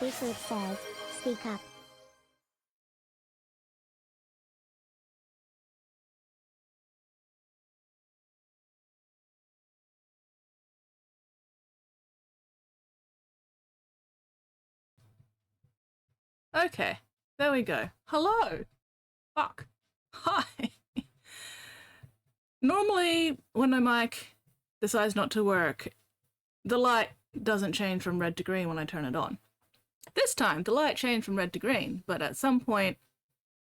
Supersuit says, speak up. Okay, there we go. Hello! Fuck. Hi! Normally, when my mic decides not to work, the light doesn't change from red to green when I turn it on. This time, the light changed from red to green, but at some point,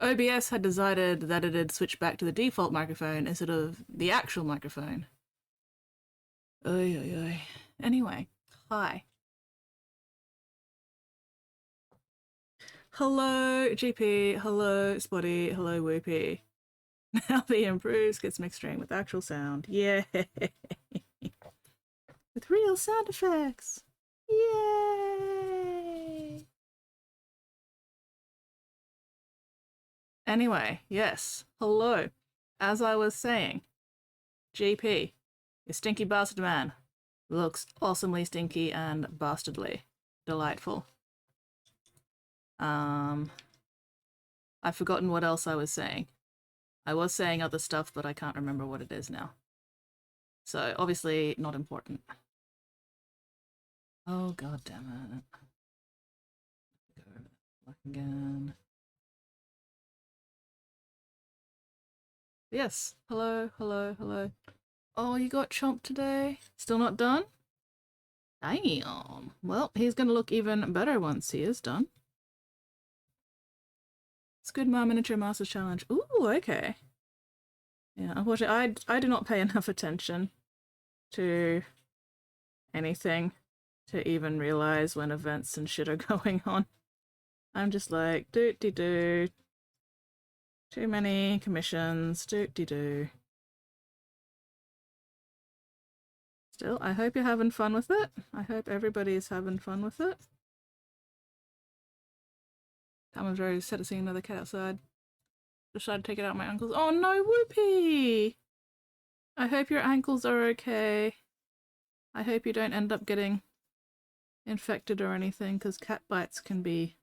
OBS had decided that it had switched back to the default microphone instead of the actual microphone. Oy, oy, oy. Anyway, hi. Hello, GP. Hello, Spotty. Hello, Whoopie. Now the improves gets mixed in with actual sound. Yay! With real sound effects. Yay! Anyway, yes. Hello. As I was saying, GP, your stinky bastard man, looks awesomely stinky and bastardly. Delightful. I've forgotten what else I was saying. I was saying other stuff, but I can't remember what it is now. So, obviously, not important. Oh, god damn it. Go over that again. Yes. Hello, hello, hello. Oh, you got chomped today? Still not done? Damn. Well, he's gonna look even better once he is done. Squid Ma Miniature Masters Challenge. Ooh, okay. Yeah, unfortunately, I do not pay enough attention to anything to even realize when events and shit are going on. I'm just like, doot-de-doo. Too many commissions, doot-de-doo. Still, I hope you're having fun with it. I hope everybody's having fun with it. Someone's already set to see another cat outside. Decided to take it out my ankles. Oh no, Whoopie! I hope your ankles are okay. I hope you don't end up getting infected or anything, because cat bites can be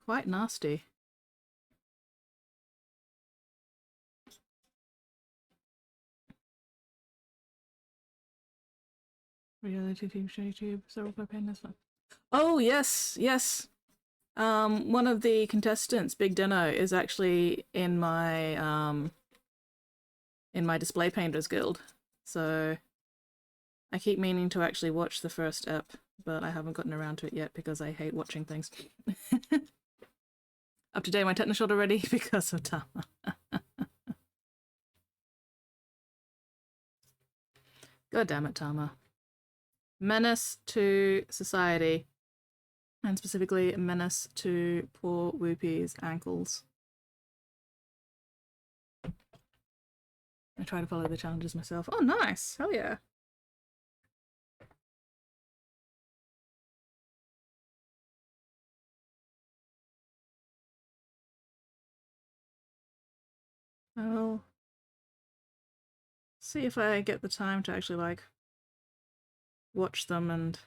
quite nasty. Reality TV show YouTube, several pain this one. Oh yes, yes. One of the contestants, Big Dino, is actually in my Display Painters Guild. So I keep meaning to actually watch the first ep, but I haven't gotten around to it yet because I hate watching things. Up to date my tetanus shot already because of Tama. God damn it, Tama. Menace to society. And specifically, menace to poor Whoopie's ankles. I try to follow the challenges myself. Oh, nice! Hell yeah! I'll see if I get the time to actually, like, watch them and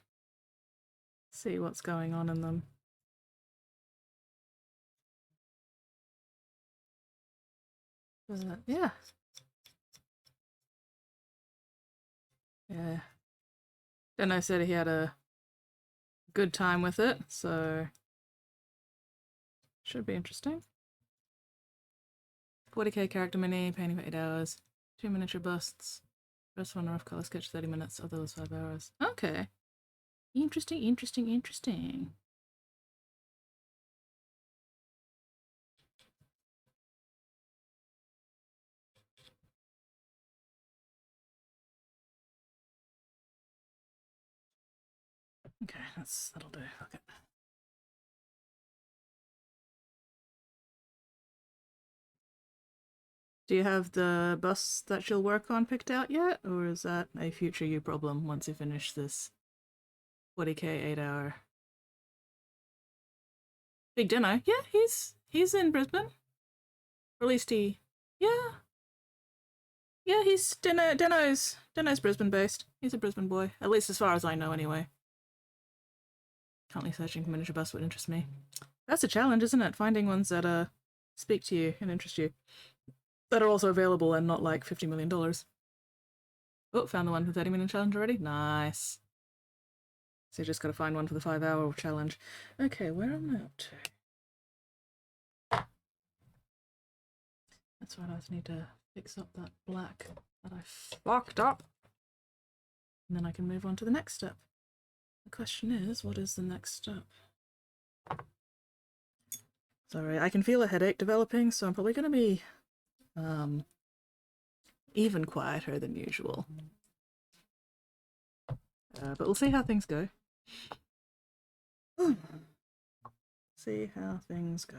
see what's going on in them. But, yeah. Yeah. Deno said he had a good time with it, so should be interesting. 40k character mini, painting for 8 hours, 2 miniature busts, first one rough color sketch 30 minutes, others 5 hours. Okay. Interesting, interesting, interesting. Okay, that'll do. Okay. Do you have the bus that you'll work on picked out yet? Or is that a future you problem once you finish this 40k 8-hour? Big Dino? Yeah, he's in Brisbane. Or at least yeah. Yeah, he's Deno's Brisbane based. He's a Brisbane boy. At least as far as I know anyway. Currently searching for miniature busts would interest me. That's a challenge, isn't it? Finding ones that speak to you and interest you. That are also available and not like $50 million. Oh, found the one for 30 minute challenge already. Nice. So you just gotta find one for the 5-hour challenge. Okay, where am I up to? That's right, I just need to fix up that black that I fucked up. And then I can move on to the next step. The question is, what is the next step? Sorry, I can feel a headache developing, so I'm probably gonna be even quieter than usual. But we'll see how things go. See how things go.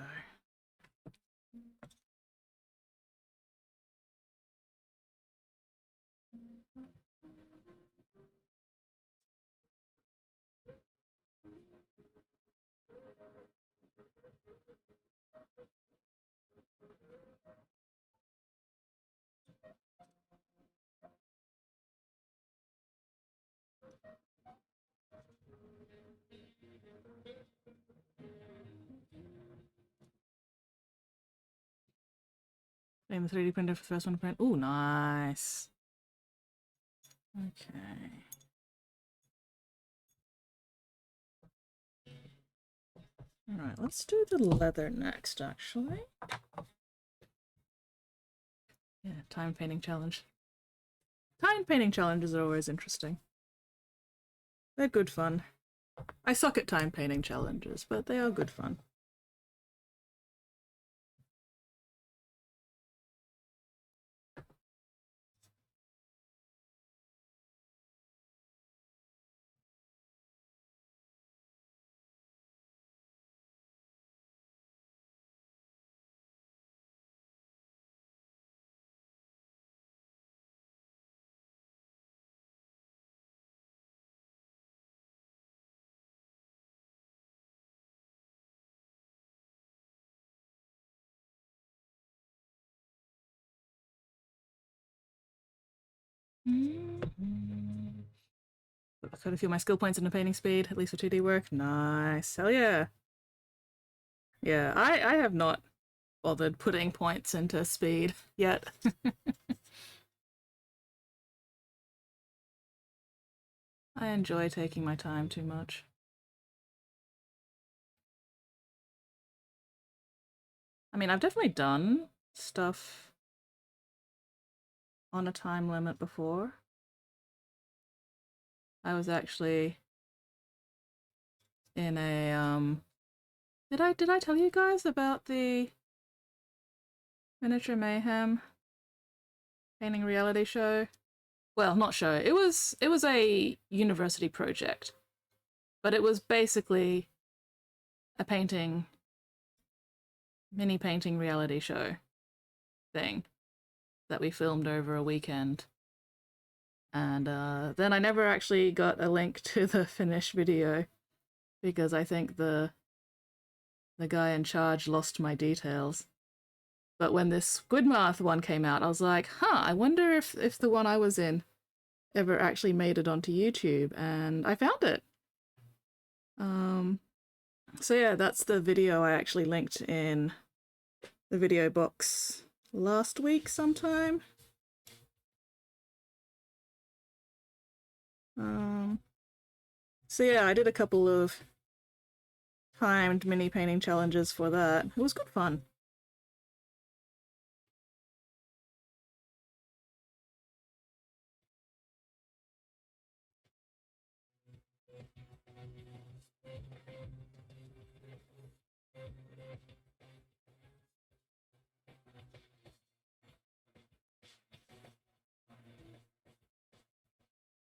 Name the 3D printer for the first one to print. Ooh, nice. Okay. Alright, let's do the leather next, actually. Yeah, time painting challenge. Time painting challenges are always interesting. They're good fun. I suck at time painting challenges, but they are good fun. Quite a few of my skill points into painting speed, at least for 2D work. Nice. Hell yeah. Yeah, I have not bothered putting points into speed yet. I enjoy taking my time too much. I mean, I've definitely done stuff on a time limit before. I was actually in a did I tell you guys about the Miniature Mayhem painting reality show? Well, not show. It was a university project. But it was basically a mini painting reality show thing that we filmed over a weekend. And then I never actually got a link to the finished video because I think the guy in charge lost my details. But when this Squidmath one came out, I was like, huh, I wonder if the one I was in ever actually made it onto YouTube, and I found it. So yeah, that's the video I actually linked in the video box last week sometime. So yeah, I did a couple of timed mini painting challenges for that. It was good fun.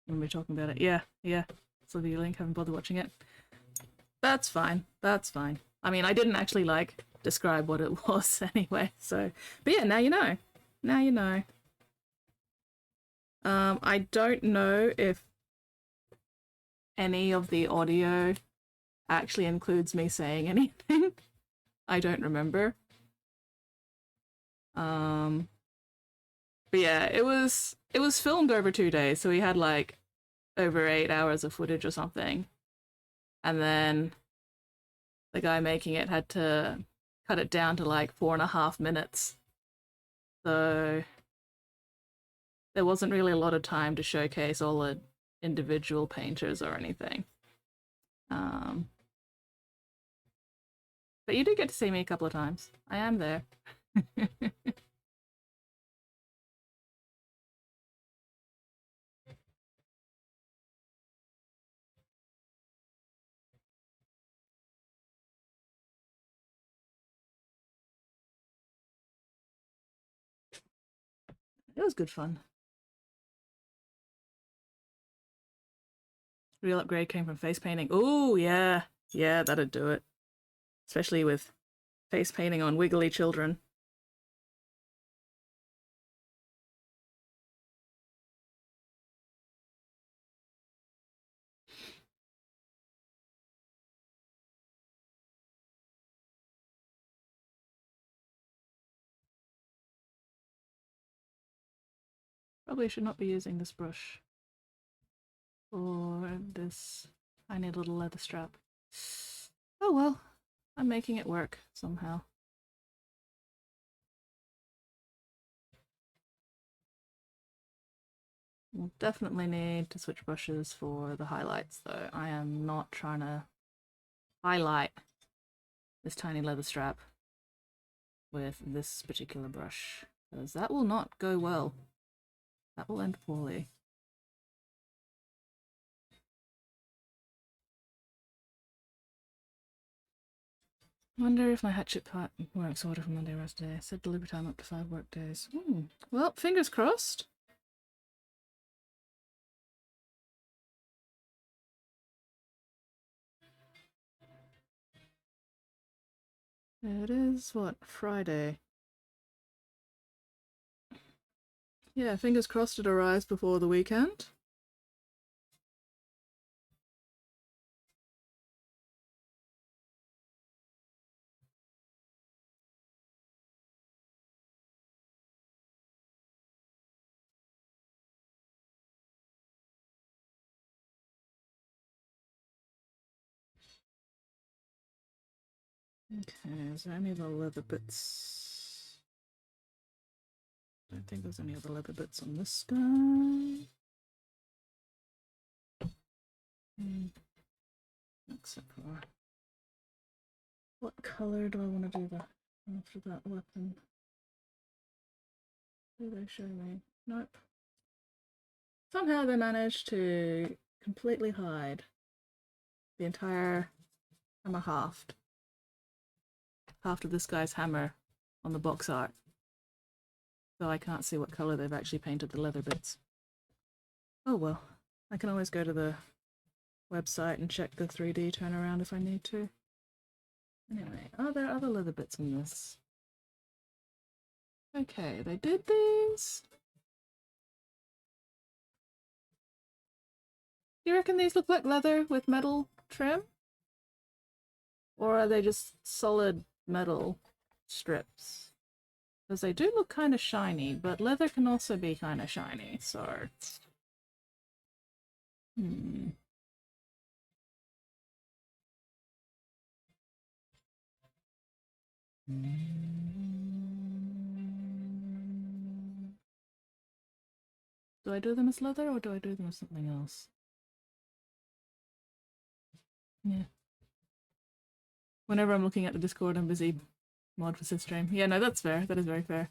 When we're talking about it, yeah. So the link, haven't bothered watching it. That's fine. That's fine. I mean, I didn't actually like describe what it was anyway. So, but yeah, now you know. Now you know. I don't know if any of the audio actually includes me saying anything. I don't remember. But yeah, it was filmed over 2 days, so we had like over 8 hours of footage or something. and then the guy making it had to cut it down to like 4.5 minutes. So there wasn't really a lot of time to showcase all the individual painters or anything. But you do get to see me a couple of times. I am there. It was good fun. Real upgrade came from face painting. Oh, yeah. Yeah, that'd do it. Especially with face painting on wiggly children. Probably should not be using this brush for this tiny little leather strap. Oh well, I'm making it work somehow. We'll definitely need to switch brushes for the highlights though. I am not trying to highlight this tiny leather strap with this particular brush, because that will not go well. That will end poorly. Wonder if my hatchet part works order for Monday rest day. Said delivery time up to 5 work days. Well, fingers crossed. It is, what, Friday? Yeah, fingers crossed it arrives before the weekend. Okay, is there any other leather bits? I don't think there's any other leather bits on this guy. Except for... what colour do I want to do that after that weapon? Do they show me? Nope. Somehow they managed to completely hide the entire hammer haft of this guy's hammer on the box art. So I can't see what colour they've actually painted the leather bits. Oh well, I can always go to the website and check the 3D turnaround if I need to. Anyway, are there other leather bits in this? Okay, they did these. Do you reckon these look like leather with metal trim? Or are they just solid metal strips? Because they do look kind of shiny, but leather can also be kind of shiny, so... Do I do them as leather or do I do them as something else? Yeah. Whenever I'm looking at the Discord, I'm busy mod for Sithstream. Yeah, no, that's fair. That is very fair.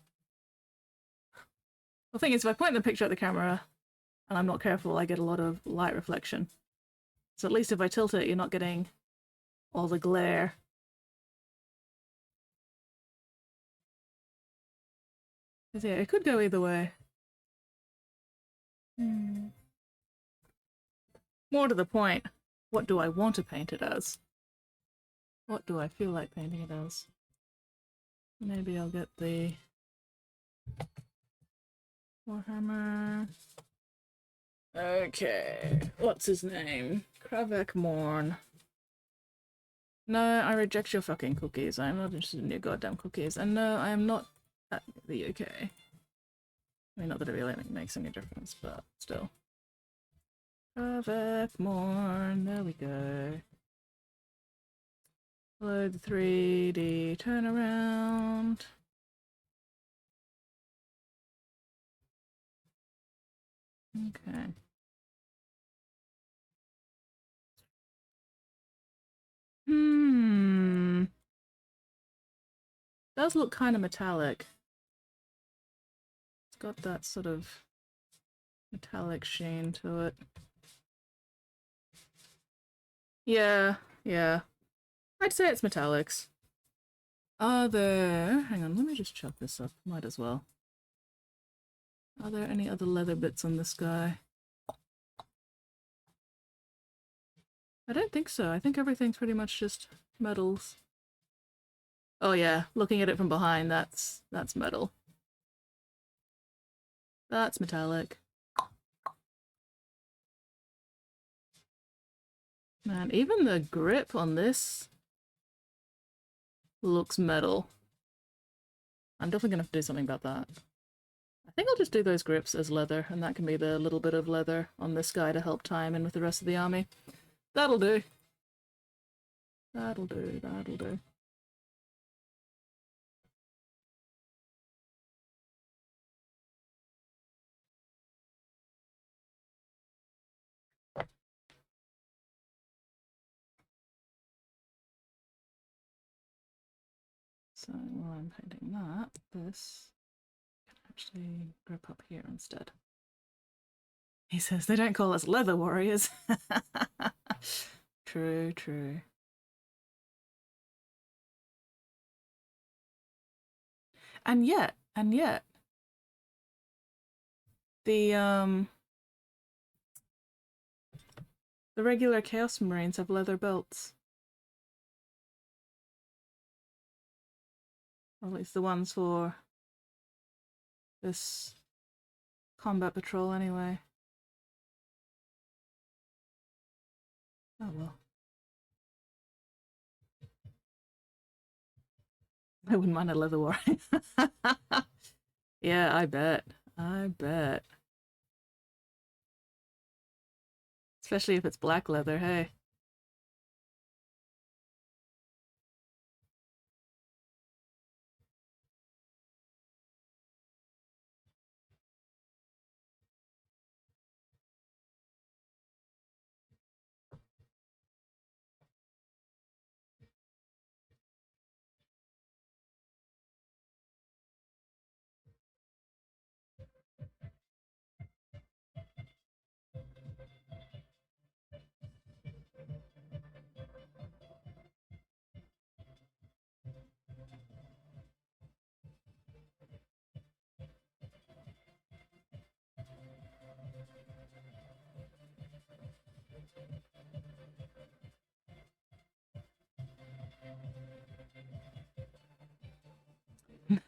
The thing is, if I point the picture at the camera and I'm not careful, I get a lot of light reflection. So at least if I tilt it, you're not getting all the glare. Because yeah, it could go either way. More to the point, what do I want to paint it as? What do I feel like painting it as? Maybe I'll get the Warhammer. Okay, what's his name? Kravek Morn. No, I reject your fucking cookies. I'm not interested in your goddamn cookies. And no, I am not at the UK. I mean, not that it really makes any difference, but still. Kravek Morn, there we go. Load the 3D turnaround. Okay. Does look kind of metallic. It's got that sort of metallic sheen to it. Yeah, yeah. I'd say it's metallics. Are there... Hang on, let me just chop this up. Might as well. Are there any other leather bits on this guy? I don't think so. I think everything's pretty much just metals. Oh yeah, looking at it from behind, that's metal. That's metallic. Man, even the grip on this looks metal. I'm definitely gonna have to do something about that. I think I'll just do those grips as leather, and that can be the little bit of leather on this guy to help tie him in with the rest of the army. That'll do. That'll do, that'll do. So while I'm painting that, this can actually grip up here instead. He says they don't call us leather warriors. True, true. And yet, the regular Chaos Marines have leather belts. Or at least the ones for this combat patrol anyway. Oh well. I wouldn't mind a leather warrior. Yeah, I bet. I bet. Especially if it's black leather, hey.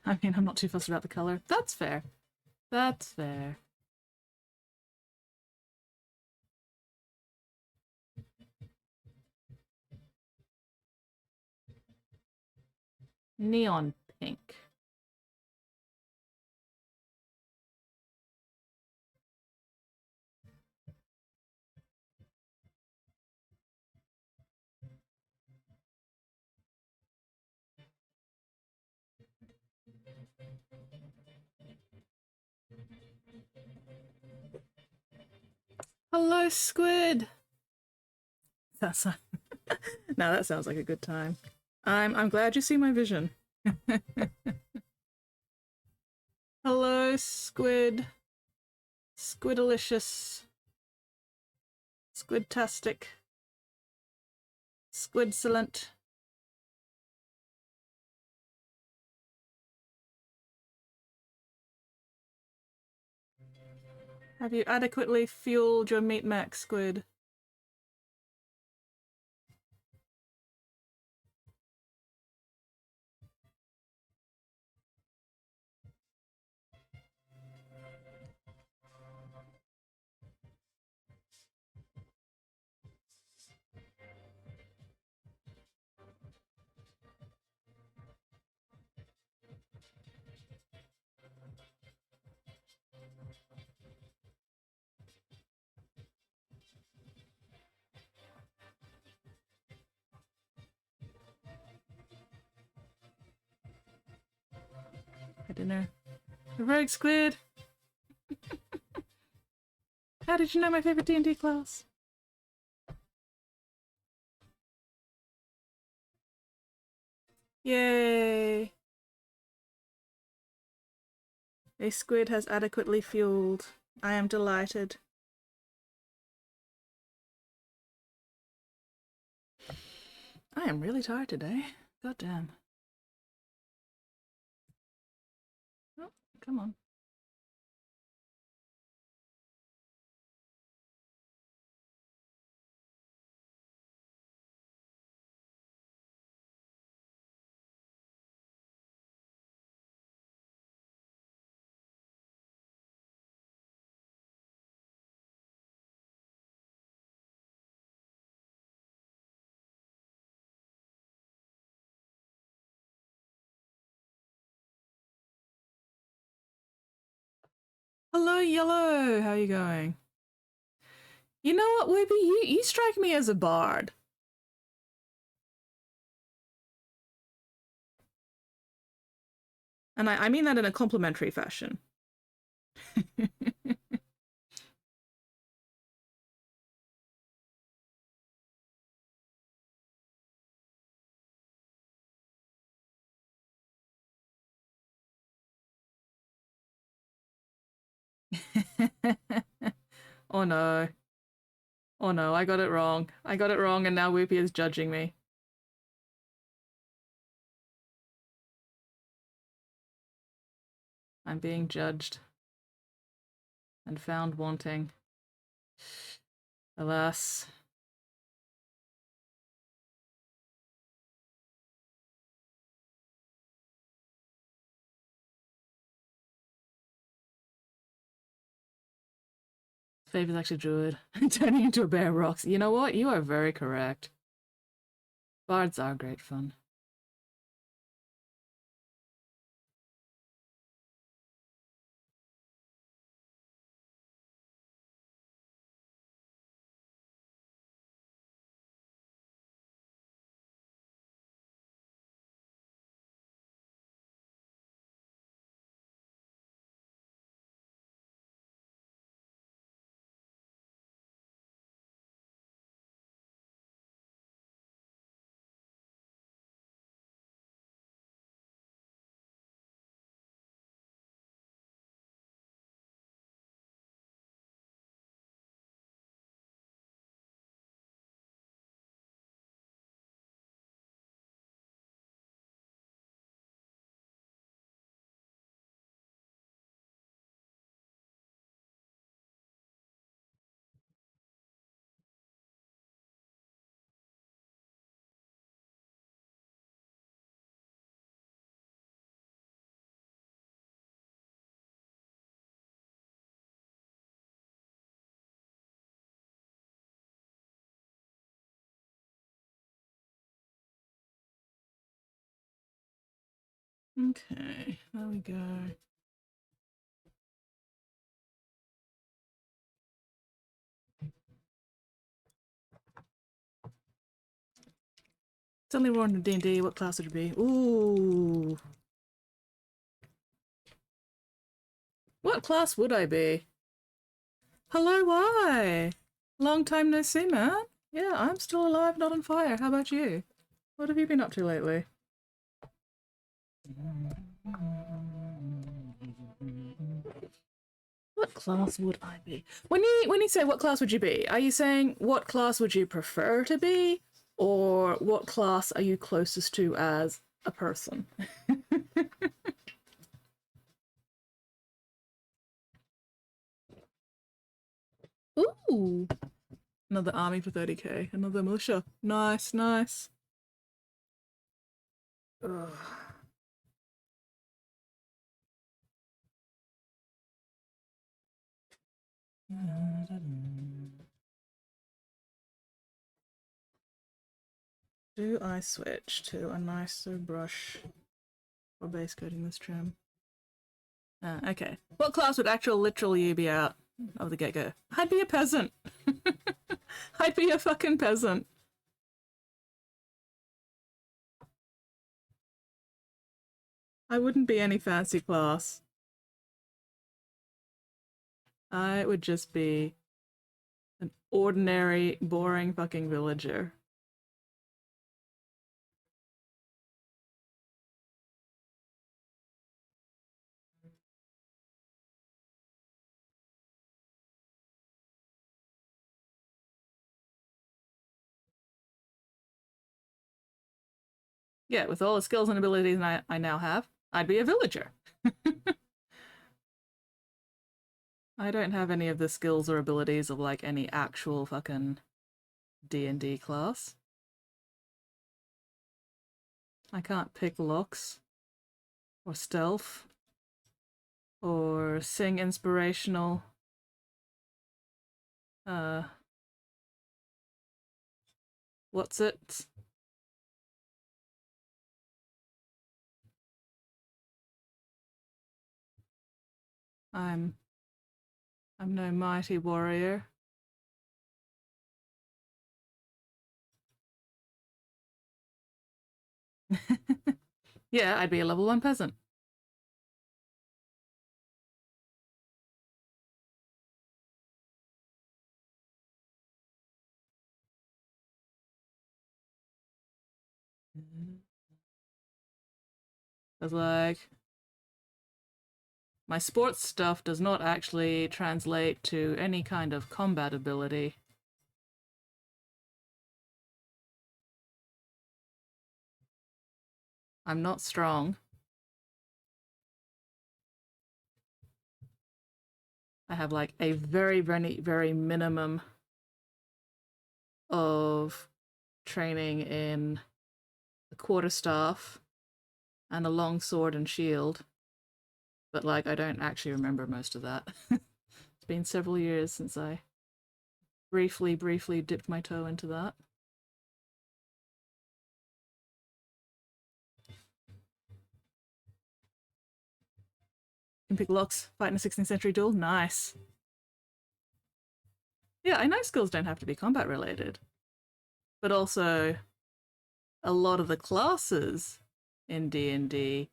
I mean, I'm not too fussed about the color. That's fair. That's fair. Neon pink. Hello, squid. That's now that sounds like a good time. I'm glad you see my vision. Hello, squid. Squidalicious. Squidtastic. Squidcellent. Have you adequately fueled your meat mech, squid? dinner. A rogue squid! How did you know my favorite D&D class? Yay! A squid has adequately fueled. I am delighted. I am really tired today. God damn. Oh, come on. Hello, Yellow! How you going? You know what, Whoopi? You strike me as a bard. And I mean that in a complimentary fashion. Oh no. Oh no, I got it wrong. I got it wrong and now Whoopi is judging me. I'm being judged. And found wanting. Alas. Faith is actually druid. Turning into a bear rocks. You know what? You are very correct. Bards are great fun. Okay, there we go. Suddenly we're on D&D. What class would it be? Ooh. What class would I be? Hello, why? Long time no see, man. Yeah, I'm still alive, not on fire. How about you? What have you been up to lately? What class would I be? When you say what class would you be, are you saying what class would you prefer to be? Or what class are you closest to as a person? Ooh! Another army for 30k. Another militia. Nice, nice. Ugh. Do I switch to a nicer brush for base coating this trim? Okay. What class would actual literal you be out of the get-go? I'd be a peasant. I'd be a fucking peasant. I wouldn't be any fancy class. I would just be an ordinary, boring fucking villager. Yeah, with all the skills and abilities I now have, I'd be a villager. I don't have any of the skills or abilities of like any actual fucking D&D class. I can't pick locks or stealth or sing inspirational what's it? I'm no mighty warrior. Yeah, I'd be a level 1 peasant. Because, like, my sports stuff does not actually translate to any kind of combat ability. I'm not strong. I have like a very, very, very minimum of training in the quarterstaff and a long sword and shield. But like, I don't actually remember most of that. It's been several years since I briefly dipped my toe into that. Can pick locks, fight in a 16th century duel. Nice. Yeah, I know skills don't have to be combat related, but also a lot of the classes in D&D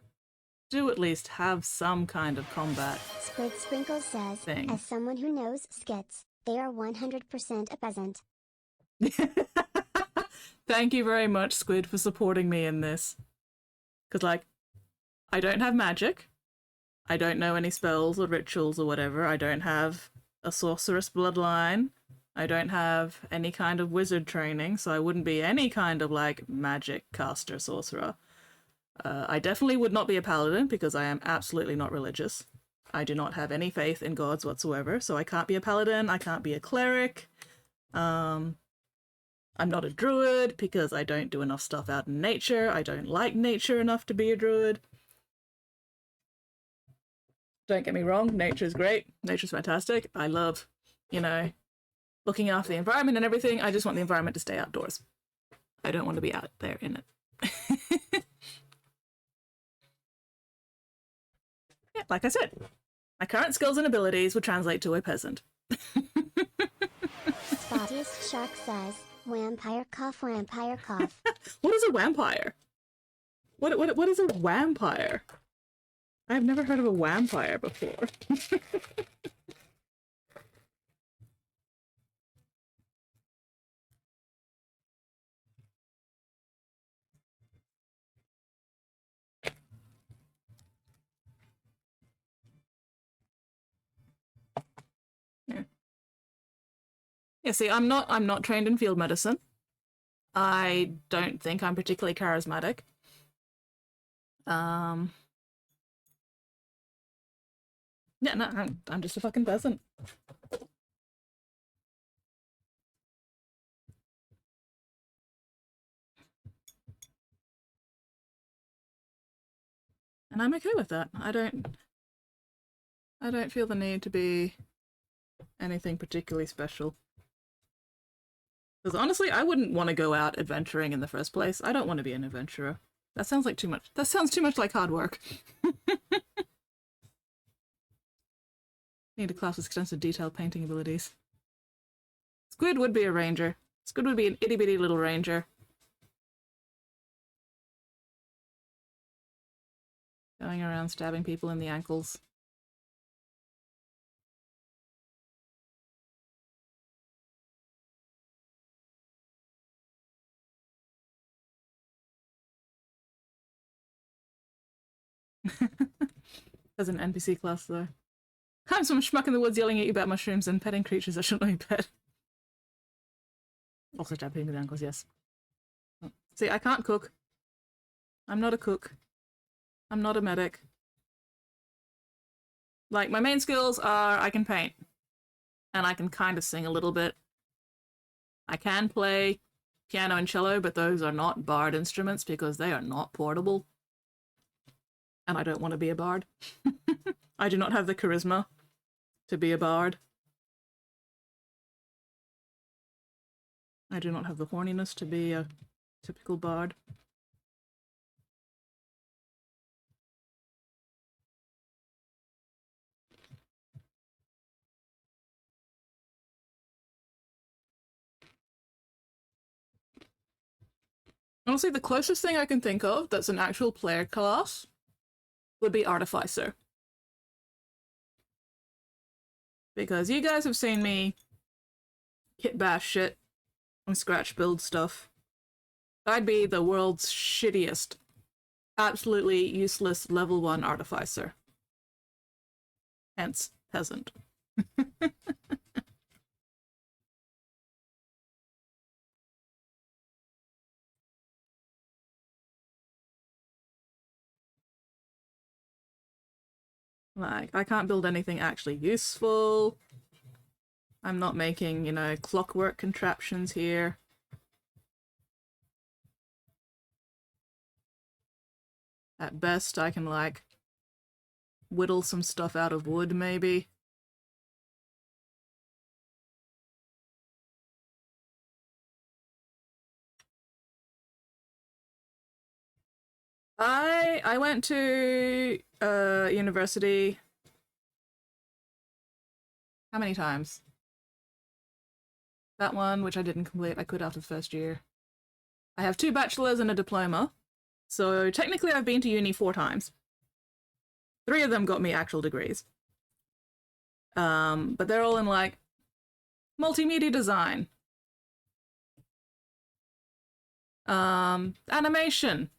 do at least have some kind of combat. Squid Sprinkle says, thing. As someone who knows skits, they are 100% a peasant. Thank you very much, Squid, for supporting me in this. Because, like, I don't have magic. I don't know any spells or rituals or whatever. I don't have a sorceress bloodline. I don't have any kind of wizard training, so I wouldn't be any kind of, like, magic caster sorcerer. I definitely would not be a paladin because I am absolutely not religious. I do not have any faith in gods whatsoever, so I can't be a paladin, I can't be a cleric. I'm not a druid because I don't do enough stuff out in nature. I don't like nature enough to be a druid. Don't get me wrong, nature's great. Nature's fantastic. I love, you know, looking after the environment and everything. I just want the environment to stay outdoors. I don't want to be out there in it. Yeah, like I said, my current skills and abilities would translate to a peasant. Spottiest Shark says, Vampire cough, vampire cough. What is a vampire? What is a vampire? I've never heard of a vampire before. Yeah, see, I'm not trained in field medicine. I don't think I'm particularly charismatic. Yeah, no, I'm just a fucking peasant. And I'm okay with that. I don't feel the need to be anything particularly special. Because honestly, I wouldn't want to go out adventuring in the first place. I don't want to be an adventurer. That sounds like too much. That sounds too much like hard work. Need a class with extensive detailed painting abilities. Squid would be a ranger. Squid would be an itty bitty little ranger. going around stabbing people in the ankles. As an NPC class, though. I'm some schmuck in the woods yelling at you about mushrooms and petting creatures I shouldn't let you pet. Also stab people in the ankles, yes. See, I can't cook. I'm not a cook. I'm not a medic. Like, my main skills are I can paint. And I can kind of sing a little bit. I can play piano and cello, but those are not bard instruments because they are not portable. And I don't want to be a bard. I do not have the charisma to be a bard. I do not have the horniness to be a typical bard. Honestly, the closest thing I can think of that's an actual player class would be Artificer. Because you guys have seen me kit bash shit and scratch build stuff. I'd be the world's shittiest, absolutely useless level 1 Artificer. Hence, peasant. Like, I can't build anything actually useful. I'm not making, you know, clockwork contraptions here. At best, I can, like, whittle some stuff out of wood, maybe. I went to university. How many times? That one, which I didn't complete, I quit after the first year. I have 2 bachelors and a diploma. So technically I've been to uni 4 times. 3 of them got me actual degrees. But they're all in, like, multimedia design. Animation.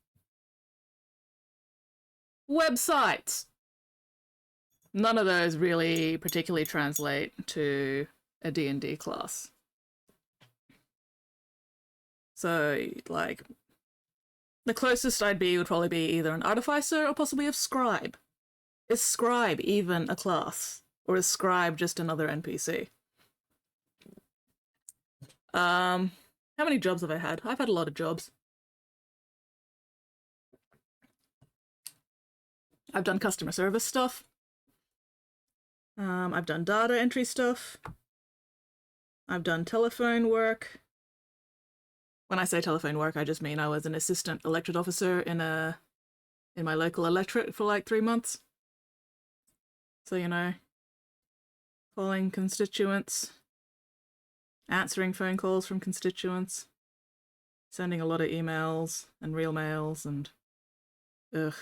Websites. None of those really particularly translate to a D&D class. So, like, the closest I'd be would probably be either an Artificer or possibly a Scribe. Is Scribe even a class? Or is Scribe just another NPC? How many jobs have I had? I've had a lot of jobs. I've done customer service stuff. I've done data entry stuff. I've done telephone work. When I say telephone work, I just mean I was an assistant electorate officer in my local electorate for like 3 months. So, you know, calling constituents, answering phone calls from constituents, sending a lot of emails and real mails and ugh.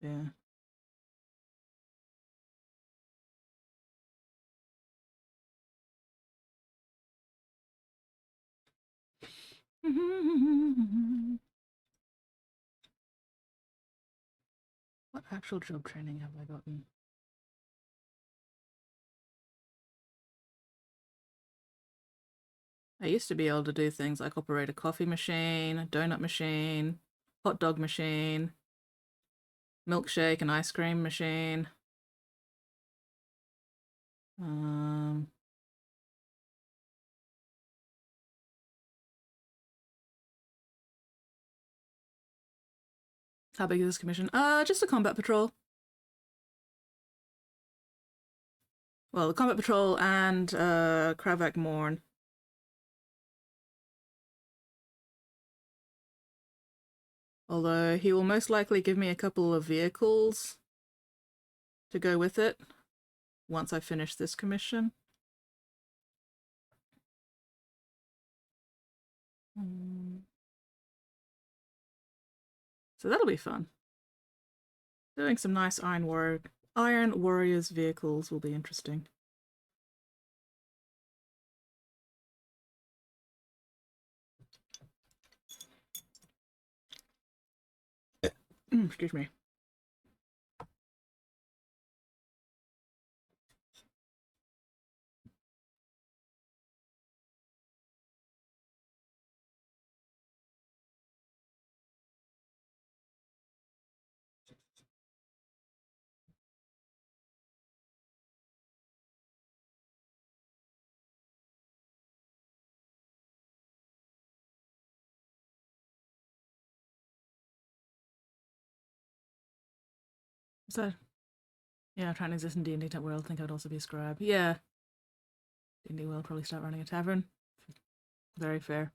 Yeah. What actual job training have I gotten? I used to be able to do things like operate a coffee machine, a donut machine, hot dog machine, milkshake and ice cream machine. How big is this commission? Just a combat patrol. Well, the combat patrol and Kravak Morn. Although he will most likely give me a couple of vehicles to go with it once I finish this commission. So that'll be fun. Doing some nice Iron Warriors vehicles will be interesting. Excuse me. So, yeah, trying to exist in D&D world. I think I'd also be a scribe. Yeah. D&D world, probably start running a tavern. Very fair.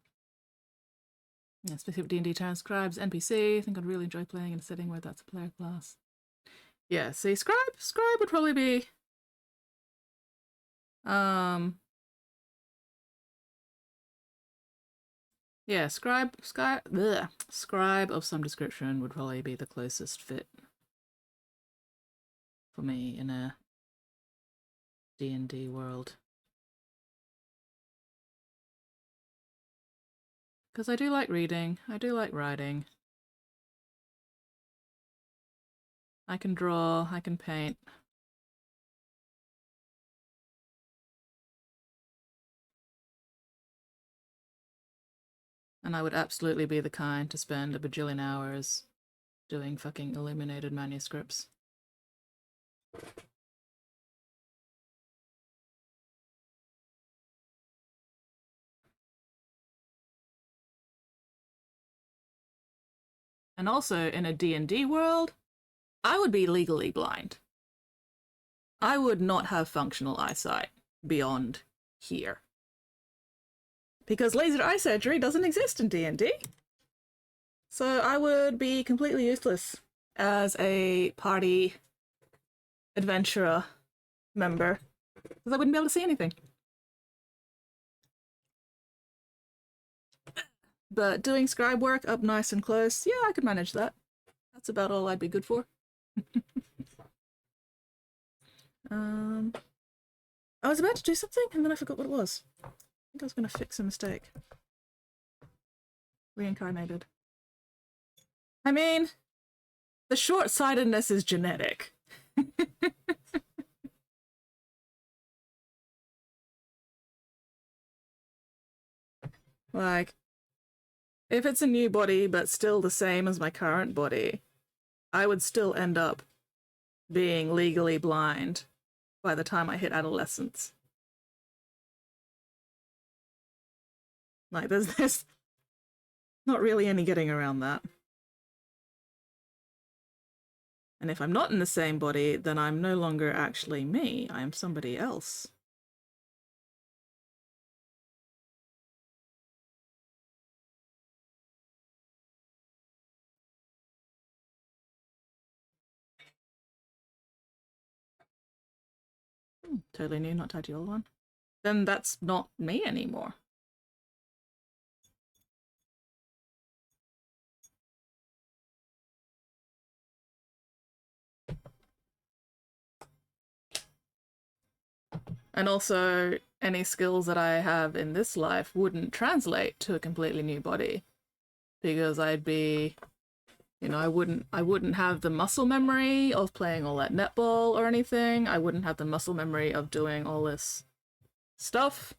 Yeah, especially with D&D town scribes, NPC. I think I'd really enjoy playing in a setting where that's a player class. Yeah, see, scribe would probably be yeah, scribe of some description would probably be the closest fit for me in a D&D world. Because I do like reading, I do like writing. I can draw, I can paint. And I would absolutely be the kind to spend a bajillion hours doing fucking illuminated manuscripts. And also, in a D&D world, I would be legally blind. I would not have functional eyesight beyond here. Because laser eye surgery doesn't exist in D&D. So I would be completely useless as a party adventurer member. Because I wouldn't be able to see anything. But doing scribe work up nice and close, yeah, I could manage that. That's about all I'd be good for. I was about to do something and then I forgot what it was. I think I was going to fix a mistake. Reincarnated. I mean, the short-sightedness is genetic. Like, if it's a new body but still the same as my current body, I would still end up being legally blind by the time I hit adolescence. Like, there's not really any getting around that. And if I'm not in the same body, then I'm no longer actually me. I am somebody else. Totally new, not tied to the old one. Then that's not me anymore. And also, any skills that I have in this life wouldn't translate to a completely new body. Because I'd be, you know, I wouldn't have the muscle memory of playing all that netball or anything. I wouldn't have the muscle memory of doing all this stuff.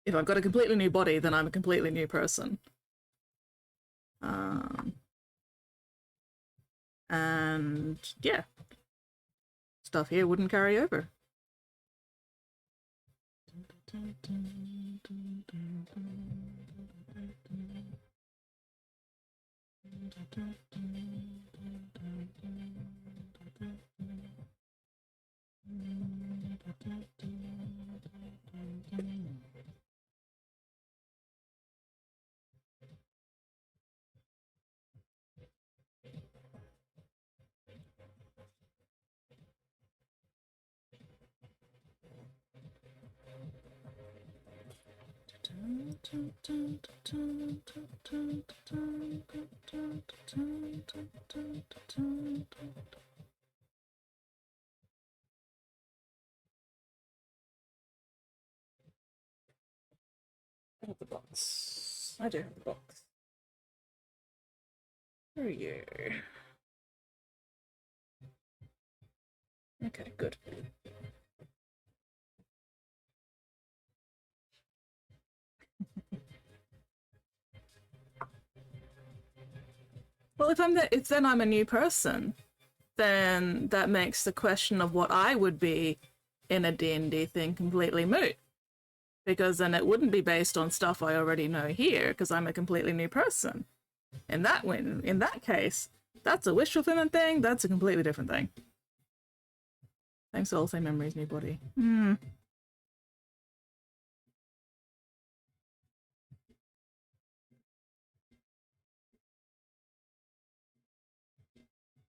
If I've got a completely new body, then I'm a completely new person. And yeah, stuff here wouldn't carry over. I have the box. I do have the box. Where are you? Okay, good. Well, if then I'm a new person, then that makes the question of what I would be in a D&D thing completely moot. Because then it wouldn't be based on stuff I already know here, because I'm a completely new person. In that case, that's a wish fulfillment thing, that's a completely different thing. Thanks to all same memories, new body.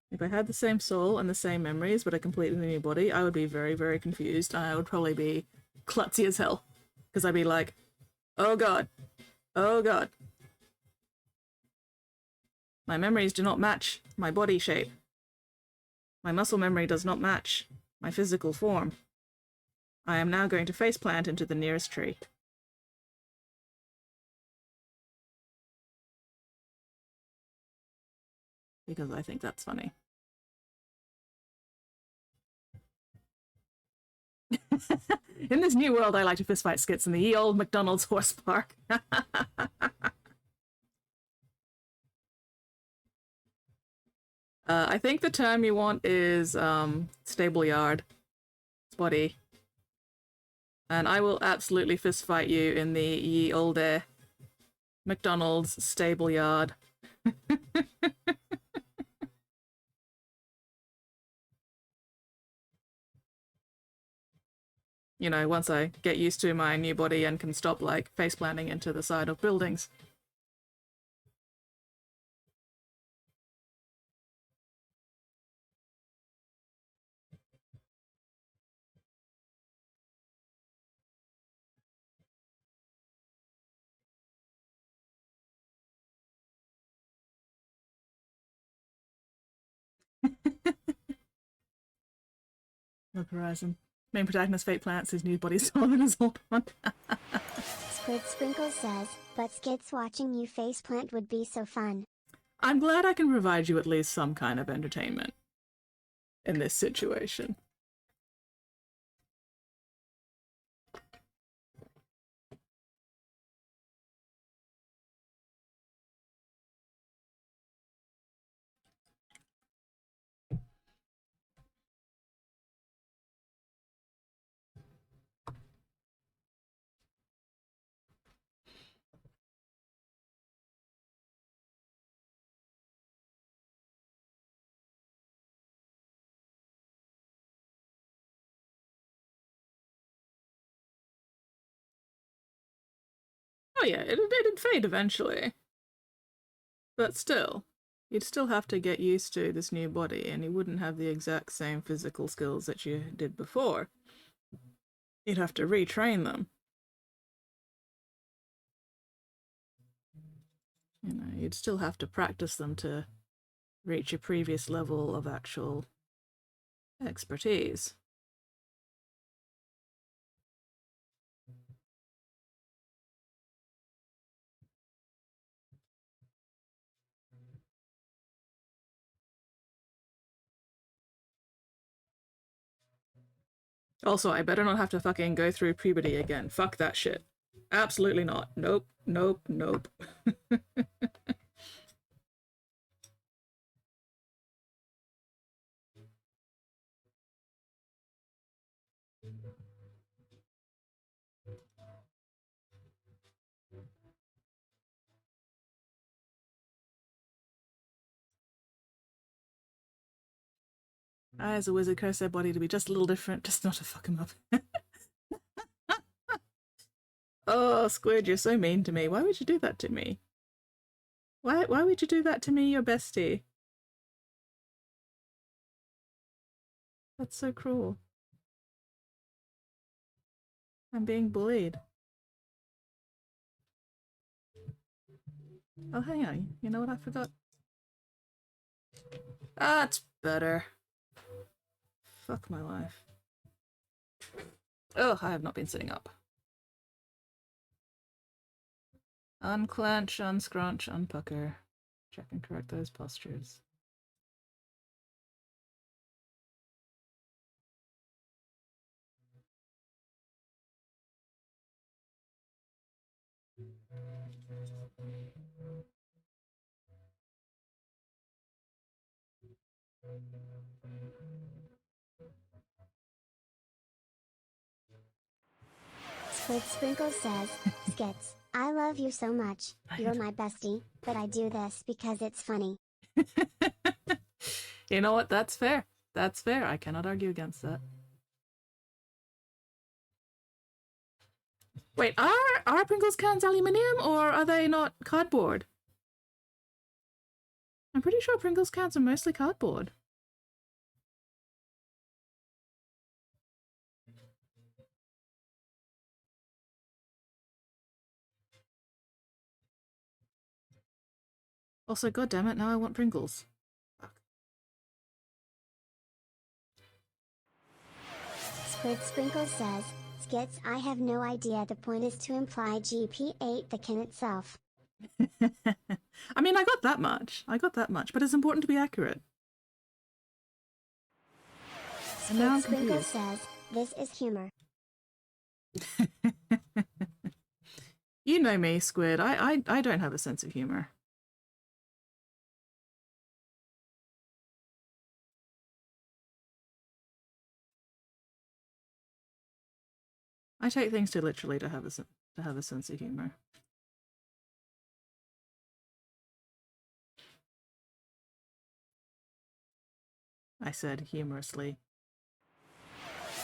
If I had the same soul and the same memories, but a completely new body, I would be very, very confused, and I would probably be klutzy as hell. Because I'd be like, oh god, oh god. My memories do not match my body shape. My muscle memory does not match my physical form. I am now going to faceplant into the nearest tree. Because I think that's funny. In this new world, I like to fistfight skits in the ye old McDonald's horse park. I think the term you want is stable yard. Spotty. And I will absolutely fistfight you in the ye olde McDonald's stable yard. You know, once I get used to my new body and can stop, like, face planting into the side of buildings. Look horizon. Main protagonist fate plants his new body smaller than his old one. Squid Sprinkle says, but skits watching you faceplant would be so fun. I'm glad I can provide you at least some kind of entertainment in this situation. Oh yeah, it'd fade eventually. But still, you'd still have to get used to this new body, and you wouldn't have the exact same physical skills that you did before. You'd have to retrain them. You know, you'd still have to practice them to reach your previous level of actual expertise. Also, I better not have to fucking go through puberty again. Fuck that shit. Absolutely not. Nope, nope, nope. I, as a wizard, curse their body to be just a little different, just not to fuck him up. Oh, Squid, you're so mean to me. Why would you do that to me? Why would you do that to me, your bestie? That's so cruel. I'm being bullied. Oh, hang on. You know what I forgot? That's better. Fuck my life. Oh, I have not been sitting up. Unclench, unscrunch, unpucker. Check and correct those postures. Squid Sprinkle says, Skits, I love you so much, you're my bestie, but I do this because it's funny. You know what? That's fair. That's fair. I cannot argue against that. Wait, are Pringles cans aluminium or are they not cardboard? I'm pretty sure Pringles cans are mostly cardboard. Also, goddammit, now I want Pringles. Squid Sprinkle says, Skits, I have no idea. The point is to imply GP ate the can itself. I mean, I got that much, but it's important to be accurate. Squid Sprinkle says, this is humor. You know me, Squid. I don't have a sense of humor. I take things too literally to have a sense of humor. I said humorously.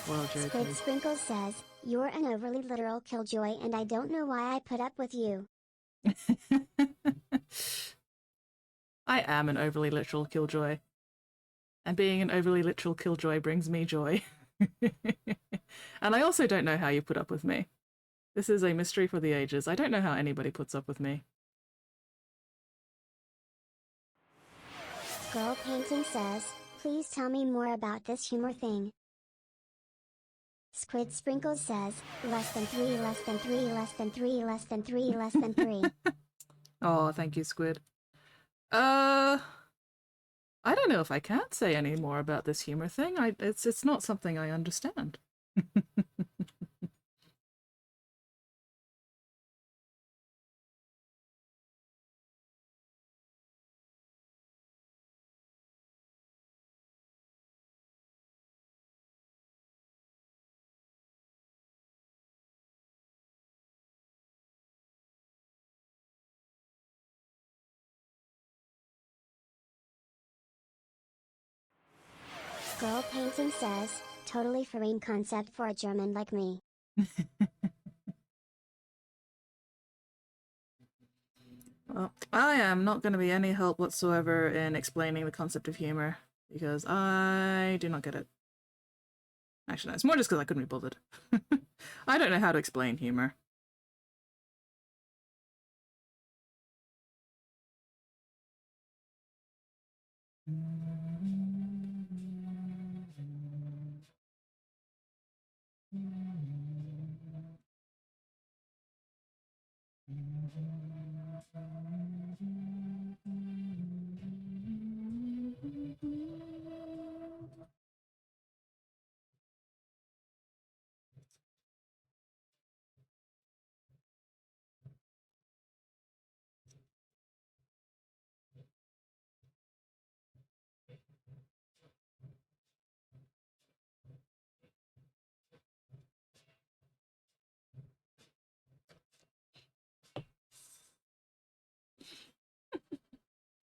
Well, Squid Sprinkle says, you're an overly literal killjoy and I don't know why I put up with you. I am an overly literal killjoy. And being an overly literal killjoy brings me joy. And I also don't know how you put up with me. This is a mystery for the ages. I don't know how anybody puts up with me. Girl Painting says, please tell me more about this humor thing. Squid Sprinkle says, less than 3, less than 3, less than 3, less than 3, less than 3. Oh, thank you, Squid. I don't know if I can say any more about this humor thing. It's not something I understand. Girl Painting says, totally foreign concept for a German like me. Well, I am not going to be any help whatsoever in explaining the concept of humor, because I do not get it. Actually, no, it's more just because I couldn't be bothered. I don't know how to explain humor.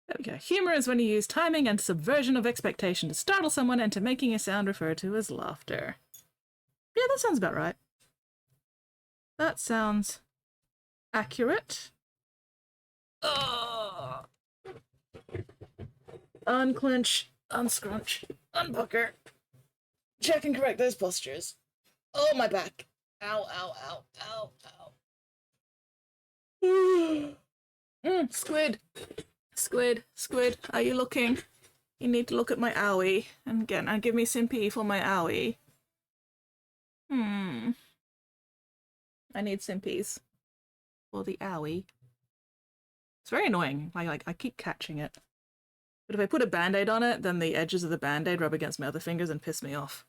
There we go. Humor is when you use timing and subversion of expectation to startle someone into making a sound referred to as laughter. Yeah, that sounds about right. That sounds accurate. Ugh. Unclench, unscrunch, unpucker. Check and correct those postures. Oh, my back. Ow, ow, ow, ow, ow. Squid. Squid. Squid. Are you looking? You need to look at my owie and give me Simpy for my owie. I need Simpies for the owie. It's very annoying. I keep catching it. But if I put a band-aid on it, then the edges of the band-aid rub against my other fingers and piss me off.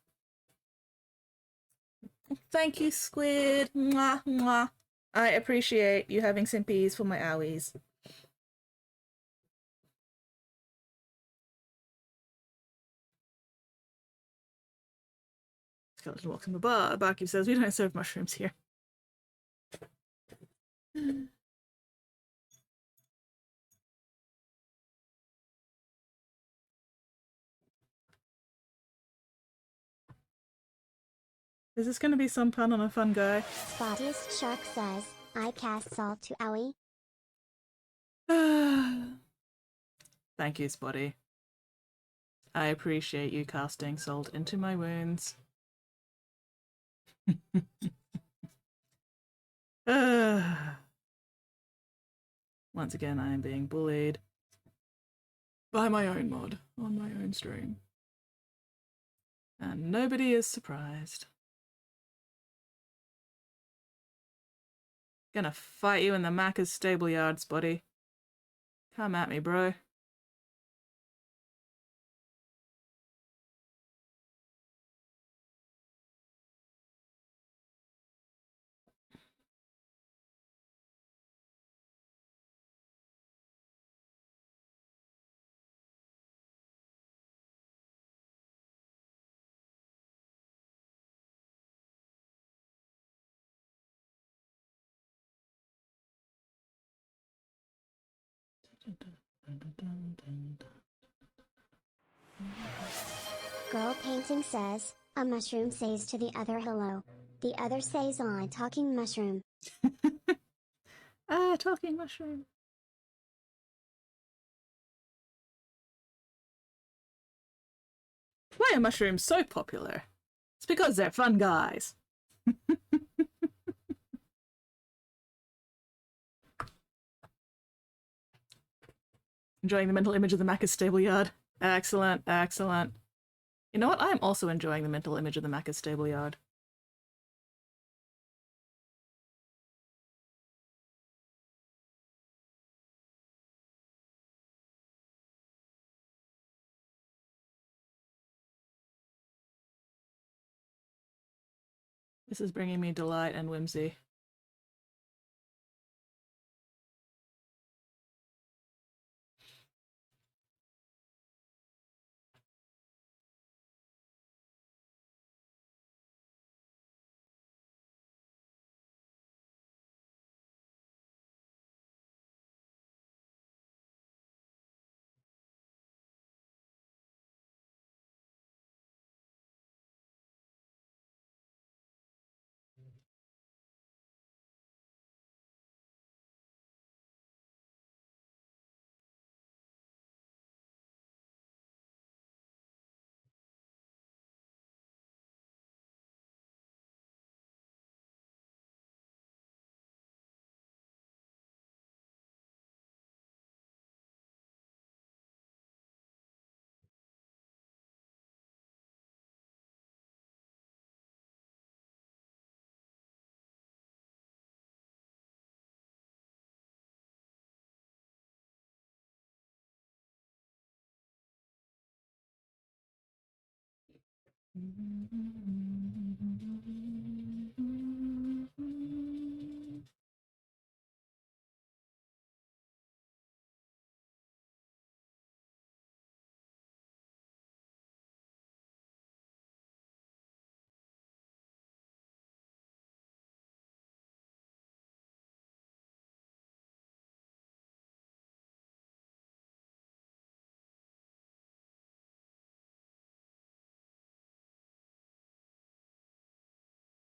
Thank you, Squid. Mwah, mwah. I appreciate you having Simpies for my owies. Skeleton walks in the bar. Baki says, we don't serve mushrooms here. Is this going to be some pun on a fun guy? Spottiest Shark says, I cast salt to owie. Thank you, Spotty. I appreciate you casting salt into my wounds. Once again, I am being bullied by my own mod on my own stream. And nobody is surprised. Gonna fight you in the Macca's stable yard, Spotty. Come at me, bro. Girl painting says, a mushroom says to the other hello. The other says I talking mushroom. Talking mushroom. Why are mushrooms so popular? It's because they're fun guys. Enjoying the mental image of the Macca's stable yard. Excellent, excellent. You know what? I'm also enjoying the mental image of the Macca's stable yard. This is bringing me delight and whimsy.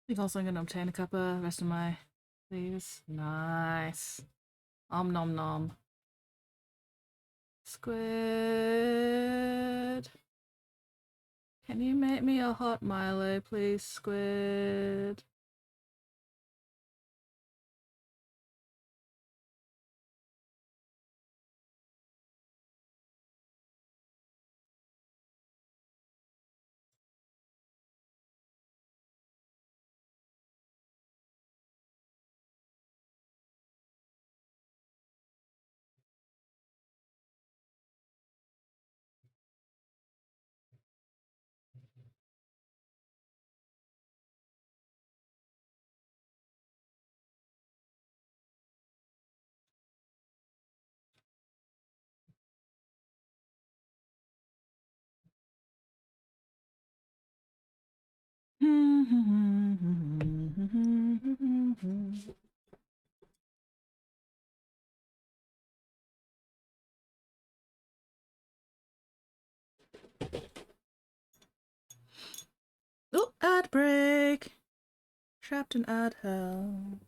I think also I'm going to obtain a cuppa, rest of my leaves. Nice. Om nom nom. Squid. Can you make me a hot Milo, please, Squid? Oh, ad break. Trapped in ad hell.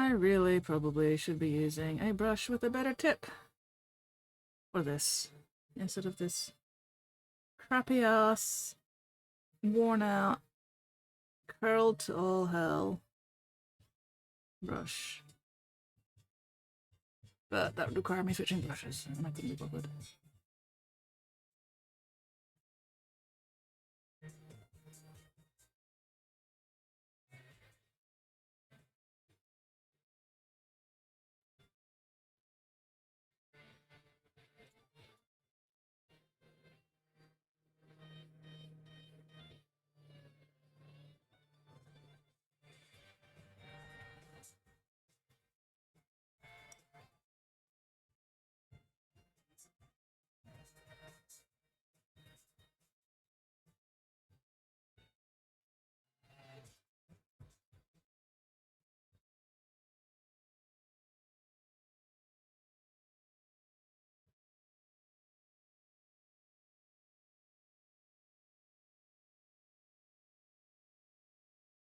I really probably should be using a brush with a better tip for this, instead of this crappy ass, worn out, curled to all hell brush. But that would require me switching brushes, and I couldn't be bothered.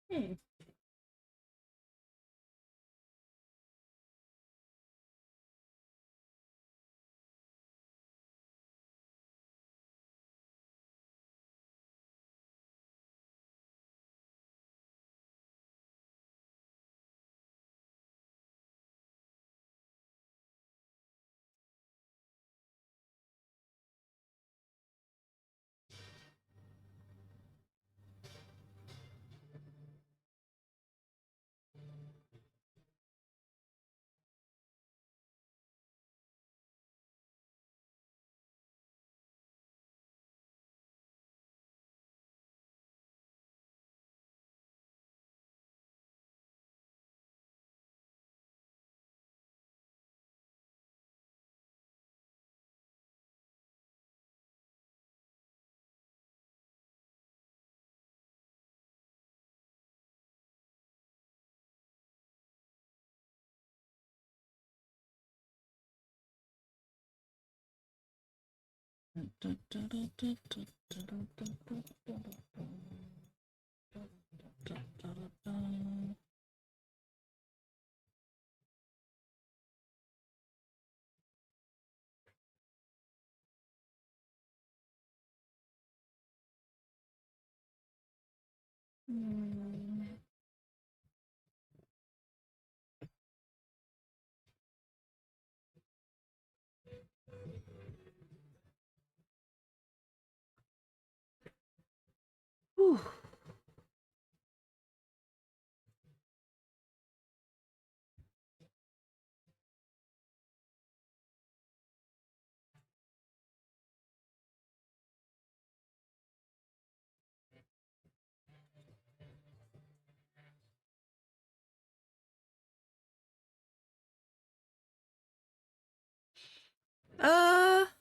Whew.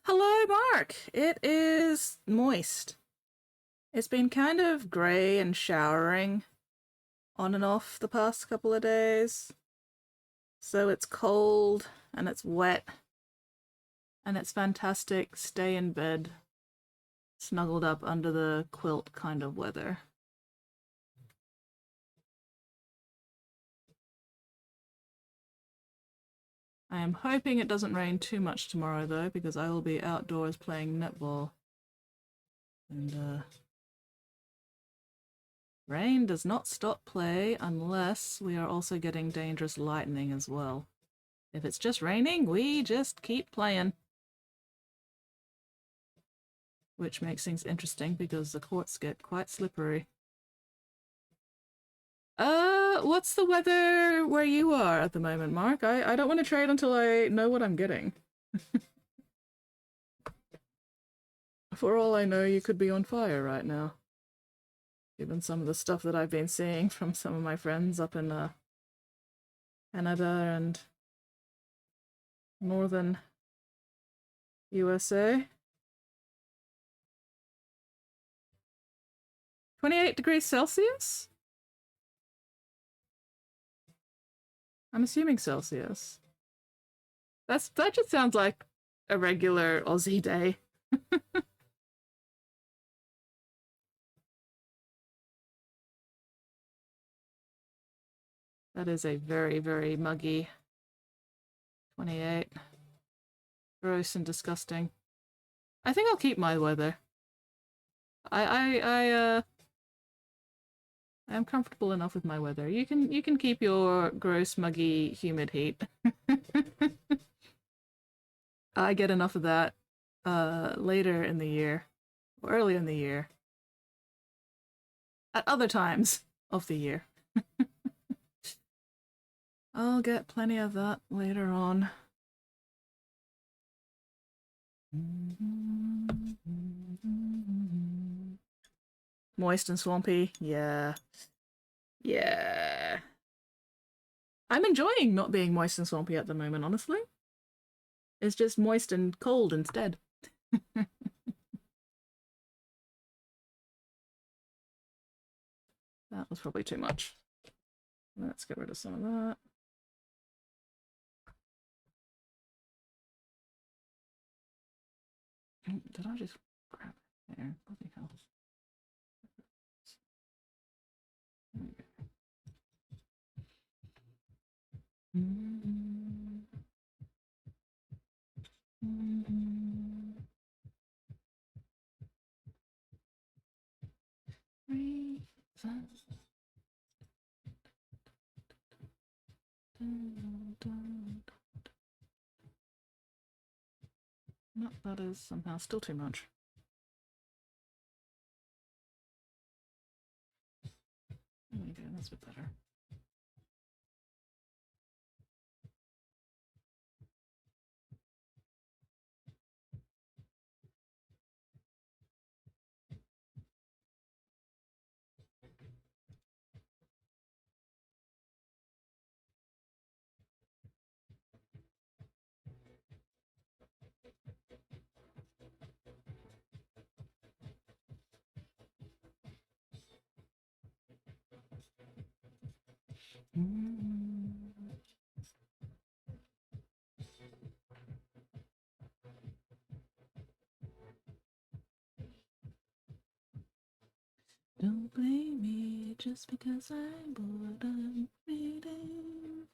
Hello, Mark. It is moist. It's been kind of grey and showering on and off the past couple of days. So it's cold and it's wet. And it's fantastic stay in bed, snuggled up under the quilt kind of weather. I am hoping it doesn't rain too much tomorrow though, because I will be outdoors playing netball. And rain does not stop play unless we are also getting dangerous lightning as well. If it's just raining, we just keep playing. Which makes things interesting because the courts get quite slippery. What's the weather where you are at the moment, Mark? I don't want to trade until I know what I'm getting. For all I know, you could be on fire right now. Given some of the stuff that I've been seeing from some of my friends up in Canada and northern USA. 28 degrees Celsius? I'm assuming Celsius. That just sounds like a regular Aussie day. That is a very, very muggy 28. Gross and disgusting. I think I'll keep my weather. I am comfortable enough with my weather. You can keep your gross, muggy, humid heat. I get enough of that later in the year, or early in the year. At other times of the year. I'll get plenty of that later on. Moist and swampy, yeah. Yeah. I'm enjoying not being moist and swampy at the moment, honestly. It's just moist and cold instead. That was probably too much. Let's get rid of some of that. Did I just grab it there? Bloody hell. No, that is somehow still too much. There we go, that's a bit better. Don't blame me just because I'm bored. I'm reading.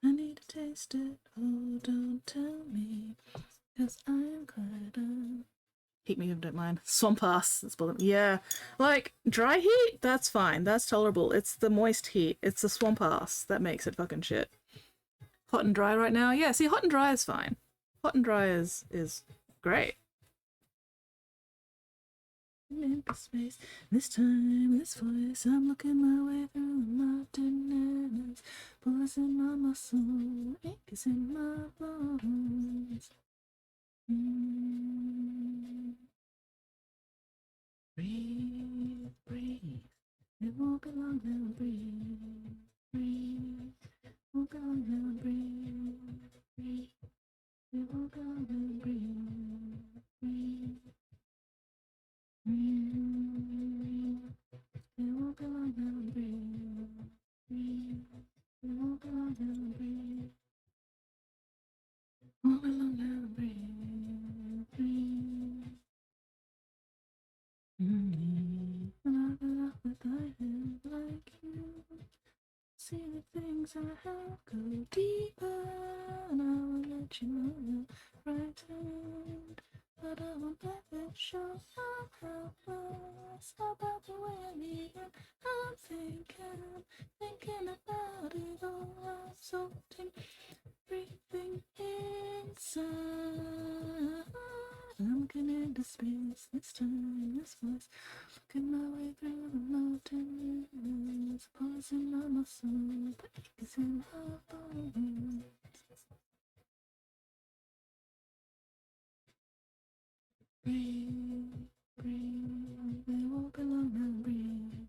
I need to taste it. Oh, don't tell me, cause I'm quite Heat me if you don't mind. Swamp ass. That's bothering me. Yeah. Like, dry heat? That's fine. That's tolerable. It's the moist heat. It's the swamp ass that makes it fucking shit. Hot and dry right now? Yeah, see, hot and dry is fine. Hot and dry is great. Empty space. This time, this voice, I'm looking my way through my bananas. Bullets in my muscle, ink is in my bones. Breathe, breathe. It won't be long now. Breathe, breathe. Won't be long now. Breathe, breathe. It won't be long now. Breathe, breathe. Breathe. It won't be long now. Breathe, breathe. It won't be long now. Breathe. Won't be long now. Breathe. I'll go deeper, and I'll let you know you're right hand. But I won't let it show. I'm helpless about the way I need it. I'm thinking about it all. I'm sorting everything inside. I'm looking into space this time, this voice. Looking my way through the mountains. Pausing on my soul, but it's in my bones. Breathe, breathe, they won't belong now, breathe.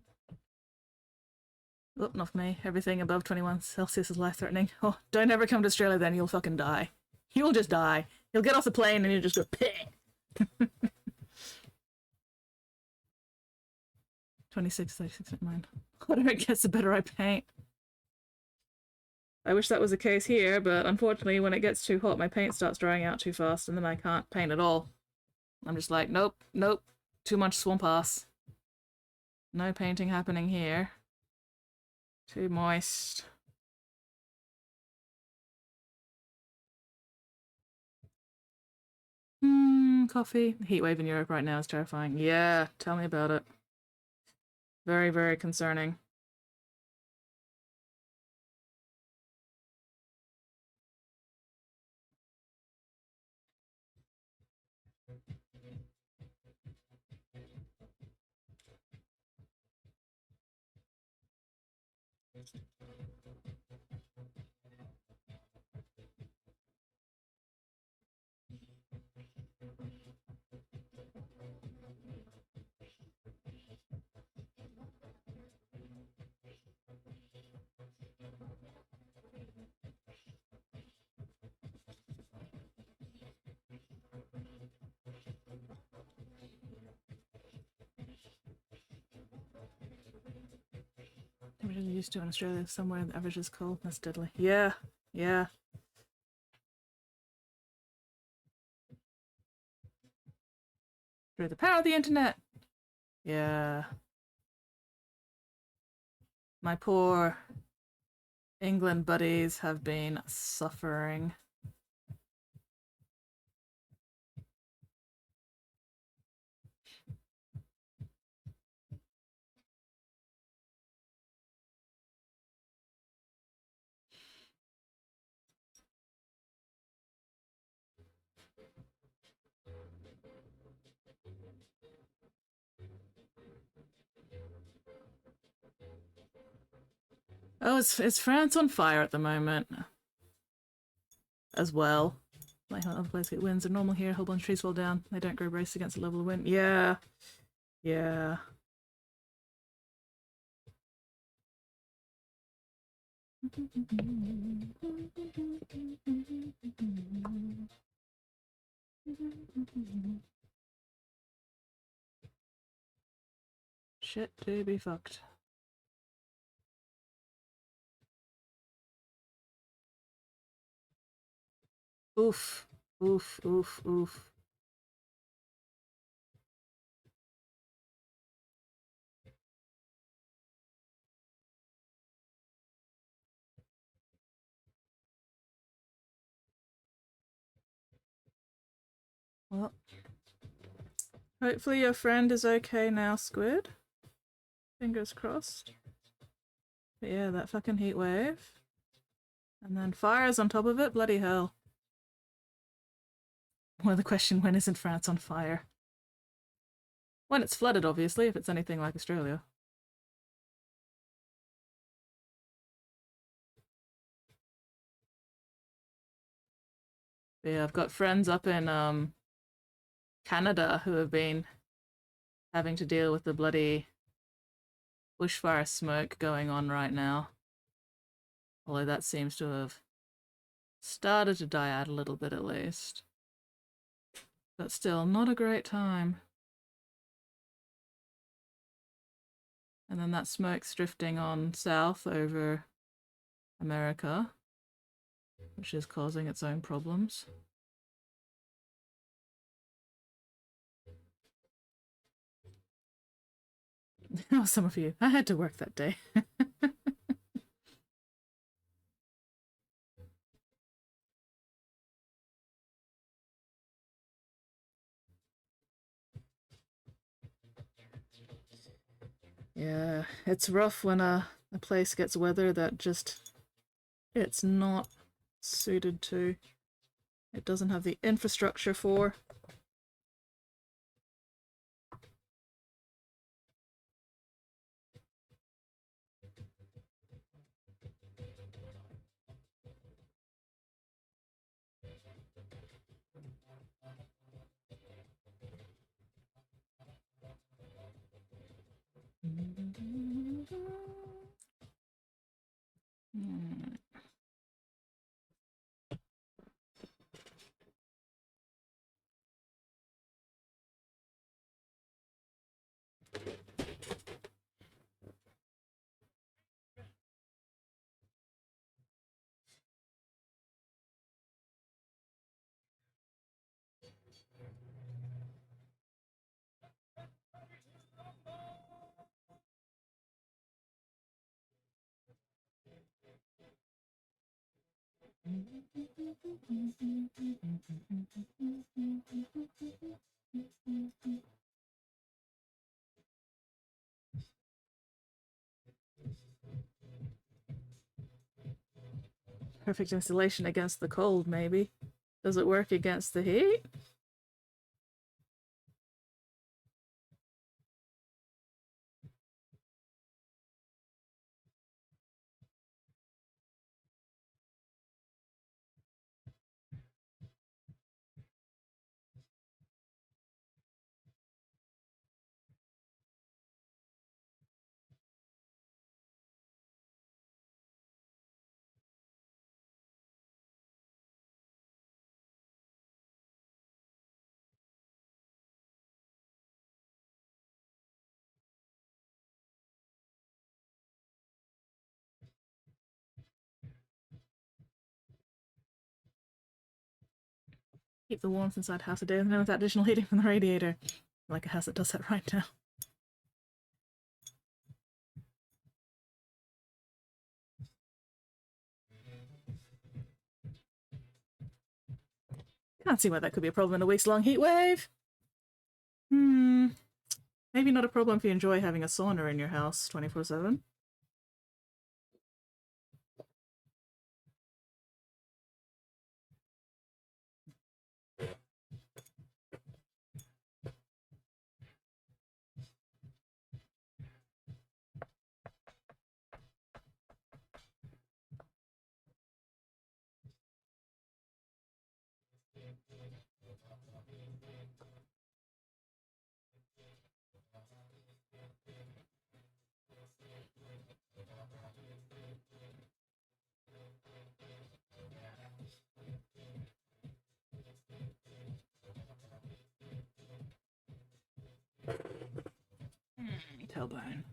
Oh, not for me. Everything above 21 Celsius is life-threatening. Oh, don't ever come to Australia then, you'll fucking die. You'll just die. You'll get off the plane and you'll just go, peh! 26, 36, 9. The hotter it gets, the better I paint. I wish that was the case here, but unfortunately when it gets too hot, my paint starts drying out too fast and then I can't paint at all. I'm just like, nope, nope, too much swamp ass. No painting happening here. Too moist. Coffee. The heat wave in Europe right now is terrifying. Yeah, tell me about it. Very, very concerning. I'm really used to in Australia, somewhere the average is cold. That's deadly. Yeah, yeah. Through the power of the internet. Yeah. My poor England buddies have been suffering. Oh, it's France on fire at the moment. As well. Like how other places get winds are normal here, a whole bunch of trees fall down. They don't grow braced against the level of wind. Yeah. Yeah. Shit to be fucked. Oof. Oof, oof, oof. Well, hopefully your friend is okay now, Squid. Fingers crossed. But yeah, that fucking heat wave. And then fires on top of it, bloody hell. Well, the question, when isn't France on fire? When it's flooded, obviously, if it's anything like Australia. But yeah, I've got friends up in Canada who have been having to deal with the bloody bushfire smoke going on right now. Although that seems to have started to die out a little bit at least. But still, not a great time. And then that smoke's drifting on south over America, which is causing its own problems. Oh, some of you. I had to work that day. Yeah, it's rough when a place gets weather that just it's not suited to. It doesn't have the infrastructure for. Perfect insulation against the cold, maybe. Does it work against the heat? Keep the warmth inside half a day and then with that additional heating from the radiator. Like a house that does that right now. Can't see why that could be a problem in a week's long heat wave. Maybe not a problem if you enjoy having a sauna in your house 24/7. Tailbone.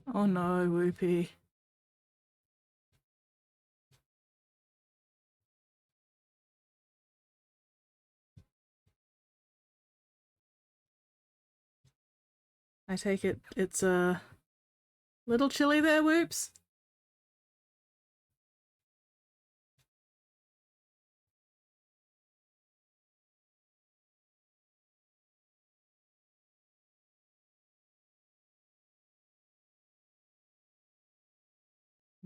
Oh no, Whoopie. I take it it's a little chilly there, Whoops?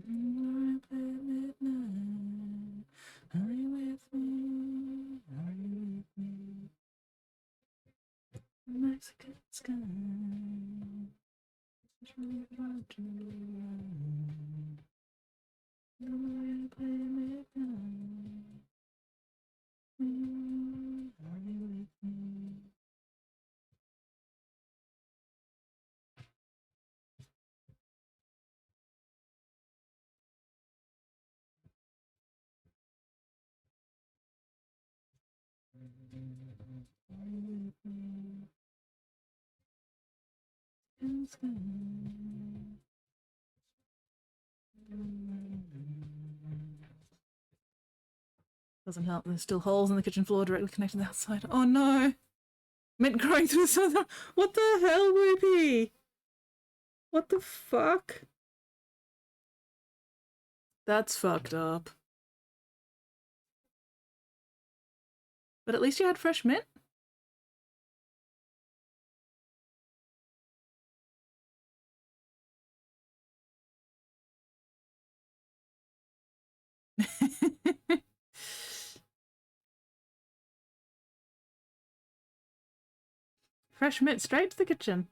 Are you with me? Are you with me? Mexican sky. It's really hard to run. You play midnight. Are you with me? Are you with me? In the sky. Doesn't help, there's still holes in the kitchen floor directly connected to the outside. Oh no! Mint growing through some. What the hell, Whoopie? What the fuck? That's fucked up. But at least you had fresh mint? Fresh mint straight to the kitchen.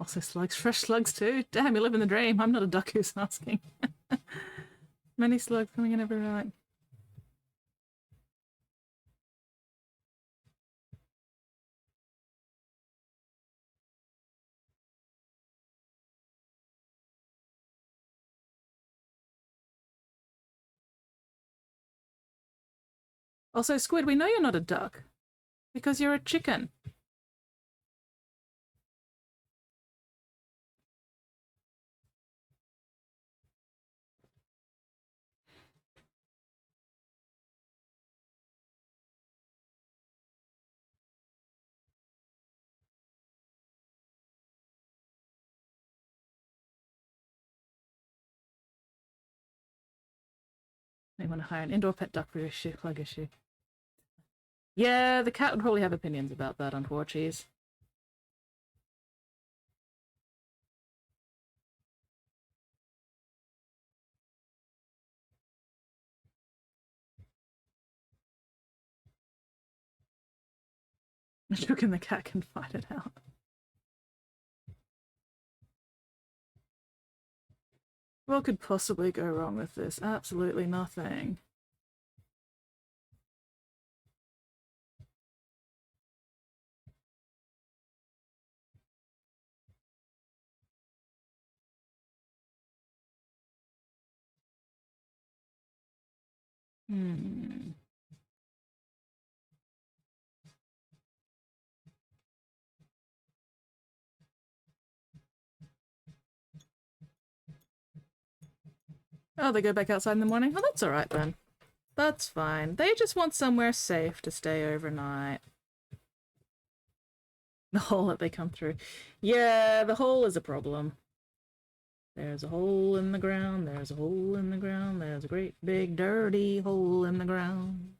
Also slugs, fresh slugs too. Damn, you live in the dream. I'm not a duck who's asking. Many slugs coming in every night. Also, Squid, we know you're not a duck because you're a chicken. They want to hire an indoor pet duck for your plug issue. Yeah, the cat would probably have opinions about that, unfortunately. Chook and the cat can fight it out. What could possibly go wrong with this? Absolutely nothing. Oh, they go back outside in the morning? Oh, that's alright then. That's fine. They just want somewhere safe to stay overnight. The hole that they come through. Yeah, the hole is a problem. There's a hole in the ground, there's a hole in the ground, there's a great big dirty hole in the ground.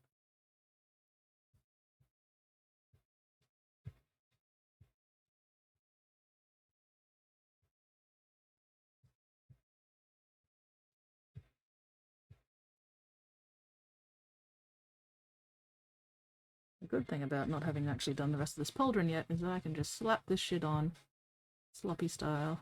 The good thing about not having actually done the rest of this pauldron yet is that I can just slap this shit on. Sloppy style.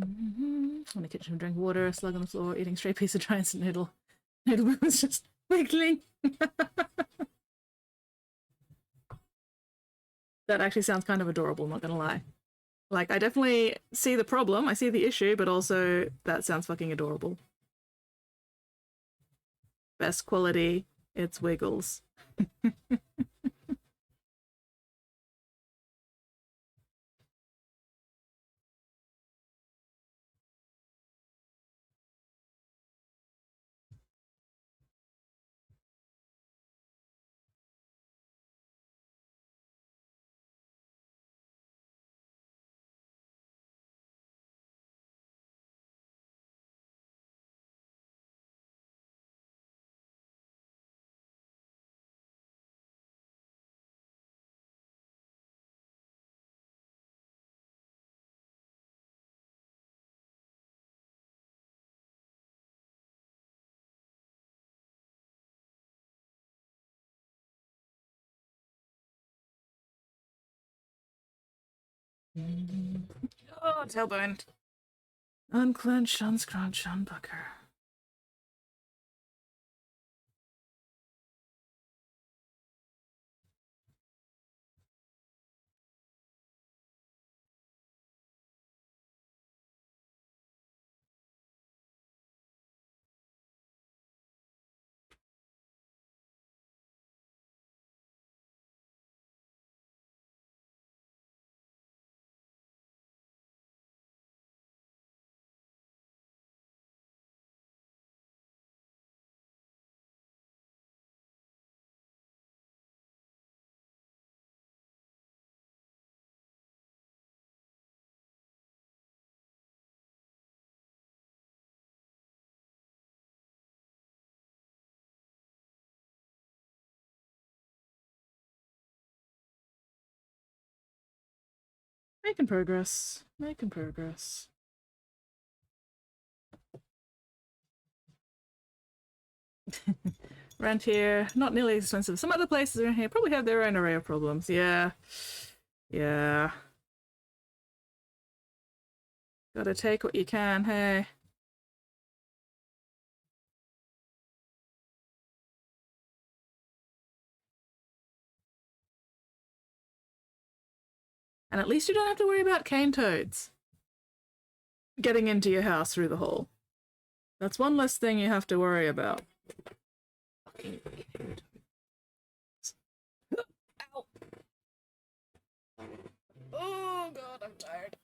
In the kitchen, drink water, a slug on the floor, eating stray piece of dry instant noodle. Noodle was just wiggling. That actually sounds kind of adorable, not gonna lie. Like, I definitely see the problem, I see the issue, but also that sounds fucking adorable. Best quality, it's Wiggles. Oh, tailbone. Unclench, unscrunch, unbucker. Making progress. Making progress. Rent here, not nearly as expensive. Some other places around here probably have their own array of problems. Yeah. Yeah. Gotta take what you can, hey. And at least you don't have to worry about cane toads getting into your house through the hole. That's one less thing you have to worry about. Ow. Oh god, I'm tired.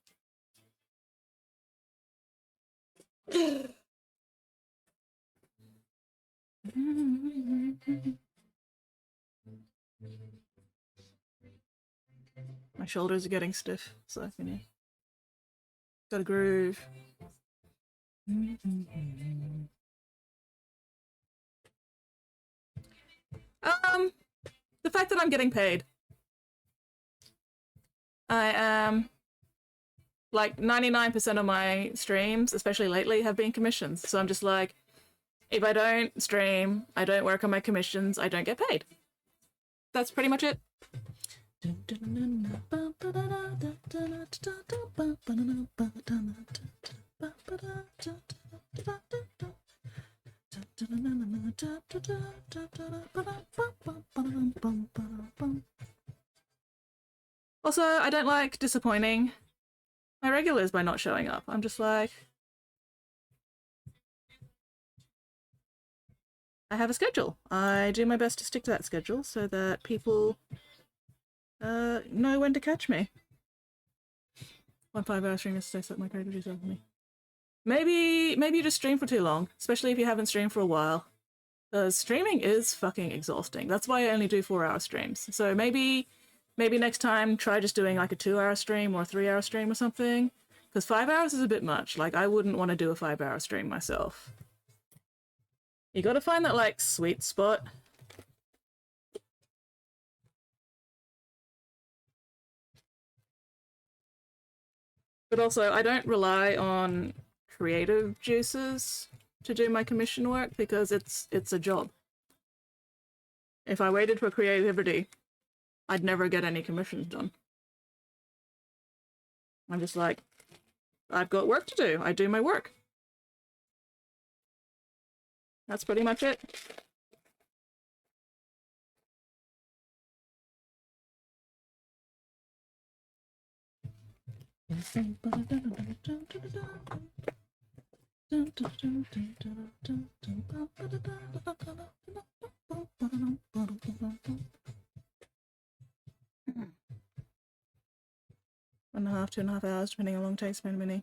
My shoulders are getting stiff, so you know. Gotta groove. The fact that I'm getting paid. I am like 99% of my streams, especially lately, have been commissions. So I'm just like, if I don't stream, I don't work on my commissions, I don't get paid. That's pretty much it. Also, I don't like disappointing my regulars by not showing up. I'm just like, I have a schedule. I do my best to stick to that schedule so that people know when to catch me. 1 5-hour stream yesterday set my creativity self for me. Maybe you just stream for too long, especially if you haven't streamed for a while. Because streaming is fucking exhausting. That's why I only do 4-hour streams. So maybe next time try just doing like a 2-hour stream or a 3-hour stream or something. Because 5 hours is a bit much. Like, I wouldn't want to do a 5-hour stream myself. You gotta find that, like, sweet spot. But also, I don't rely on creative juices to do my commission work because it's a job. If I waited for creativity, I'd never get any commissions done. I'm just like, I've got work to do. I do my work. That's pretty much it. One and a half, 2.5 hours, depending on how long it takes to mini.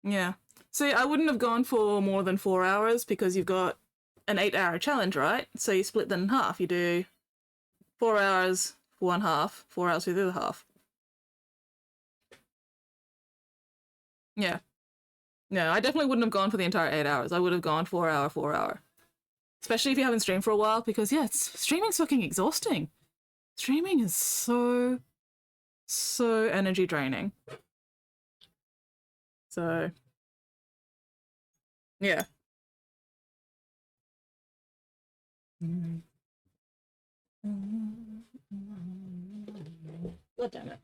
Yeah. See, I wouldn't have gone for more than 4 hours because you've got an 8-hour challenge, right? So you split that in half. You do 4 hours for one half, 4 hours for the other half. Yeah. No, I definitely wouldn't have gone for the entire 8 hours. I would have gone 4 hour, 4 hour. Especially if you haven't streamed for a while, because yeah, streaming's fucking exhausting. Streaming is so energy draining. So, yeah. God damn it.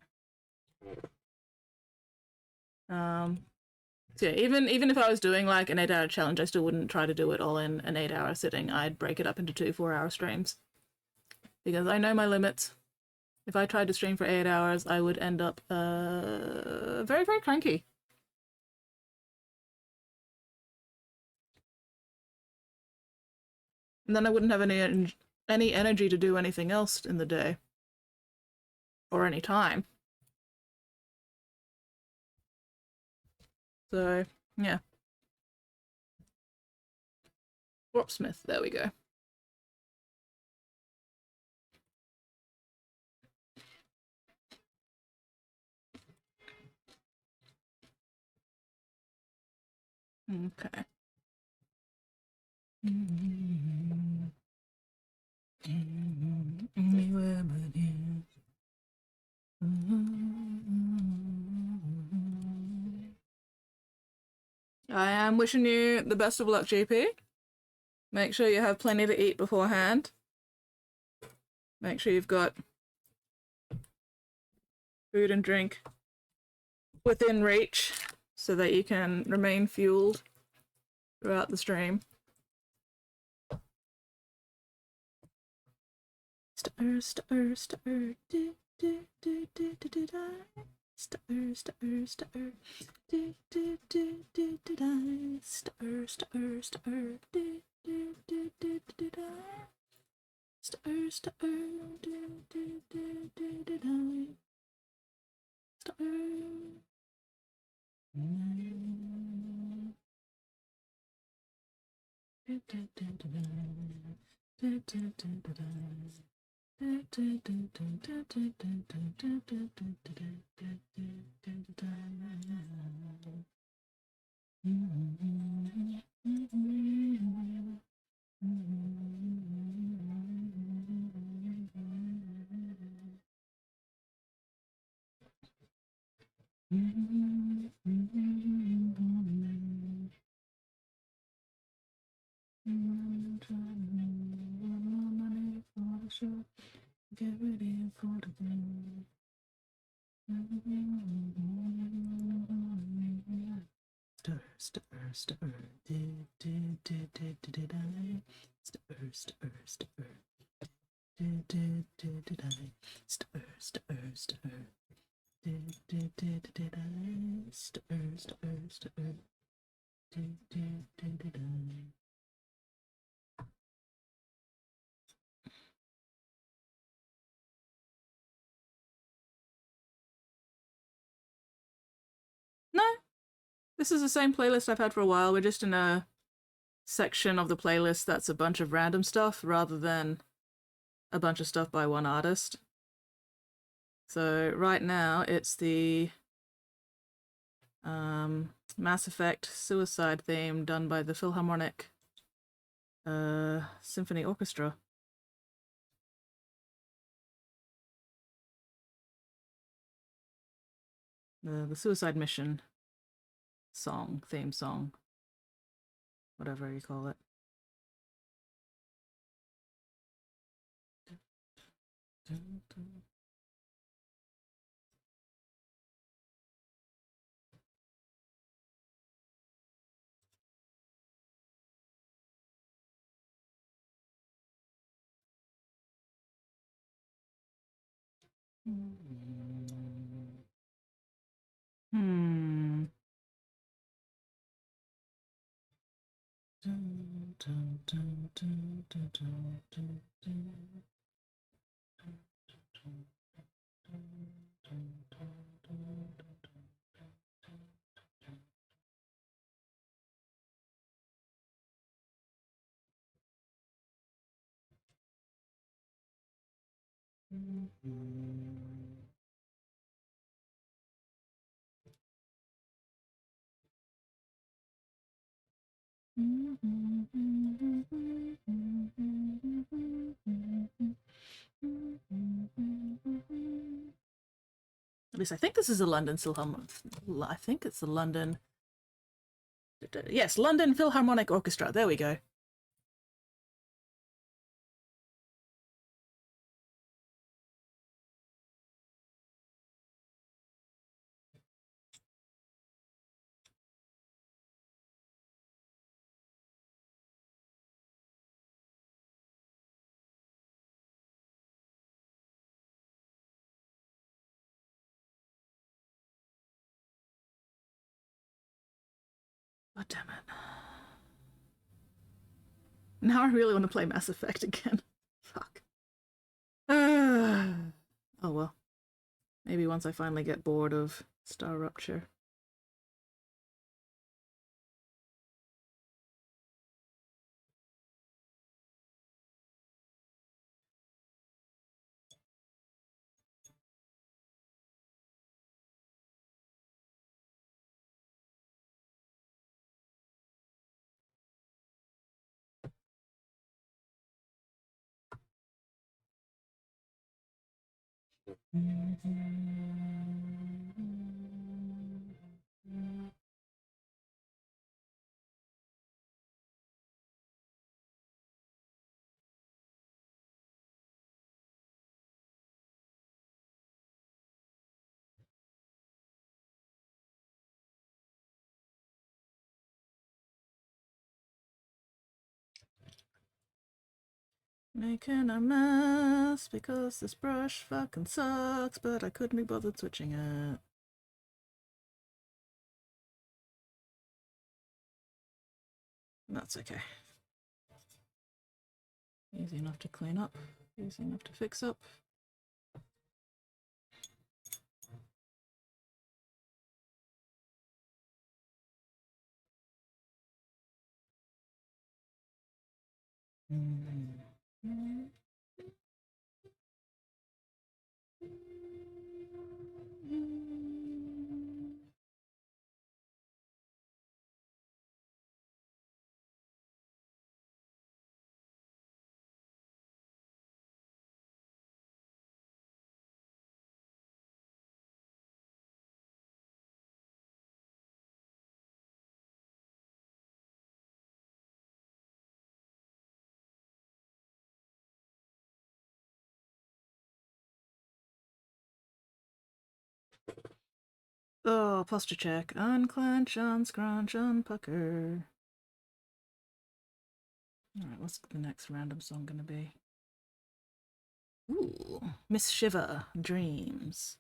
So yeah, even if I was doing like an 8-hour challenge, I still wouldn't try to do it all in an 8-hour sitting. I'd break it up into 2 4-hour streams. Because I know my limits. If I tried to stream for 8 hours, I would end up very, very cranky. And then I wouldn't have any energy to do anything else in the day. Or any time. So, yeah. Warpsmith, there we go. Okay. Anywhere but you. I am wishing you the best of luck, GP. Make sure you have plenty to eat beforehand. Make sure you've got food and drink within reach so that you can remain fueled throughout the stream. Stir, stir, stir, do, do, do, do, do, do, do. Stir, stir, stir, do, do, do, do, do, do. Stir, stir, stir, do, do, do, do, do, do. Stir, stir, do, do, do, do, do, do. Stir. Get ready for the game. Stir, stir, stir, do, do, do, do, do, do, do. Stir, stir, stir, do, do, do, do, do. Stir, stir, stir, do, do, do, do, do, do. Stir, stir, stir, do, do, do, do, do. No, this is the same playlist I've had for a while. We're just in a section of the playlist that's a bunch of random stuff rather than a bunch of stuff by one artist. So right now it's the Mass Effect Suicide theme done by the Philharmonic Symphony Orchestra. The Suicide Mission song, theme song, whatever you call it. Hmm. At least I think this is a London Philharmonic. I think it's the London. Yes, London Philharmonic Orchestra. There we go. Oh, damn it. Now I really want to play Mass Effect again. Fuck. Oh well. Maybe once I finally get bored of Star Rupture. Making a mess because this brush fucking sucks, but I couldn't be bothered switching it. That's okay. Easy enough to clean up, easy enough to fix up. Oh, posture check. Unclench, unscrunch, unpucker. Alright, what's the next random song gonna be? Ooh, Miss Shiver, Dreams.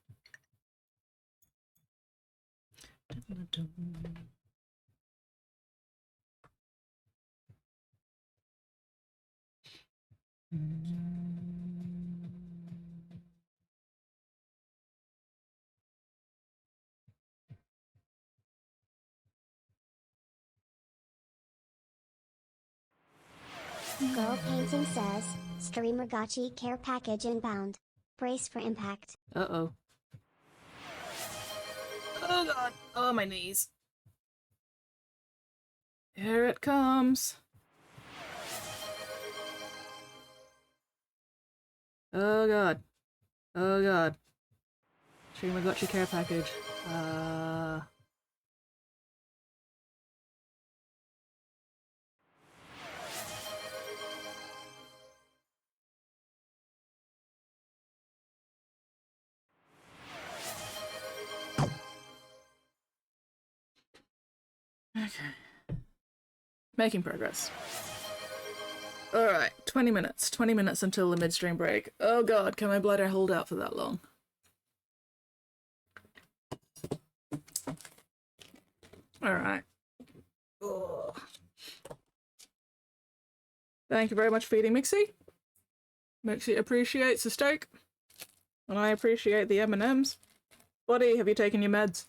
Girl Painting says, streamer Gachi care package inbound. Brace for impact. Uh-oh. Oh god. Oh, my knees. Here it comes. Oh god. Oh god. Streamer got your care package. Okay. Making progress. Alright, 20 minutes. 20 minutes until the midstream break. Oh god, can my bladder hold out for that long? All right. Oh. Thank you very much for feeding Mixie. Mixie appreciates the steak, and I appreciate the M&Ms. Buddy, have you taken your meds?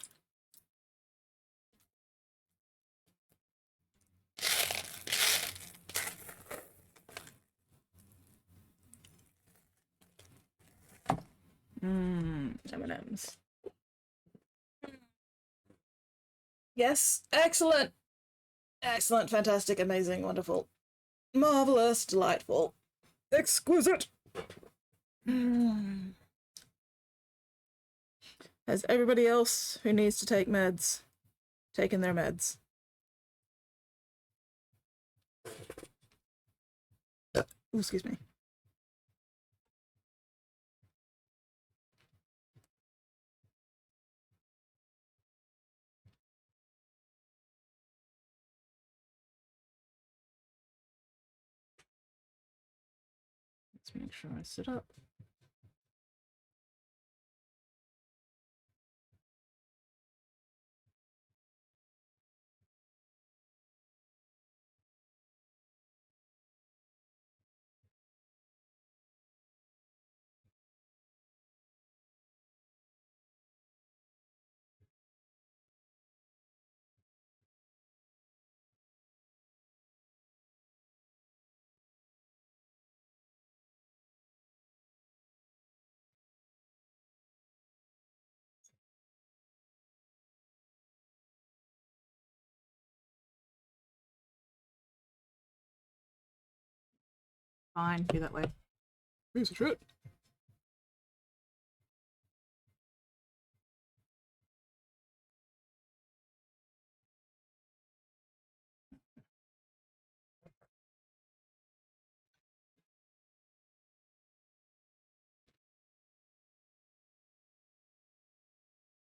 M&Ms. Yes, excellent. Excellent, fantastic, amazing, wonderful, marvelous, delightful, exquisite. Has everybody else who needs to take meds taken their meds? Ooh, excuse me. Let's make sure I sit up. Fine, be that way. Piece of shit.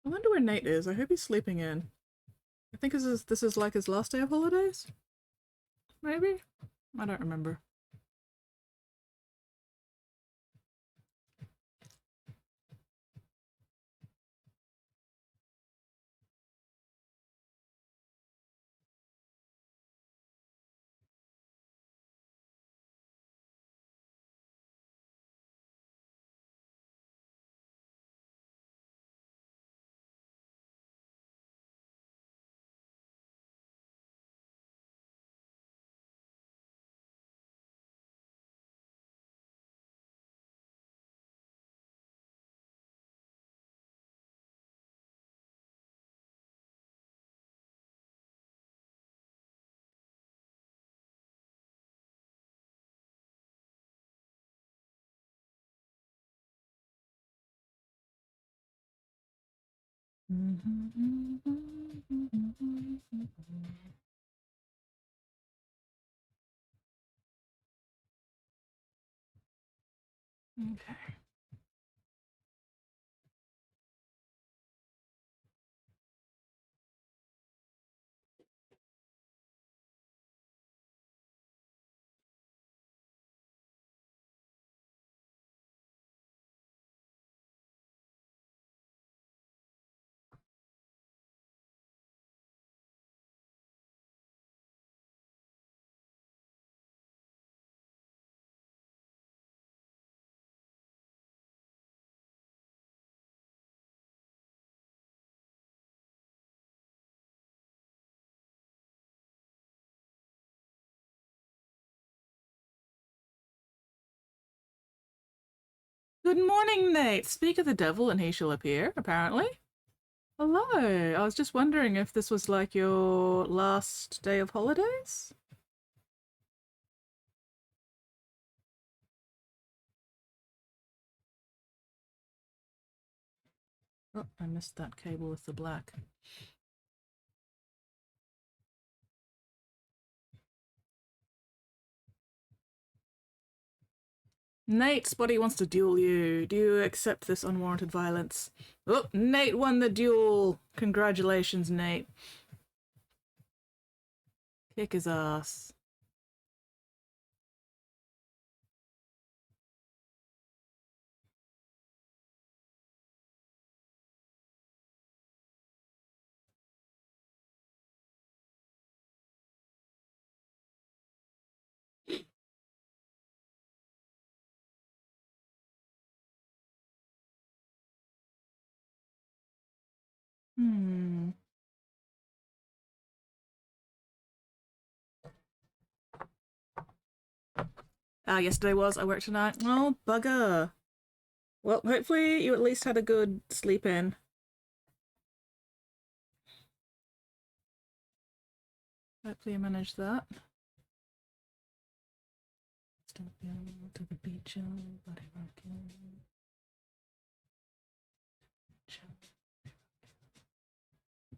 I wonder where Nate is. I hope he's sleeping in. I think this is like his last day of holidays? Maybe? I don't remember. Okay. Good morning, Nate. Speak of the devil and he shall appear, apparently. Hello. I was just wondering if this was like your last day of holidays? Oh, I missed that cable with the black. Nate, Spotty wants to duel you. Do you accept this unwarranted violence? Oh, Nate won the duel. Congratulations, Nate. Kick his ass. Hmm. Ah, yesterday was. I worked tonight. Oh, bugger. Well, hopefully you at least had a good sleep in. Hopefully you managed that. Step down to the beach, body rocking.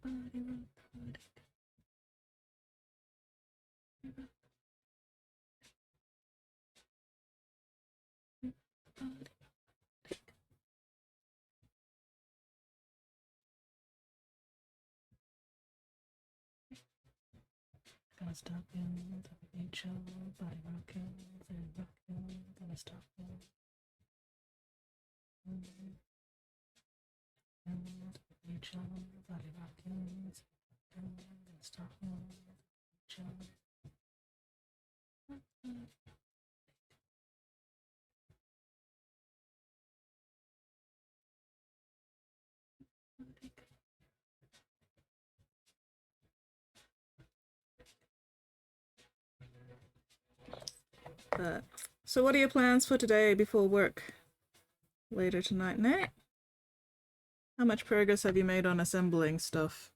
Body rock, body. Gonna stop you to the beach, body rocking, gonna stop you. To the beach, body rocking, gonna stop you. So what are your plans for today before work later tonight, Nate? How much progress have you made on assembling stuff?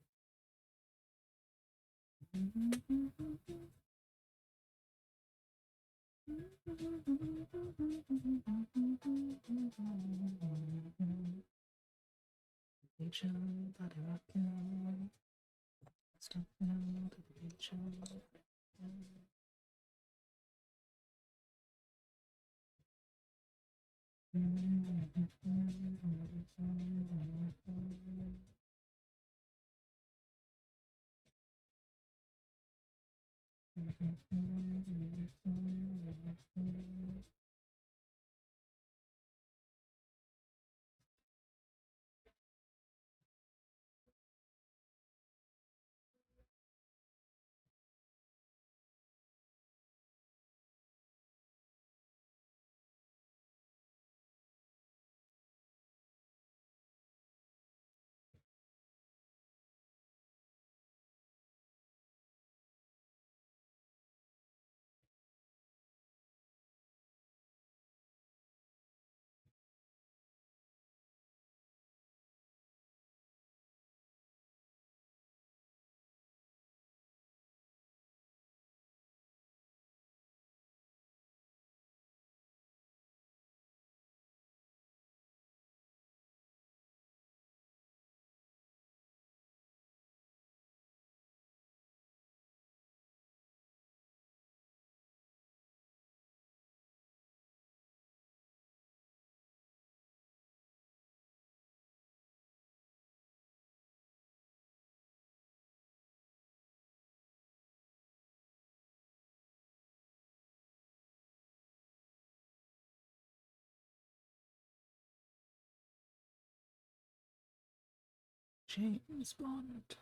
James Bond.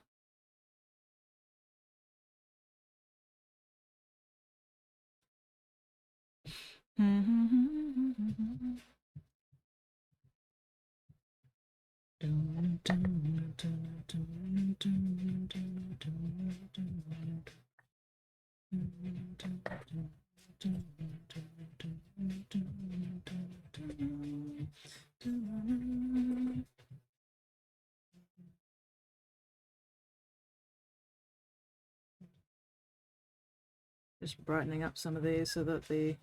Just brightening up some of these so that the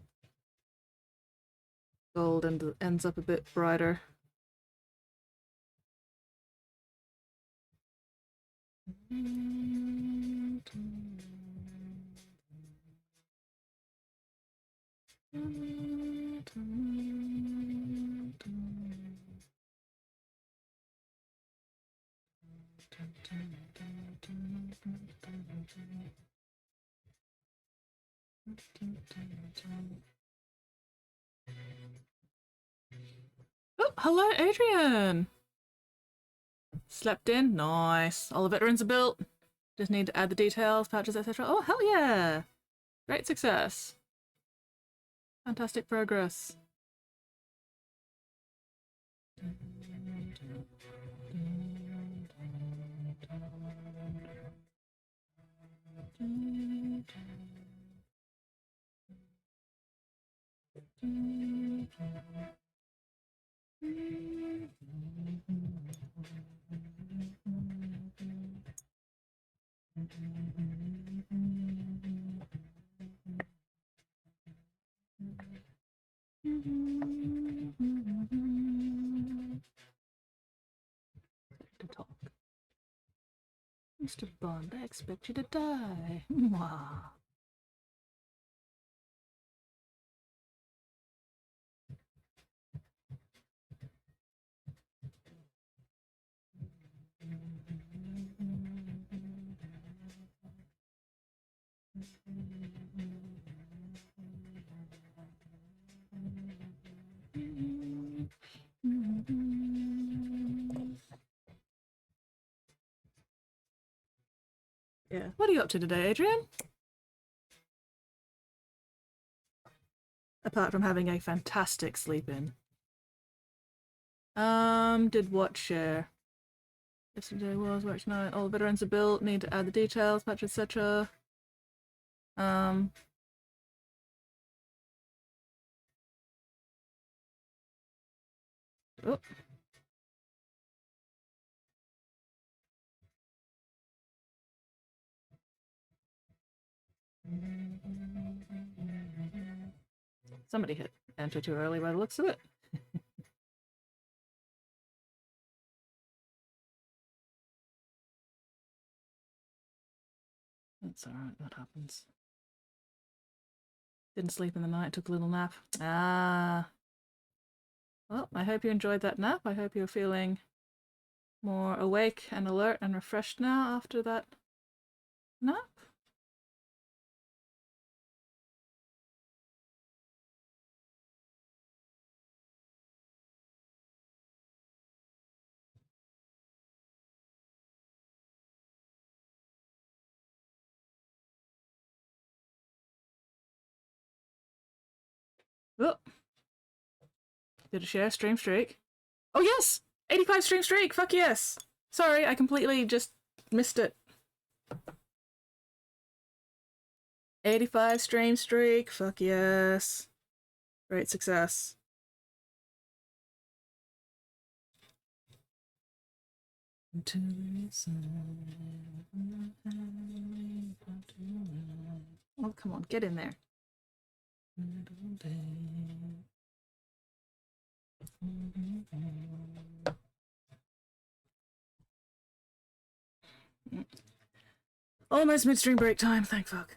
gold ends up a bit brighter. Oh, hello, Adrian. Slept in? Nice. All the veterans are built. Just need to add the details, patches, etc. Oh, hell yeah. Great success. Fantastic progress. To talk. Mr. Bond, I expect you to die. Mwah. Yeah. What are you up to today, Adrian? Apart from having a fantastic sleep in. Did what share? Yesterday was work tonight. All the veterans are built. Need to add the details, patch, etc. Oh. Somebody hit enter too early by the looks of it. That's alright, that happens. Didn't sleep in the night, took a little nap. Ah. Well, I hope you enjoyed that nap. I hope you're feeling more awake and alert and refreshed now after that nap. Oh. Did a share stream streak. Oh yes! 85 stream streak! Fuck yes! Sorry, I completely just missed it. 85 stream streak, fuck yes. Great success. Oh, come on, get in there. Almost midstream break time, thank fuck.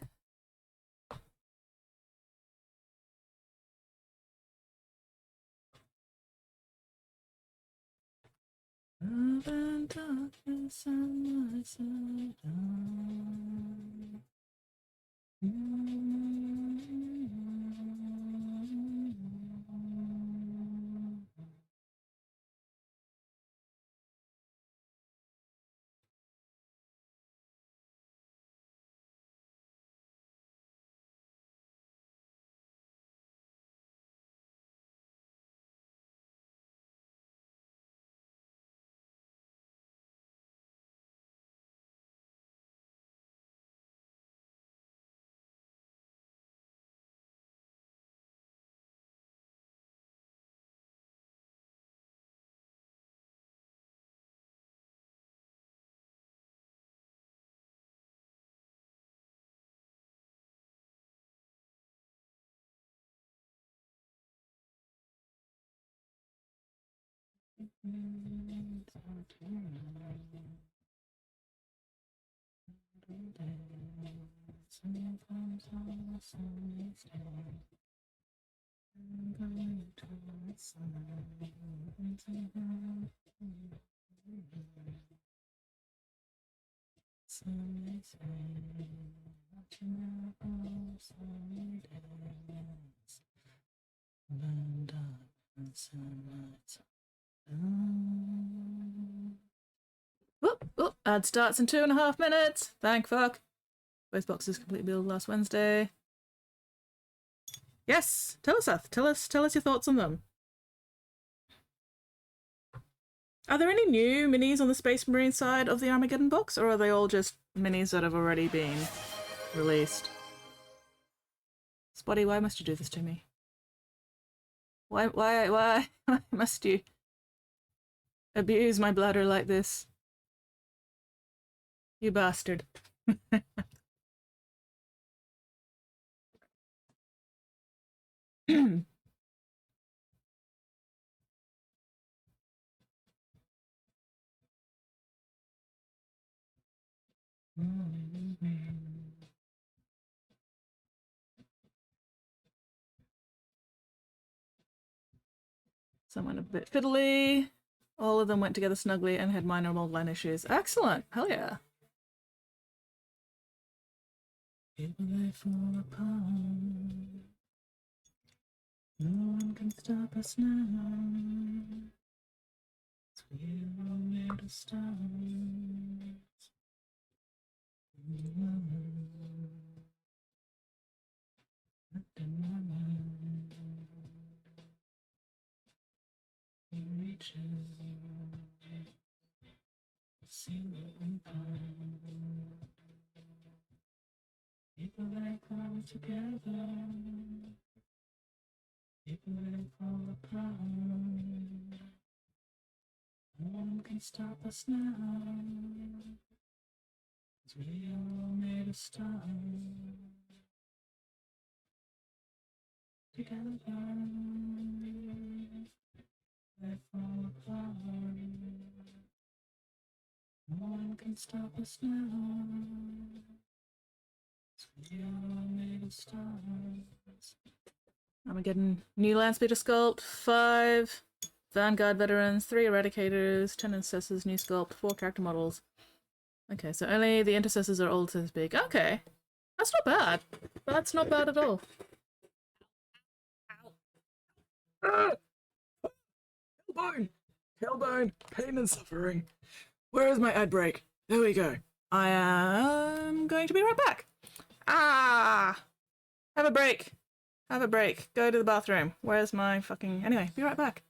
Ad starts in 2.5 minutes. Thank fuck. Both boxes completely built last Wednesday. Yes, tell us, Seth. Tell us your thoughts on them. Are there any new minis on the Space Marine side of the Armageddon box, or are they all just minis that have already been Released. Spotty, why must you do this to me? Why must you abuse my bladder like this? You bastard. Someone a bit fiddly. All of them went together snugly and had minor mold line issues. Excellent. Hell yeah. People they fall apart. No one can stop us now. We were made of stars. People they come together. People they fall apart. No one can stop us now. 'Cause we all made a stars. Together they fall apart. No one can stop us now. 'Cause we all made a stars. I'm getting new Landspeeder sculpt, 5 Vanguard veterans, 3 eradicators, 10 intercessors, new sculpt, 4 character models. Okay, so only the intercessors are all this big. Okay, that's not bad. That's not bad at all. Tailbone! Tailbone! Pain and suffering. Where is my ad break? There we go. I am going to be right back. Ah! Have a break. Have a break. Go to the bathroom. Where's my fucking... Anyway, be right back.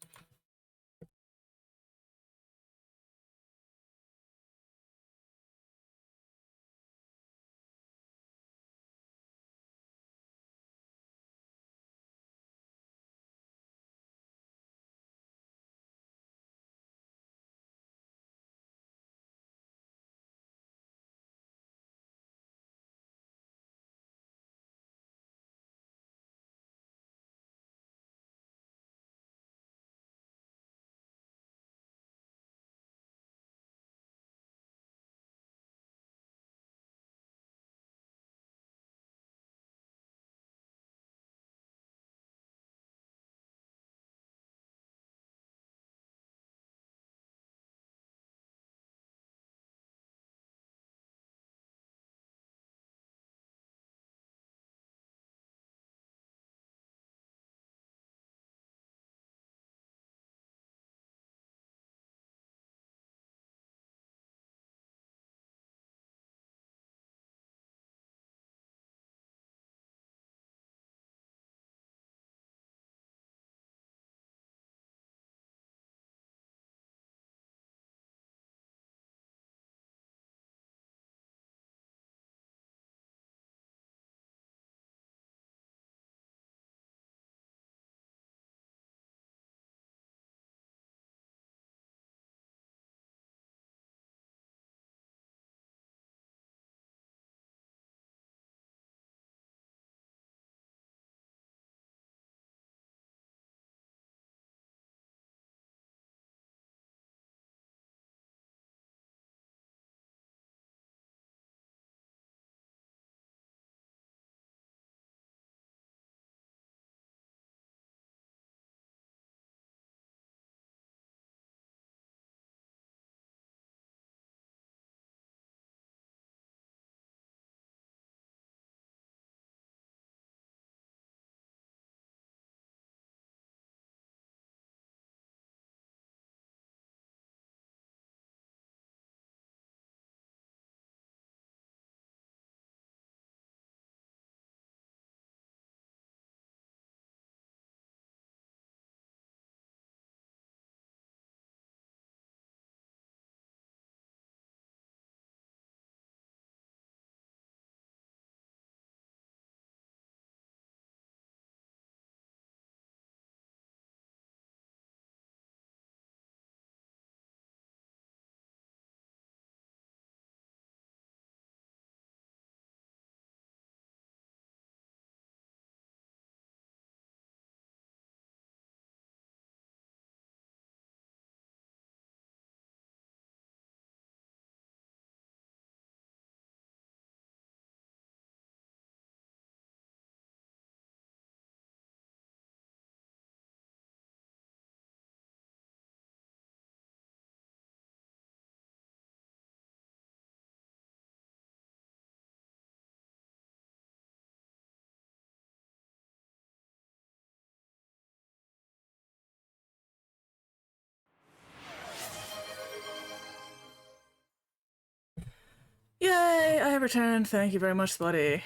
Yay, I have returned. Thank you very much, Spotty.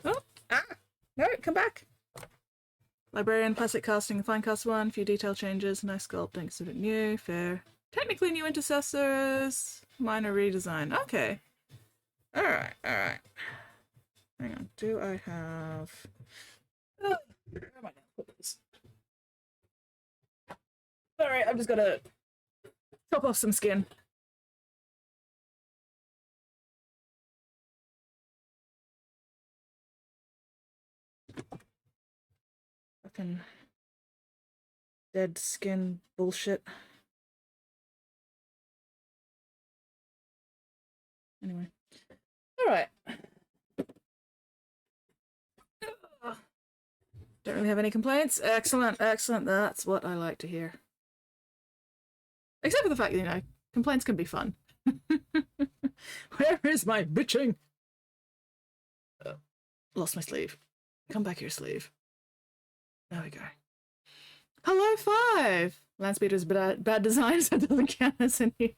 Oh, no, come back. Librarian, plastic casting, fine cast 1, few detail changes, nice sculpting, sort of new, fair. Technically new intercessors, minor redesign. Okay. Alright, alright. Hang on, do I have... Oh, where am I now? Sorry, I've just got to chop off some skin. Fucking dead skin bullshit. Anyway. Alright. Don't really have any complaints. Excellent, excellent. That's what I like to hear. Except for the fact that, you know, complaints can be fun. Where is my bitching? Lost my sleeve. Come back here, sleeve. There we go. Hello, 5! Landspeeder's bad design, so it doesn't count as any.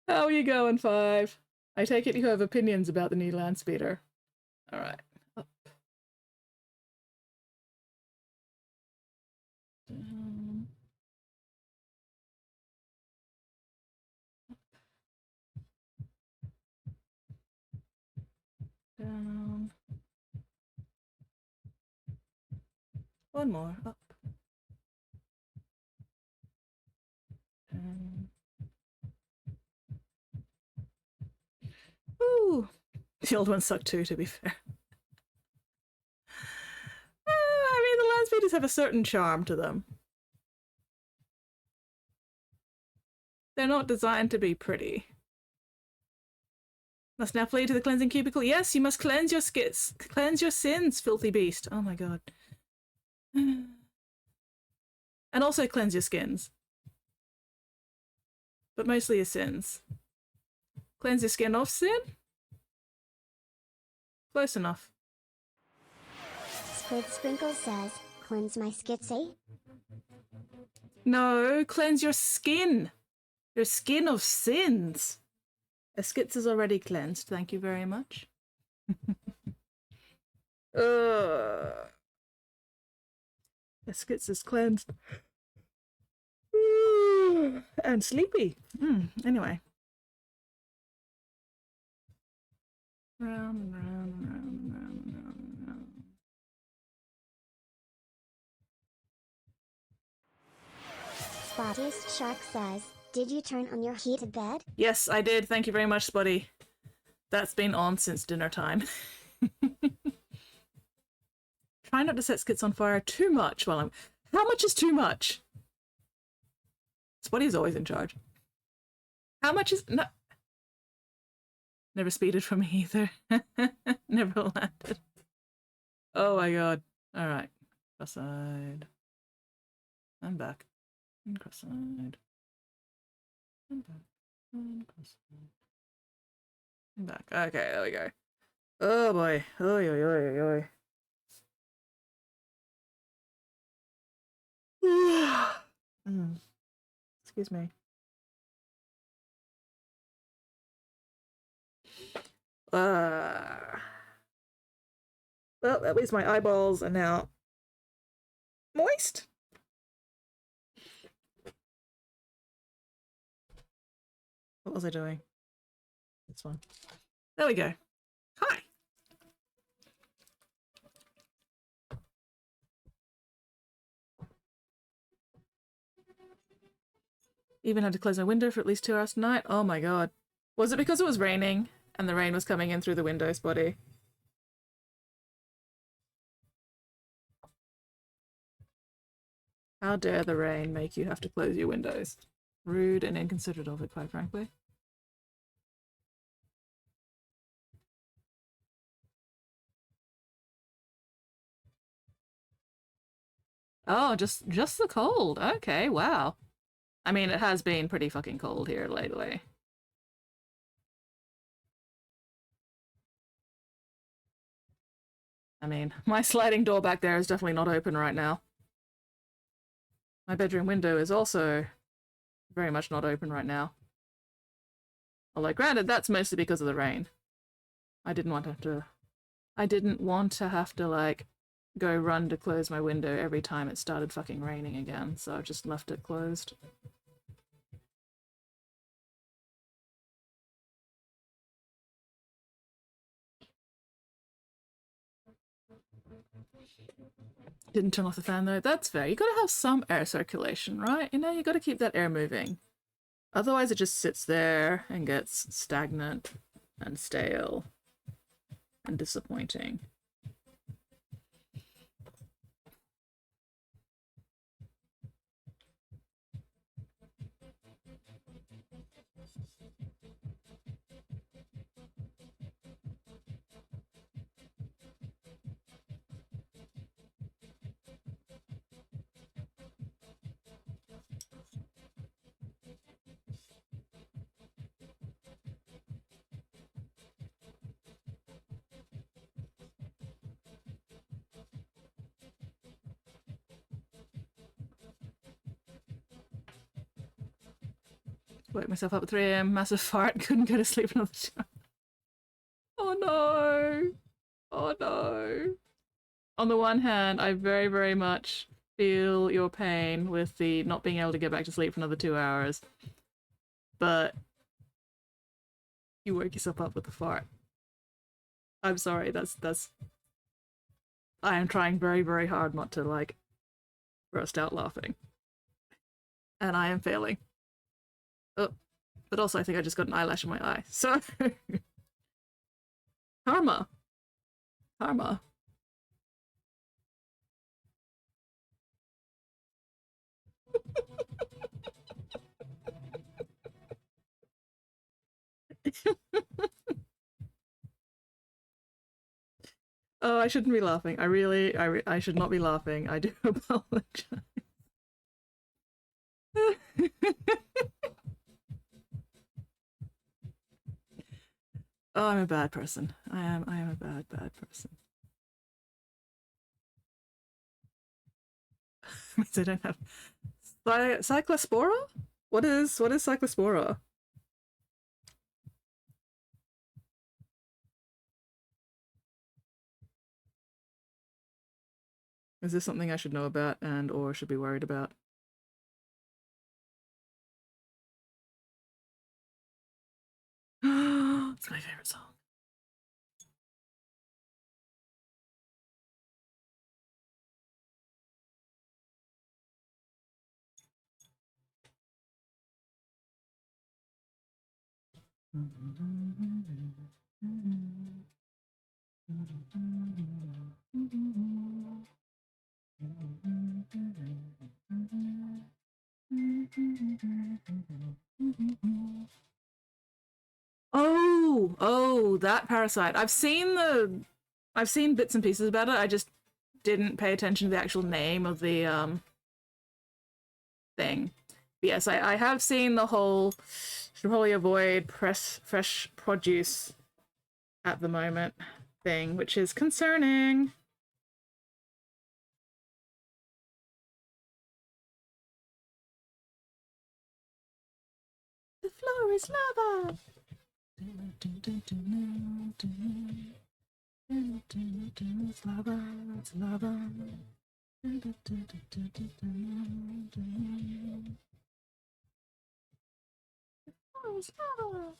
How are you going, 5? I take it you have opinions about the new Landspeeder. Alright. Up. Down. Down. One more. Up. Down. Ooh. The old ones suck too, to be fair. I mean, the Landspeeders have a certain charm to them. They're not designed to be pretty. Must now flee to the cleansing cubicle. Yes, you must cleanse your skits. Cleanse your sins, filthy beast. Oh my god. And also cleanse your skins. But mostly your sins. Cleanse your skin of sin? Close enough. Squid Sprinkle says, cleanse my skits, eh? No, cleanse your skin. Your skin of sins. A skits is already cleansed, thank you very much. The skits is cleansed. And sleepy. Anyway. Round and round and round and round and round and round. Spottiest Shark says, did you turn on your heated bed? Yes, I did. Thank you very much, Spotty. That's been on since dinner time. Try not to set skits on fire too much while I'm... How much is too much? Spotty's always in charge. How much is... No. Never speeded for me either. Never landed. Oh my god. Alright. Cross side. I'm back. And cross side. I'm back. And cross side. I'm back. Okay, there we go. Oh boy. Oy, oy, oy, oy. Excuse me. Well, at least my eyeballs are now moist. What was I doing? This one. There we go. Hi. Even had to close my window for at least 2 hours tonight. Oh my god. Was it because it was raining and the rain was coming in through the window, Spotty? How dare the rain make you have to close your windows? Rude and inconsiderate of it, quite frankly. Oh, just the cold. Okay, wow. I mean, it has been pretty fucking cold here lately. I mean, my sliding door back there is definitely not open right now. My bedroom window is also very much not open right now. Although, granted, that's mostly because of the rain. I didn't want to have to, like, go run to close my window every time it started fucking raining again, so I just left it closed. Didn't turn off the fan though. That's fair. You gotta have some air circulation, right? You know, you gotta keep that air moving. Otherwise it just sits there and gets stagnant and stale and disappointing. Woke myself up at 3 AM, massive fart, couldn't go to sleep another time. Oh no! Oh no! On the one hand, I very, very much feel your pain with the not being able to get back to sleep for another 2 hours. But you woke yourself up with a fart. I'm sorry, that's I am trying very, very hard not to, like, burst out laughing. And I am failing. Oh, but also I think I just got an eyelash in my eye. So karma. Karma. Oh, I shouldn't be laughing. I should not be laughing. I do apologize. Oh, I'm a bad person. I am a bad person. Means I don't have Cyclospora? What is Cyclospora? Is this something I should know about and or should be worried about? It's my favorite song. Oh, that Parasite. I've seen bits and pieces about it. I just didn't pay attention to the actual name of the thing. But yes, I have seen the whole should probably avoid fresh produce at the moment thing, which is concerning. The floor is lava. It's lava, it's lava. Oh, it's lava.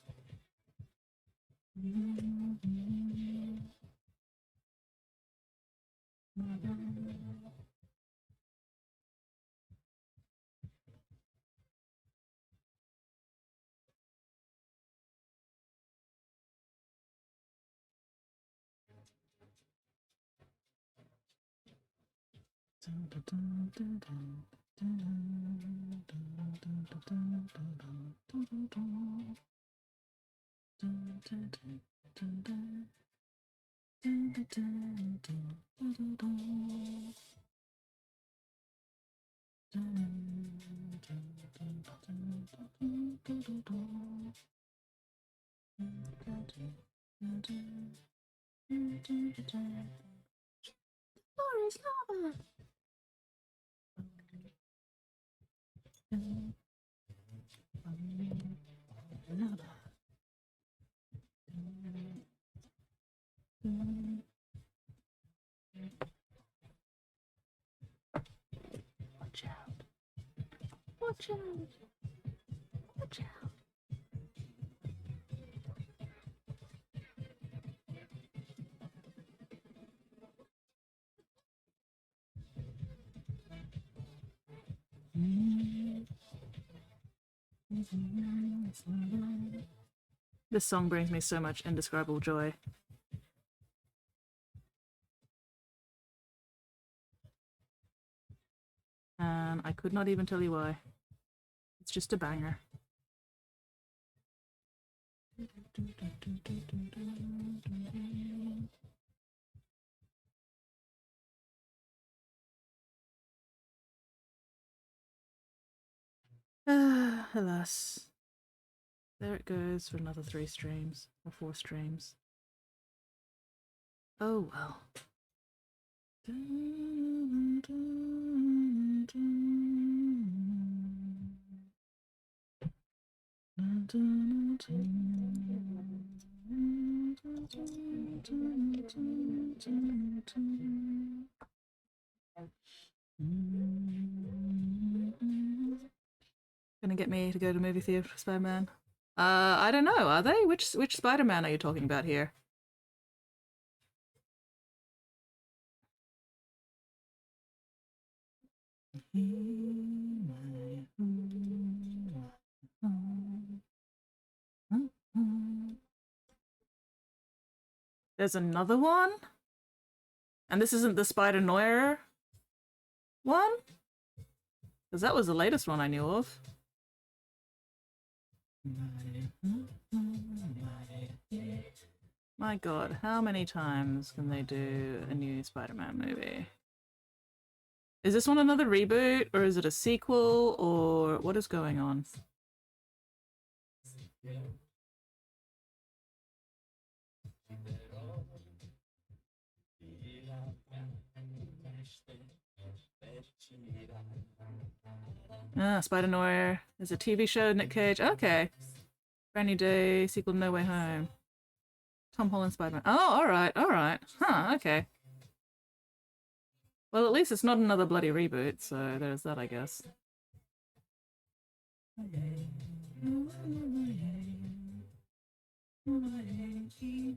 Floor is lava. Watch out. Watch out. Watch out. This song brings me so much indescribable joy. And I could not even tell you why. It's just a banger. Alas. There it goes for another 3 streams, or 4 streams. Oh well. Gonna get me to go to movie theater for Spider-Man? I don't know, are they? Which Spider-Man are you talking about here? There's another one? And this isn't the Spider-Noir one? Because that was the latest one I knew of. My god, how many times can they do a new Spider-Man movie? Is this one another reboot, or is it a sequel, or what is going on? Spider-Noir. There's a TV show, Nick Cage. Okay. Brand New Day, sequel No Way Home. Tom Holland Spider-Man. Oh, alright, alright. Huh, okay. Well, at least it's not another bloody reboot, so there's that, I guess.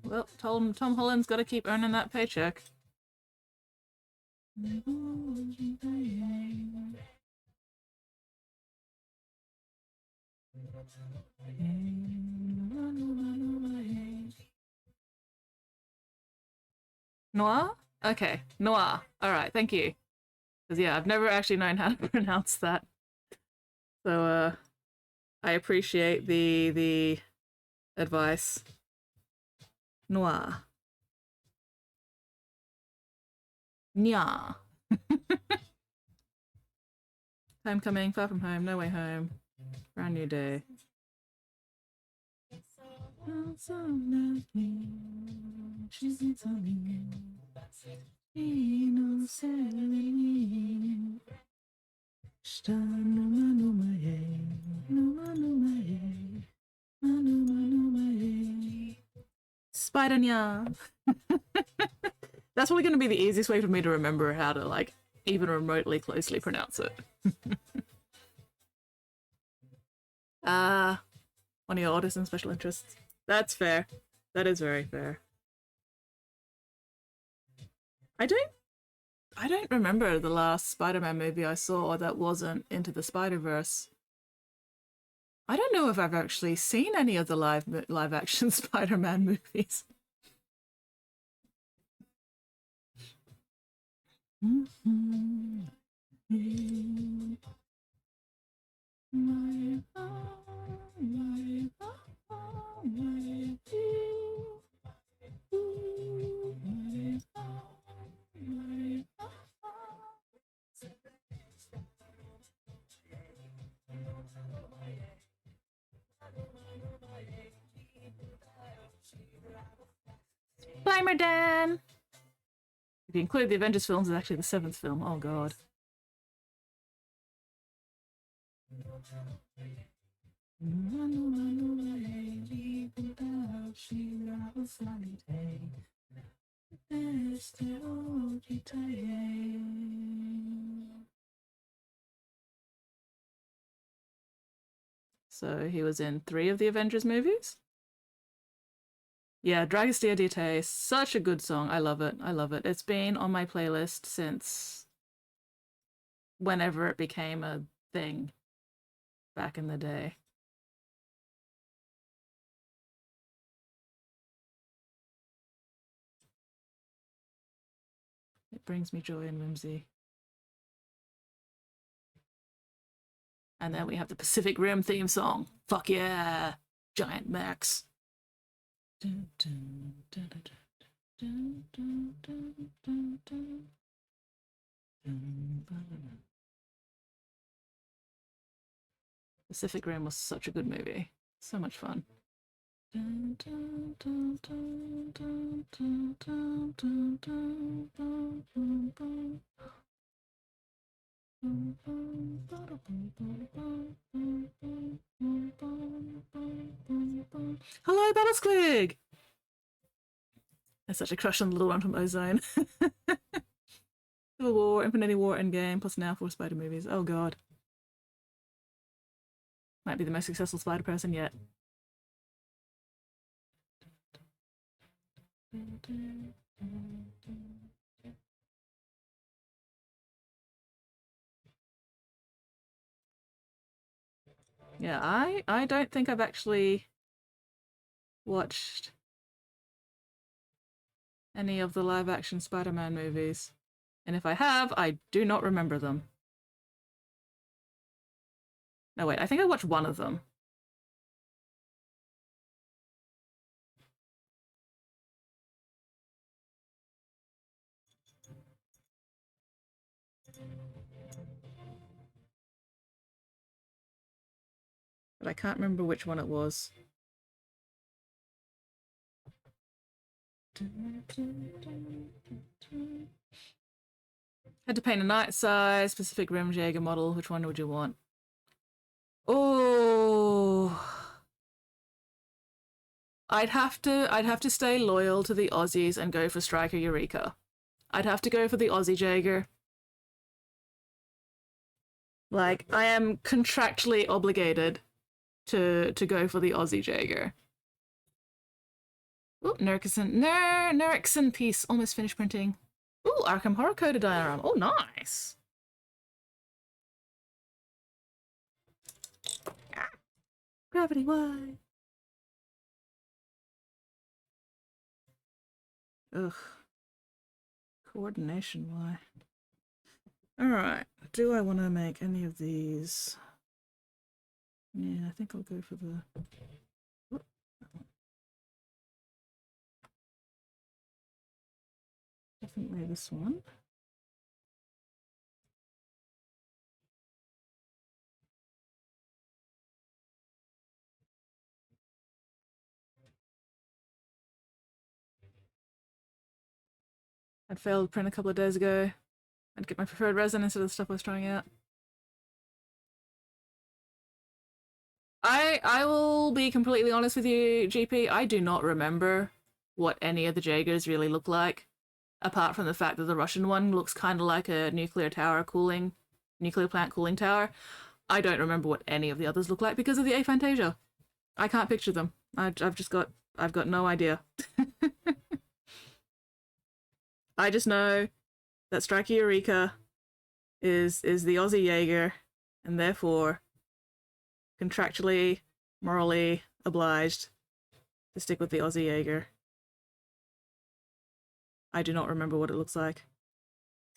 Well, Tom Holland's gotta keep earning that paycheck. Noir? Okay, Noir. Alright, thank you. Because yeah, I've never actually known how to pronounce that. So, I appreciate the advice. Noir. Nya. Homecoming, Far From Home, No Way Home, Brand New Day. Spider-Nya. That's probably going to be the easiest way for me to remember how to, like, even remotely closely pronounce it. One of your autism special interests. That's fair. That is very fair. I don't remember the last Spider-Man movie I saw that wasn't Into the Spider-Verse. I don't know if I've actually seen any of the live action Spider-Man movies. Blimer Dan! If you include the Avengers films, it's actually the 7th film. Oh god. So he was in 3 of the Avengers movies. Yeah, Dragastea Dite, such a good song. I love it. I love it. It's been on my playlist since whenever it became a thing back in the day. It brings me joy and whimsy. And then we have the Pacific Rim theme song. Fuck yeah! Giant Max. Pacific Rim was such a good movie. So much fun. Hello, Battlesquig! I have such a crush on the little one from Ozone. Civil War, Infinity War, Endgame, plus now 4 Spider movies. Oh god. Might be the most successful Spider person yet. Yeah, I don't think I've actually watched any of the live-action Spider-Man movies. And if I have, I do not remember them. No, wait, I think I watched one of them. But I can't remember which one it was. Had to paint a night size, Pacific Rim Jaeger model. Which one would you want? Oh, I'd have to stay loyal to the Aussies and go for Striker Eureka. I'd have to go for the Aussie Jaeger. Like, I am contractually obligated to go for the Aussie Jaeger. Oh, Nerixon piece almost finished printing. Ooh, Arkham Horror Coded diorama. Oh, nice. Ah, gravity, why? Ugh. Coordination, why? Alright, do I want to make any of these? Yeah, I think I'll go for the... Oh, definitely this one. I'd failed print a couple of days ago. I'd get my preferred resin instead of the stuff I was trying out. I will be completely honest with you, GP. I do not remember what any of the Jaegers really look like, apart from the fact that the Russian one looks kind of like a nuclear plant cooling tower. I don't remember what any of the others look like because of the aphantasia. I can't picture them. I've got no idea. I just know that Striker Eureka is the Aussie Jaeger, and therefore contractually, morally obliged to stick with the Aussie Jaeger. I do not remember what it looks like.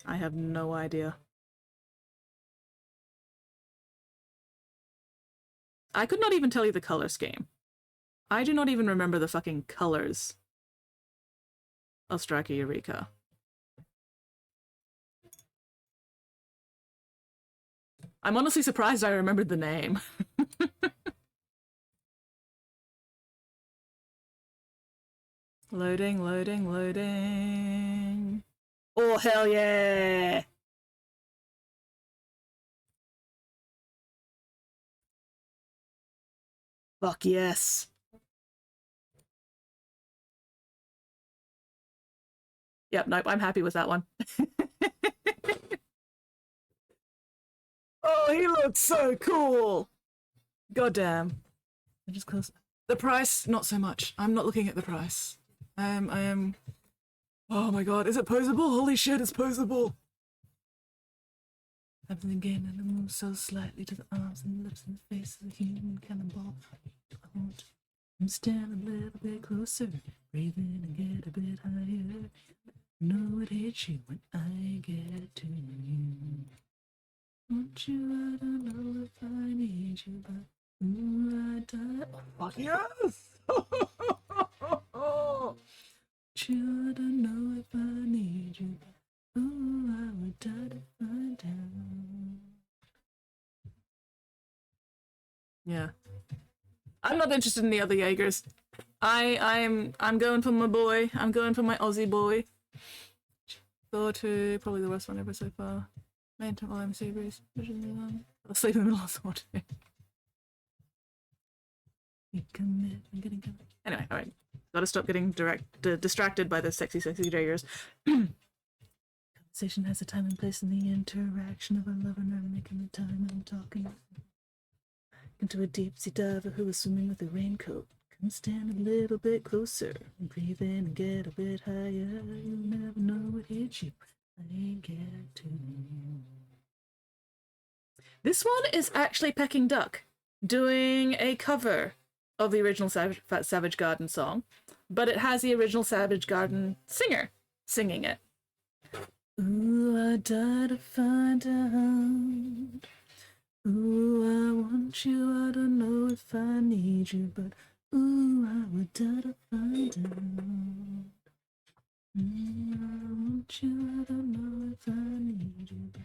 I have no idea. I could not even tell you the color scheme. I do not even remember the fucking colors of Striker Eureka. I'm honestly surprised I remembered the name. Loading, loading, loading. Oh, hell yeah! Fuck yes. Yep, nope, I'm happy with that one. Oh, he looks so cool. Goddamn. I just close. The price, not so much. I'm not looking at the price. I am. Oh my god, is it posable? Holy shit, it's posable. I'm thinking and I move so slightly to the arms and lips and face of a human cannonball. I'm standing a little bit closer, breathing and get a bit higher. Know it hits you when I get to you. Want you, I don't know if I need you, but ooh, I die. Oh, fuck yes! You, I don't know if I need you, but ooh, I would die to find out. Yeah. I'm not interested in the other Jaegers. I'm going for my boy. I'm going for my Aussie boy. Thor 2, probably the worst one ever so far. Main time while I'm Seabreeze. I'll sleep in the middle of the water. Anyway, alright. Gotta stop getting distracted by the sexy Jaegers. Conversation has a time and place in the interaction of a lover and I'm making the time I'm talking. Into a deep sea diver who was swimming with a raincoat. Come stand a little bit closer, breathe in and get a bit higher. You'll never know what hits you. I get to you. This one is actually Peking Duck doing a cover of the original Savage Garden song, but it has the original Savage Garden singer singing it. Ooh, I die to find out. Ooh, I want you, I don't know if I need you, but ooh, I would die to find out. Ooh, I want you, I don't know if I need you, but...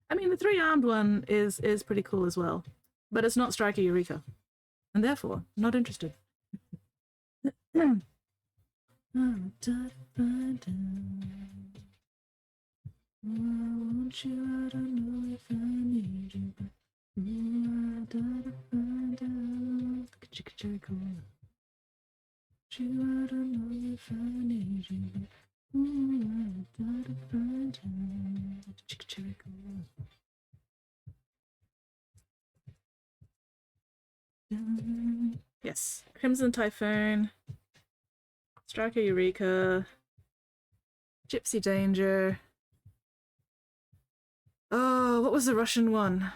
I mean, the three-armed one is pretty cool as well, but it's not Striker Eureka, and therefore, not interested. I would die to find out. Ooh, I want you, I don't know if I need you, but ooh, I die to find out. Cherry cola. You, I don't know if I need you, but ooh, I die to find out. Cherry cola. Yes, Crimson Typhoon, Striker Eureka, Gypsy Danger. Oh, what was the Russian one?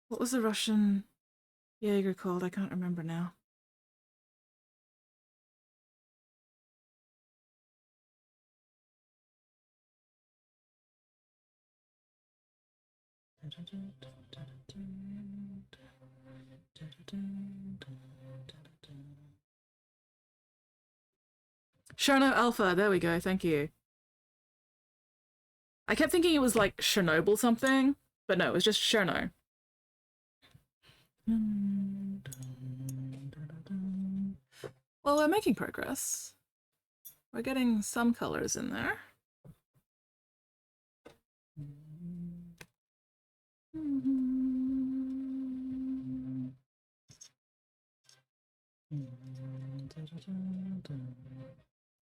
What was the Russian Jaeger called? I can't remember now. Cherno Alpha, there we go, thank you. I kept thinking it was like Chernobyl something, but no, it was just Cherno. Well, we're making progress. We're getting some colors in there.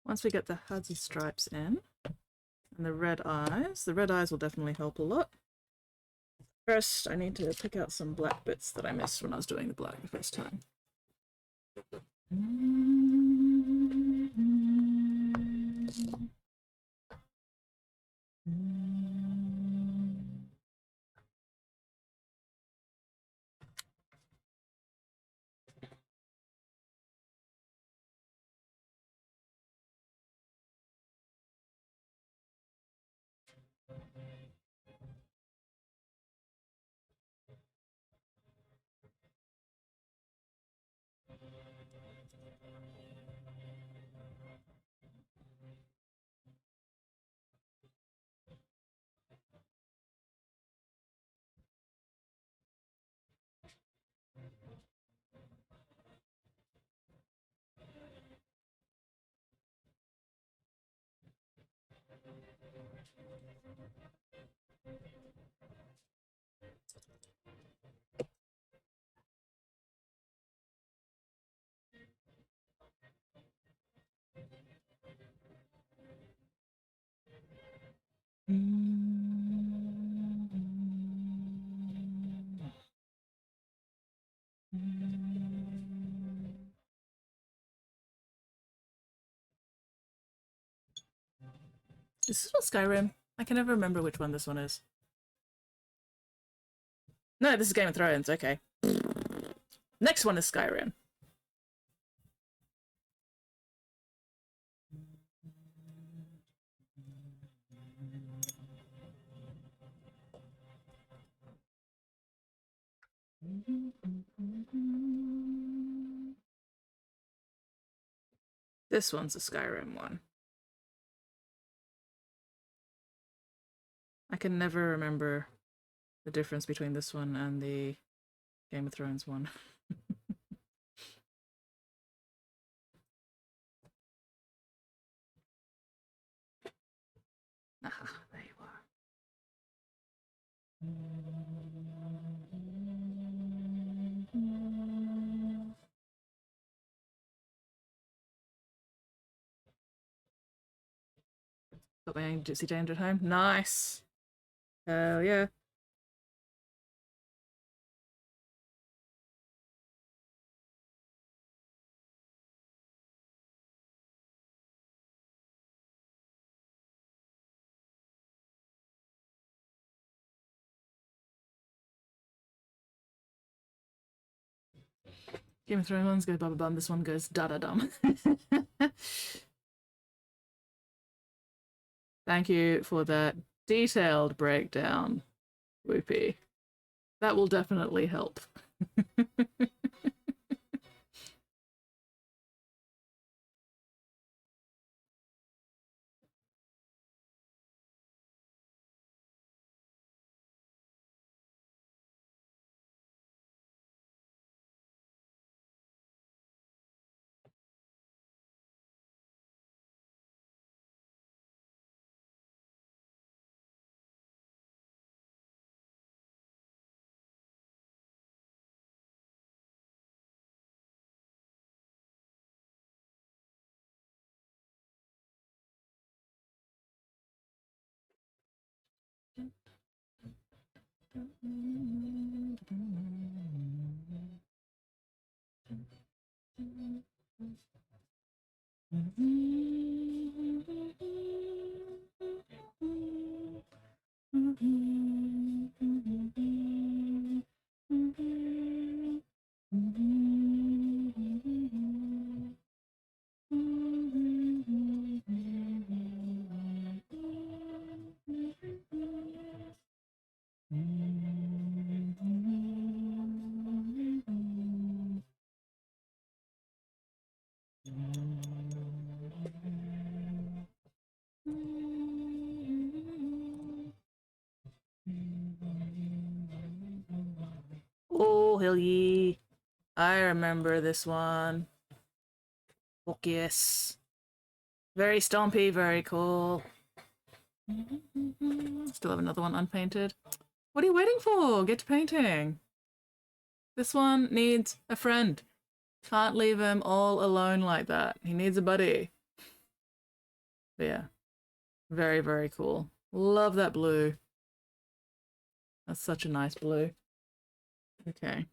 Once we get the Hadzi stripes in, and the red eyes will definitely help a lot. First, I need to pick out some black bits that I missed when I was doing the black the first time. Is this one Skyrim? I can never remember which one this one is. No, this is Game of Thrones, okay. Next one is Skyrim. This one's a Skyrim one. I can never remember the difference between this one and the Game of Thrones one. Ah, there you are. Got my own Gypsy James at home. Nice. Hell yeah. Game of Thrones goes bum bum. This one goes da da dum. Thank you for that detailed breakdown, Whoopee. That will definitely help. Oh, hell yeah. I remember this one. Fuck yes. Very stompy, very cool. Still have another one unpainted. What are you waiting for? Get to painting. This one needs a friend. Can't leave him all alone like that. He needs a buddy. But yeah. Very, very cool. Love that blue. That's such a nice blue. Okay.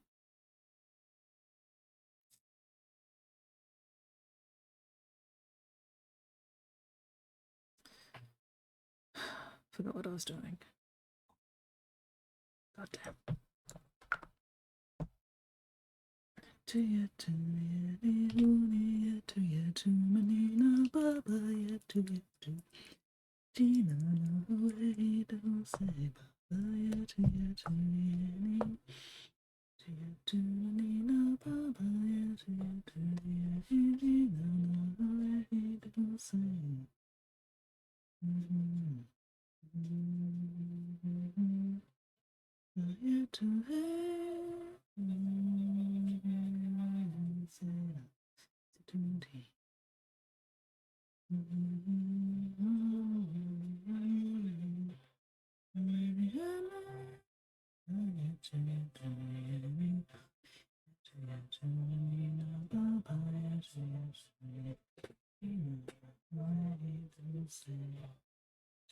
Forgot what I was doing. God damn. To you, to me, to you, to me, baba, ya, to you, to Gina, no way, don't say baba, ya, to you, to me, to you, to me, no, baba, ya, to you, to me, Gina, no way, don't say. You to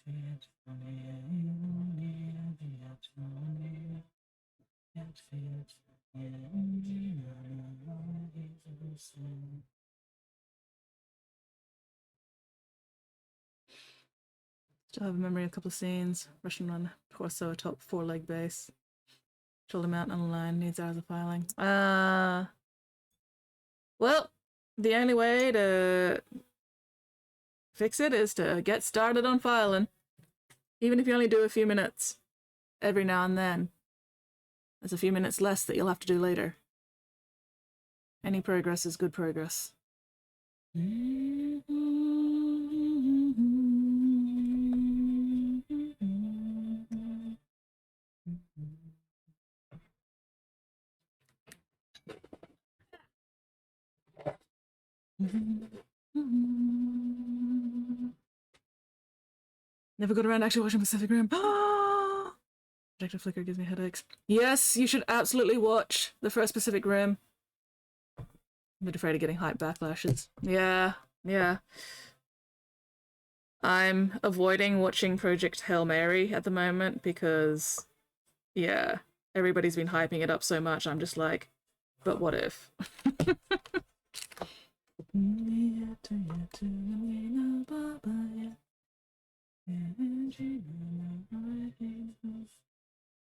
Still have a memory of a couple of scenes. Russian run, torso atop 4-leg base. Shoulder mount on a line, needs hours of filing. Well, the only way to fix it is to get started on filing. Even if you only do a few minutes every now and then. There's a few minutes less that you'll have to do later. Any progress is good progress. Never got around to actually watching Pacific Rim. Projector flicker gives me headaches. Yes, you should absolutely watch the first Pacific Rim. I'm a bit afraid of getting hype backlashes. Yeah. I'm avoiding watching Project Hail Mary at the moment because, yeah, everybody's been hyping it up so much. I'm just like, but what if?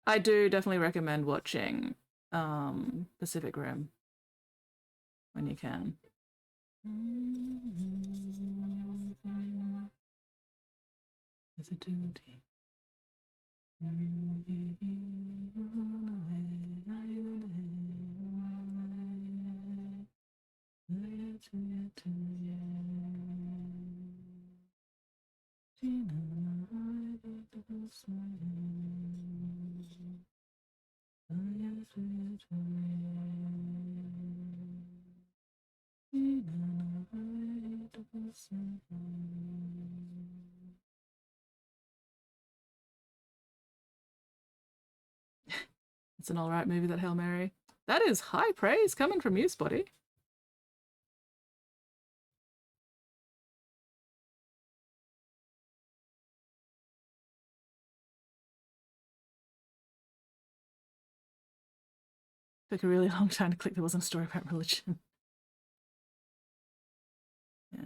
I do definitely recommend watching Pacific Rim when you can. It's a duty. It's an alright movie, that Hail Mary. That is high praise coming from you, Spotty. Took a really long time to click there wasn't a story about religion. Yeah.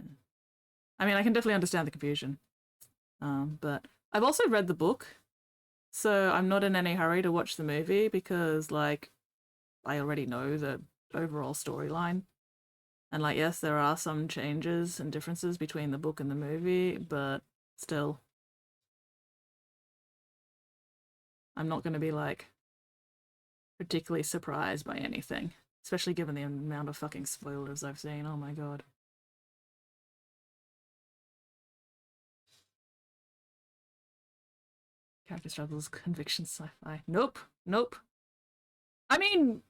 I mean, I can definitely understand the confusion. But I've also read the book, so I'm not in any hurry to watch the movie because, like, I already know the overall storyline. And, like, yes, there are some changes and differences between the book and the movie, but still, I'm not going to be, like, particularly surprised by anything, especially given the amount of fucking spoilers I've seen. Oh my god. Character struggles, convictions, sci-fi. Nope. I mean,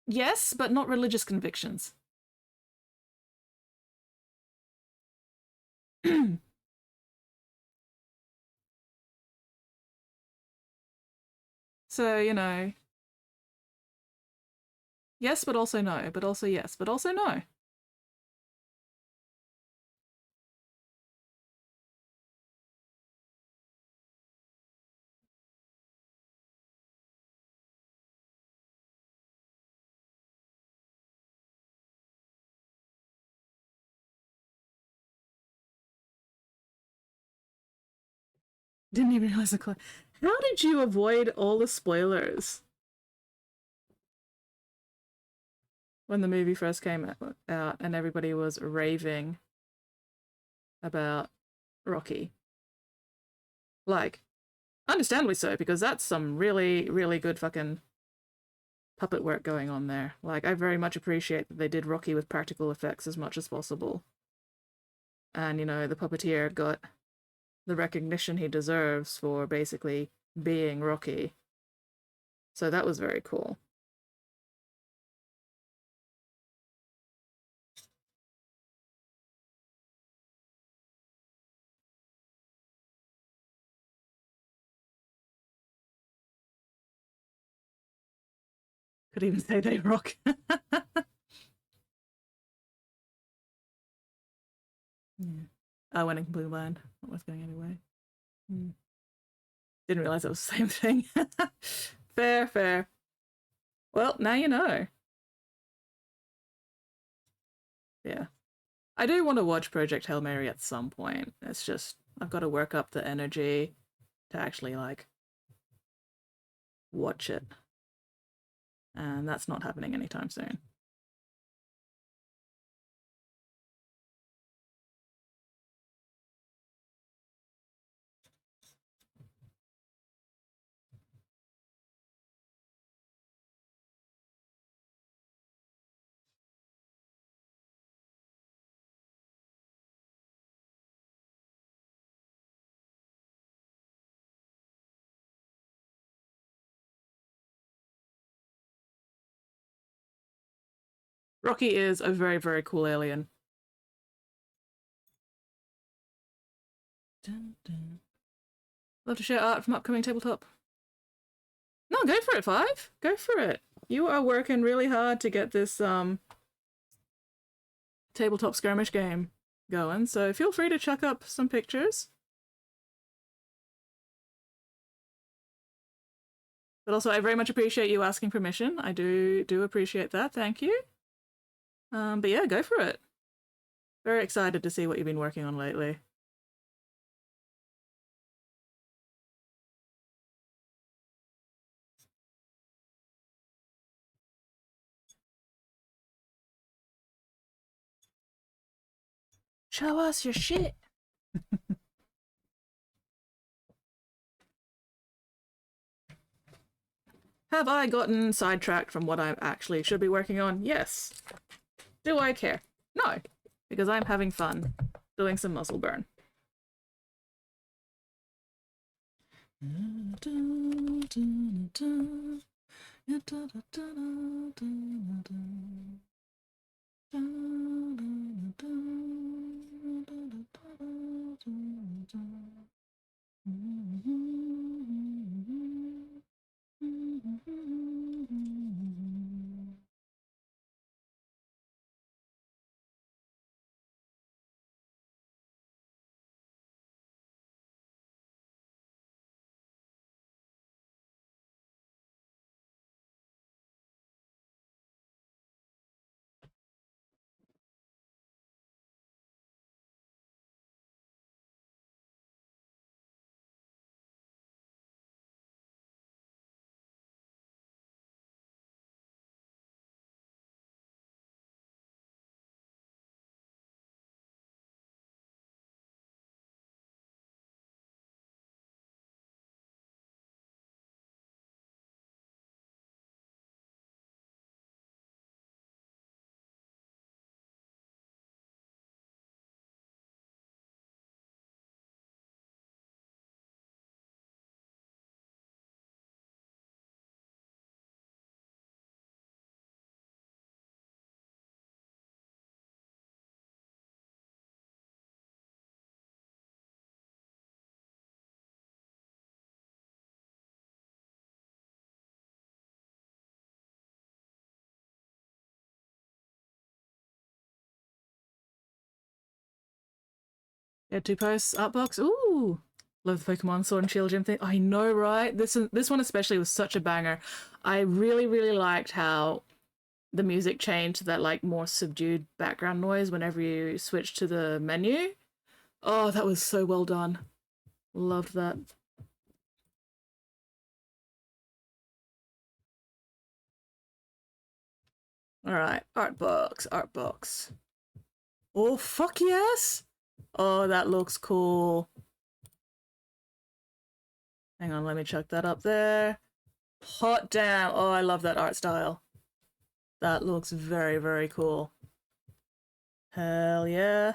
yes, but not religious convictions. So, you know, yes, but also no, but also yes, but also no. Didn't even realize the How did you avoid all the spoilers when the movie first came out and everybody was raving about Rocky? Like, understandably so, because that's some really, really good fucking puppet work going on there. Like, I very much appreciate that they did Rocky with practical effects as much as possible. And, you know, the puppeteer got the recognition he deserves for basically being Rocky. So that was very cool. Could even say they rock. Yeah. I went in completely blind. Not worth going anyway. Didn't realize it was the same thing. Fair, fair. Well, now you know. Yeah. I do want to watch Project Hail Mary at some point. It's just, I've got to work up the energy to actually, like, watch it. And that's not happening anytime soon. Rocky is a very, very cool alien. Dun, dun. Love to share art from upcoming tabletop. No, go for it, Five. Go for it. You are working really hard to get this tabletop skirmish game going, so feel free to chuck up some pictures. But also, I very much appreciate you asking permission. I do appreciate that. Thank you. But yeah, go for it. Very excited to see what you've been working on lately. Show us your shit. Have I gotten sidetracked from what I actually should be working on? Yes. Do I care? No, because I'm having fun doing some muscle burn. Yeah, 2 posts, art box. Ooh, love the Pokemon Sword and Shield Gym thing. I know, right? This one especially was such a banger. I really, really liked how the music changed to that like more subdued background noise whenever you switch to the menu. Oh, that was so well done. Loved that. All right, art box, art box. Oh, fuck yes! Oh, that looks cool. Hang on, let me chuck that up there. Hot damn. Oh, I love that art style. That looks very, very cool. Hell yeah.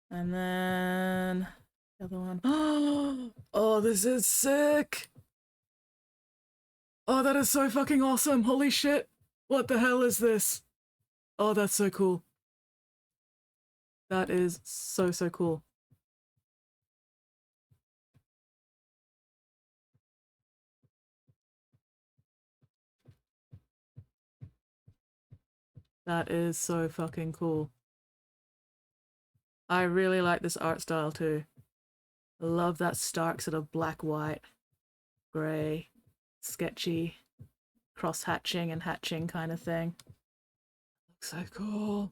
And then the other one. Oh, this is sick. Oh, that is so fucking awesome. Holy shit. What the hell is this? Oh, that's so cool. That is so, so cool. That is so fucking cool. I really like this art style too. I love that stark sort of black, white, grey, sketchy, cross-hatching and hatching kind of thing. Looks so cool.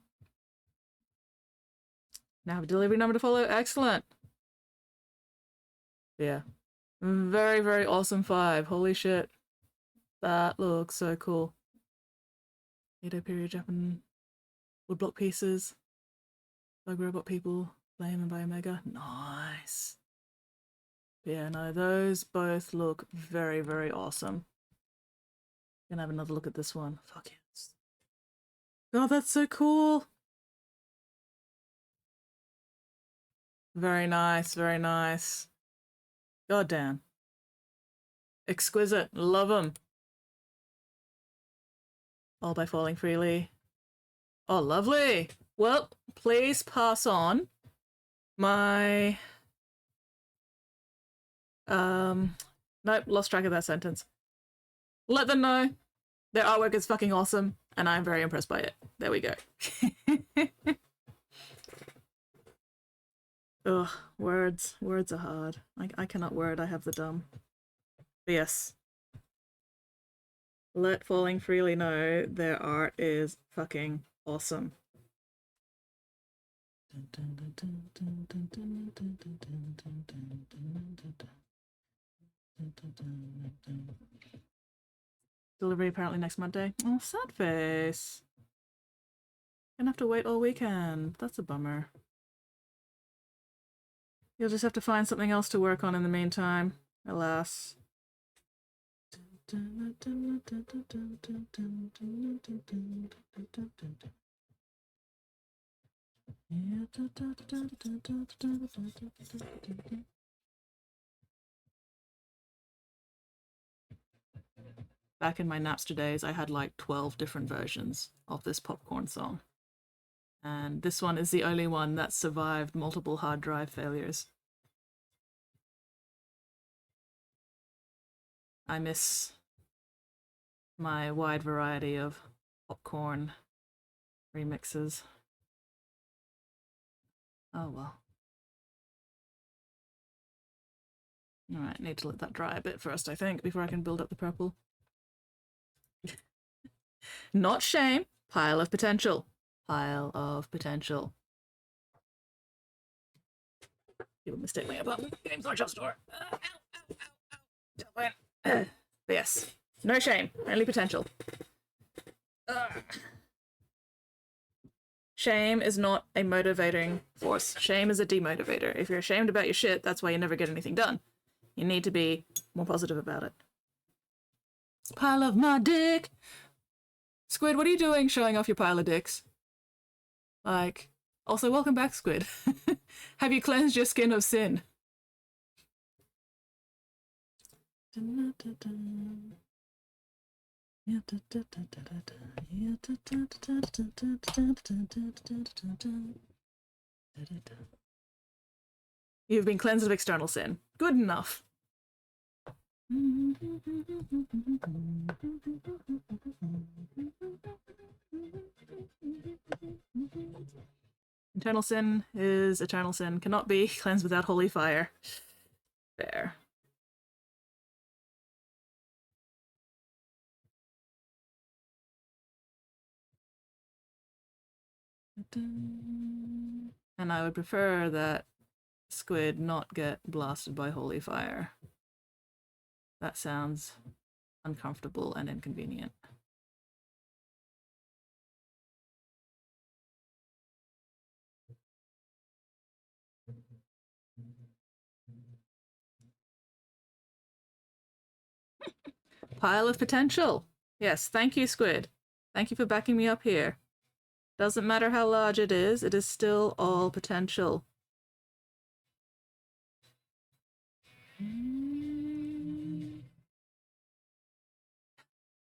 Now a delivery number to follow. Excellent. Yeah. Very, very awesome 5. Holy shit. That looks so cool. Edo period Japan woodblock pieces. Bug robot people. Flame and Biomega. Nice. Yeah, no, those both look very, very awesome. Gonna have another look at this one. Fuck yes. God, that's so cool. Very nice, very nice. God damn. Exquisite. Love them. All by falling freely. Oh, lovely. Well, please pass on my... Nope, lost track of that sentence. Let them know their artwork is fucking awesome, and I'm very impressed by it. There we go. Ugh, words. Words are hard. I cannot word, I have the dumb. But yes. Let Falling Freely know their art is fucking awesome. Delivery apparently next Monday. Oh, sad face. Gonna have to wait all weekend. That's a bummer. You'll just have to find something else to work on in the meantime, alas. Back in my Napster days, I had like 12 different versions of this popcorn song. And this one is the only one that survived multiple hard drive failures. I miss my wide variety of popcorn remixes. Oh well. Alright, need to let that dry a bit first, I think, before I can build up the purple. Not shame, pile of potential. Pile of potential. People mistake me about Games Workshop store. Ow, ow, ow, ow. But yes, no shame, only potential. Shame is not a motivating force. Shame is a demotivator. If you're ashamed about your shit, that's why you never get anything done. You need to be more positive about it. Pile of my dick. Squid, what are you doing showing off your pile of dicks? Like, also welcome back, Squid. Have you cleansed your skin of sin? You've been cleansed of external sin. Good enough. Internal sin is eternal sin, cannot be cleansed without holy fire. There. And I would prefer that Squid not get blasted by holy fire. That sounds uncomfortable and inconvenient. Pile of potential. Yes, thank you, Squid. Thank you for backing me up here. Doesn't matter how large it is still all potential.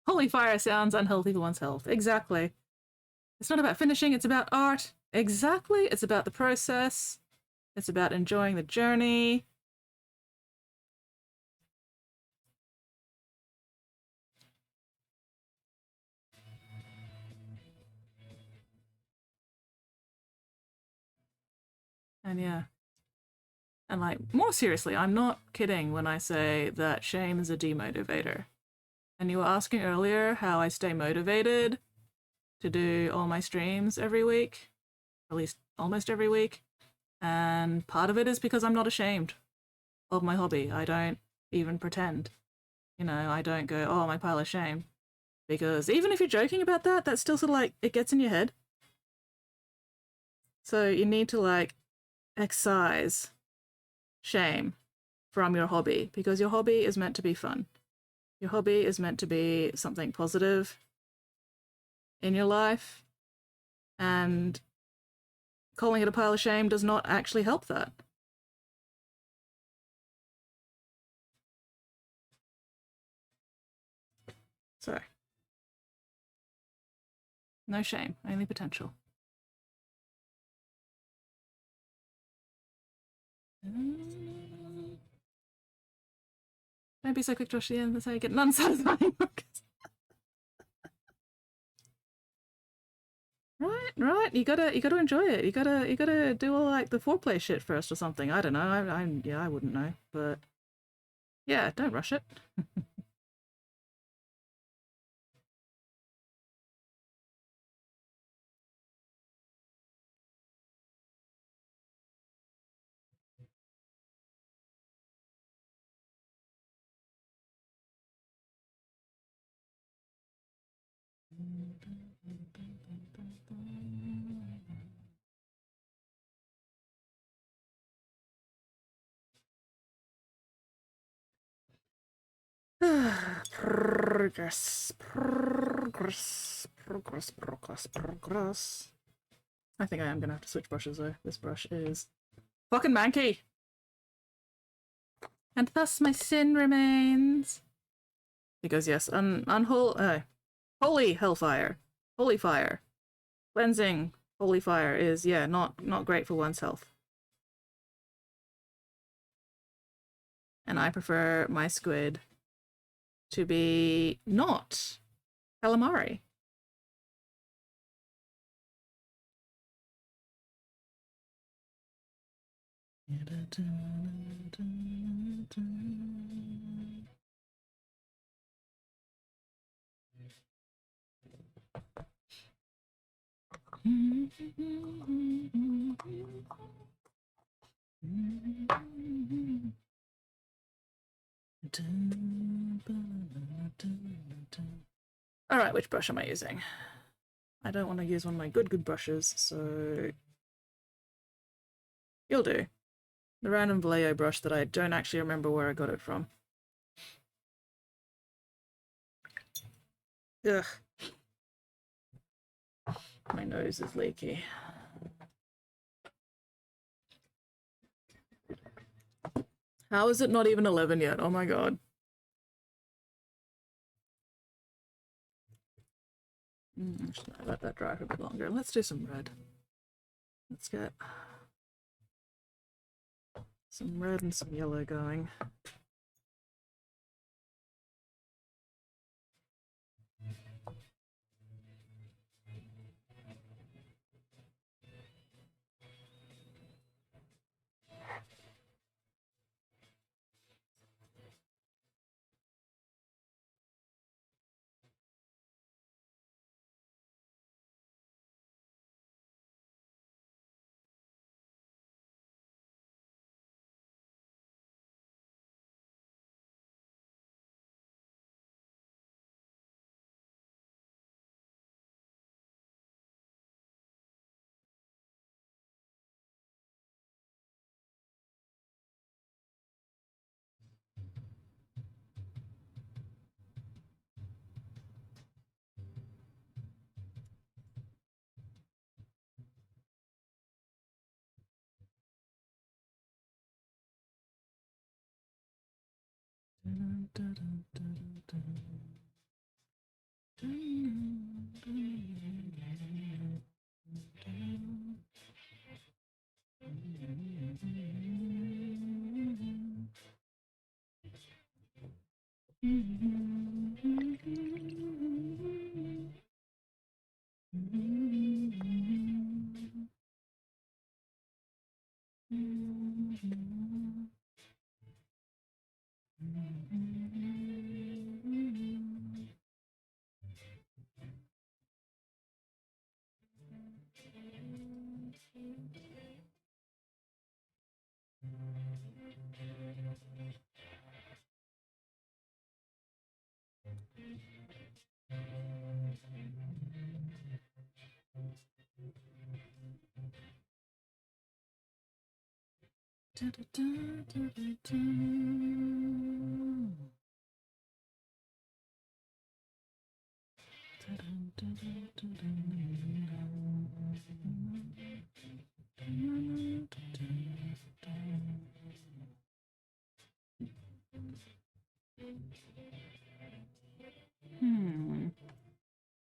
Holy fire sounds unhealthy for one's health. Exactly. It's not about finishing, it's about art. Exactly. It's about the process. It's about enjoying the journey. And yeah. And like, more seriously, I'm not kidding when I say that shame is a demotivator. And you were asking earlier how I stay motivated to do all my streams every week, at least almost every week. And part of it is because I'm not ashamed of my hobby. I don't even pretend. You know, I don't go, oh, my pile of shame. Because even if you're joking about that, that's still sort of like, it gets in your head. So you need to like excise shame from your hobby, because your hobby is meant to be fun. Your hobby is meant to be something positive in your life, and calling it a pile of shame does not actually help that. So, no shame, only potential. Don't be so quick, Josh. Yeah, that's how you get an unsatisfying Right. You gotta enjoy it. You gotta do all like the foreplay shit first or something. I don't know. I wouldn't know, but yeah, don't rush it. Progress. I think I am gonna have to switch brushes though. This brush is fucking manky. And thus my sin remains. Because yes, holy hellfire. Holy fire. Cleansing holy fire is, yeah, not great for one's health. And I prefer my squid to be not calamari. Alright, which brush am I using? I don't want to use one of my good brushes, so you'll do. The random Vallejo brush that I don't actually remember where I got it from. Ugh. My nose is leaky. How is it not even 11 yet? Oh my god. Actually, I'll let that dry for a bit longer. Let's do some red. Let's get some red and some yellow going.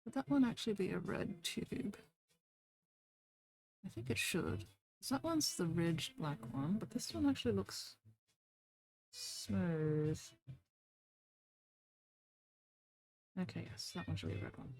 Would that one actually be a red tube? I think it should. That one's the ridged black one, but this one actually looks smooth. Okay, yes, that one should be a red one.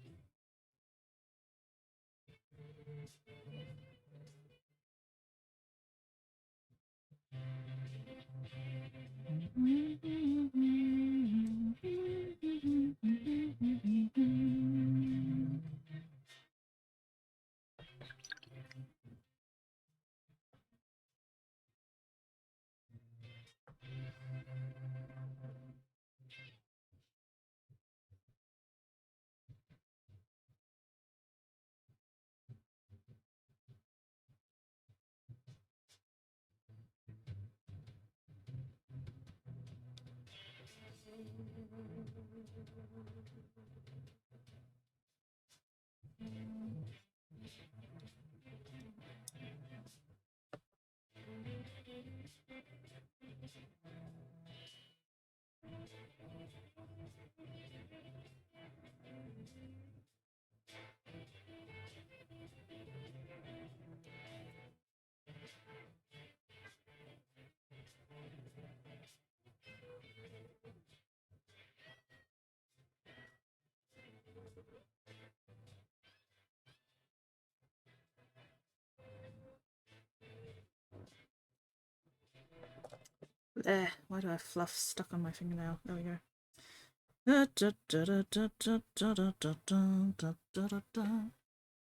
There, why do I have fluff stuck on my fingernail? There we go.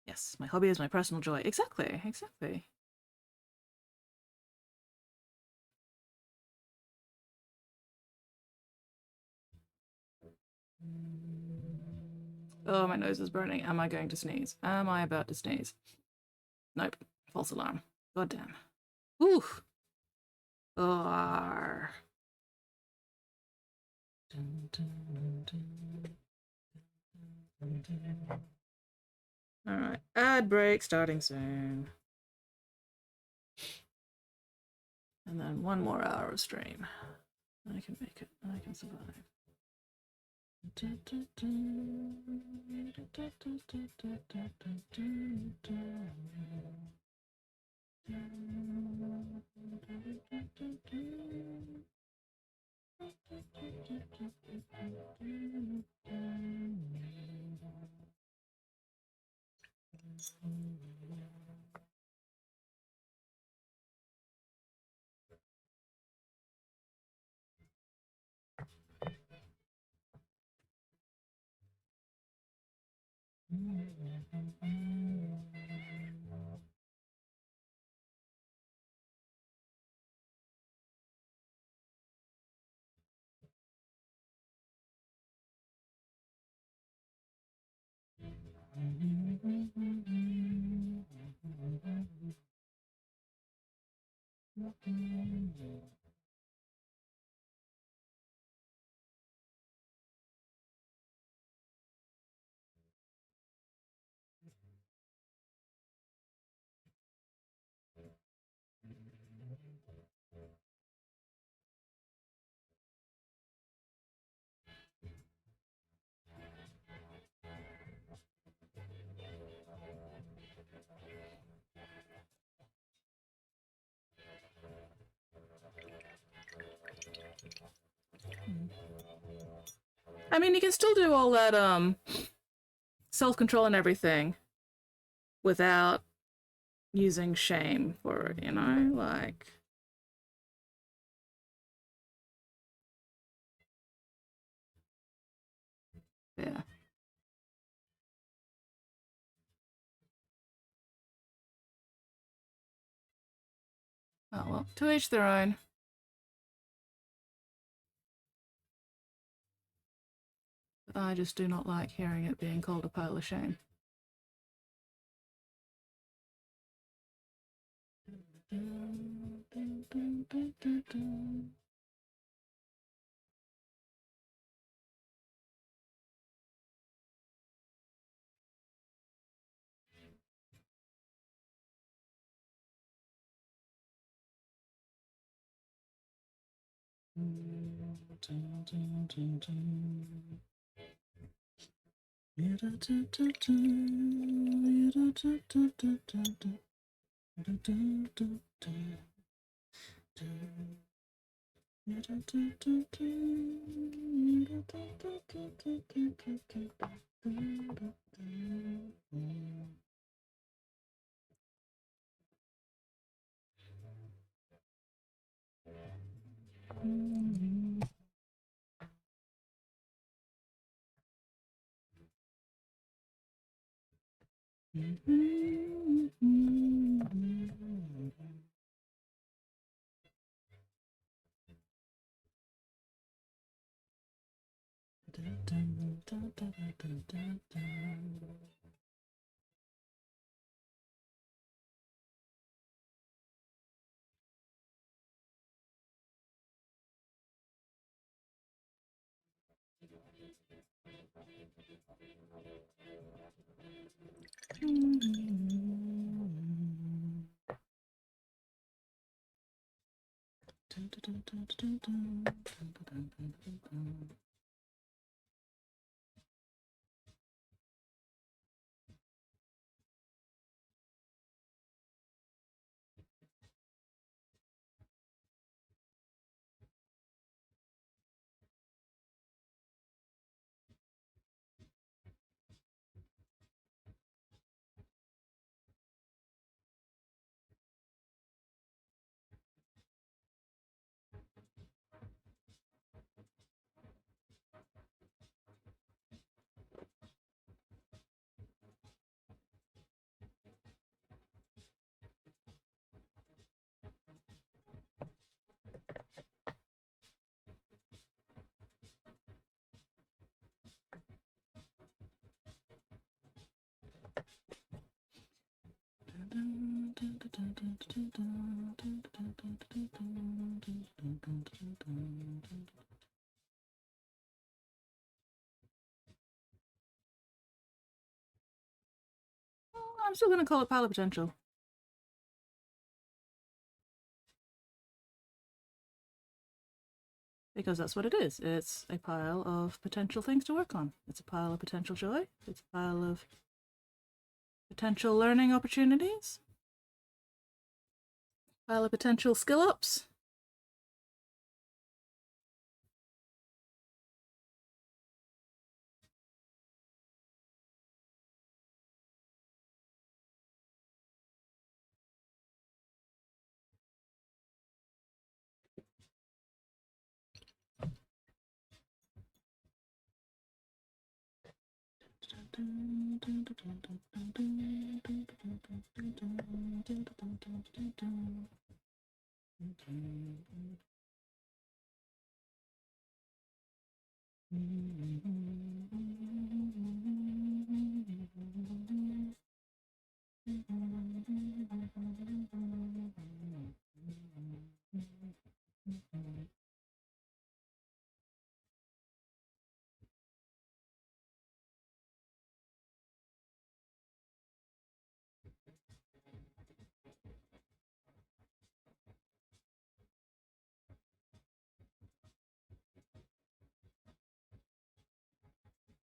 Yes, my hobby is my personal joy. Exactly, exactly. Oh, my nose is burning. Am I going to sneeze? Am I about to sneeze? Nope. False alarm. God damn. Ooh. Oh. Alright, ad break starting soon. And then 1 more hour of stream. I can make it. I can survive. I mean, you can still do all that self-control and everything without using shame for it, you know, like. Yeah. Oh well, to each their own. I just do not like hearing it being called a pile of shame. I'm still gonna call it pile of potential. Because that's what it is. It's a pile of potential things to work on. It's a pile of potential joy. It's a pile of potential learning opportunities. Pile of potential skill ups.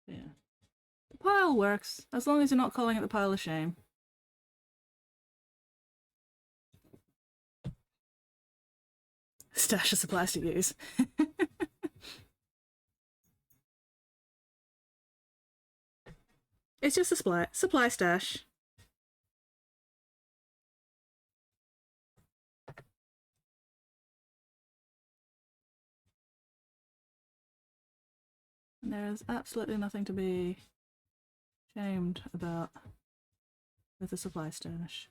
Yeah. The pile works, as long as you're not calling it the pile of shame. Stash of supplies to use. It's just a supply stash. And there's absolutely nothing to be shamed about with the supply stash.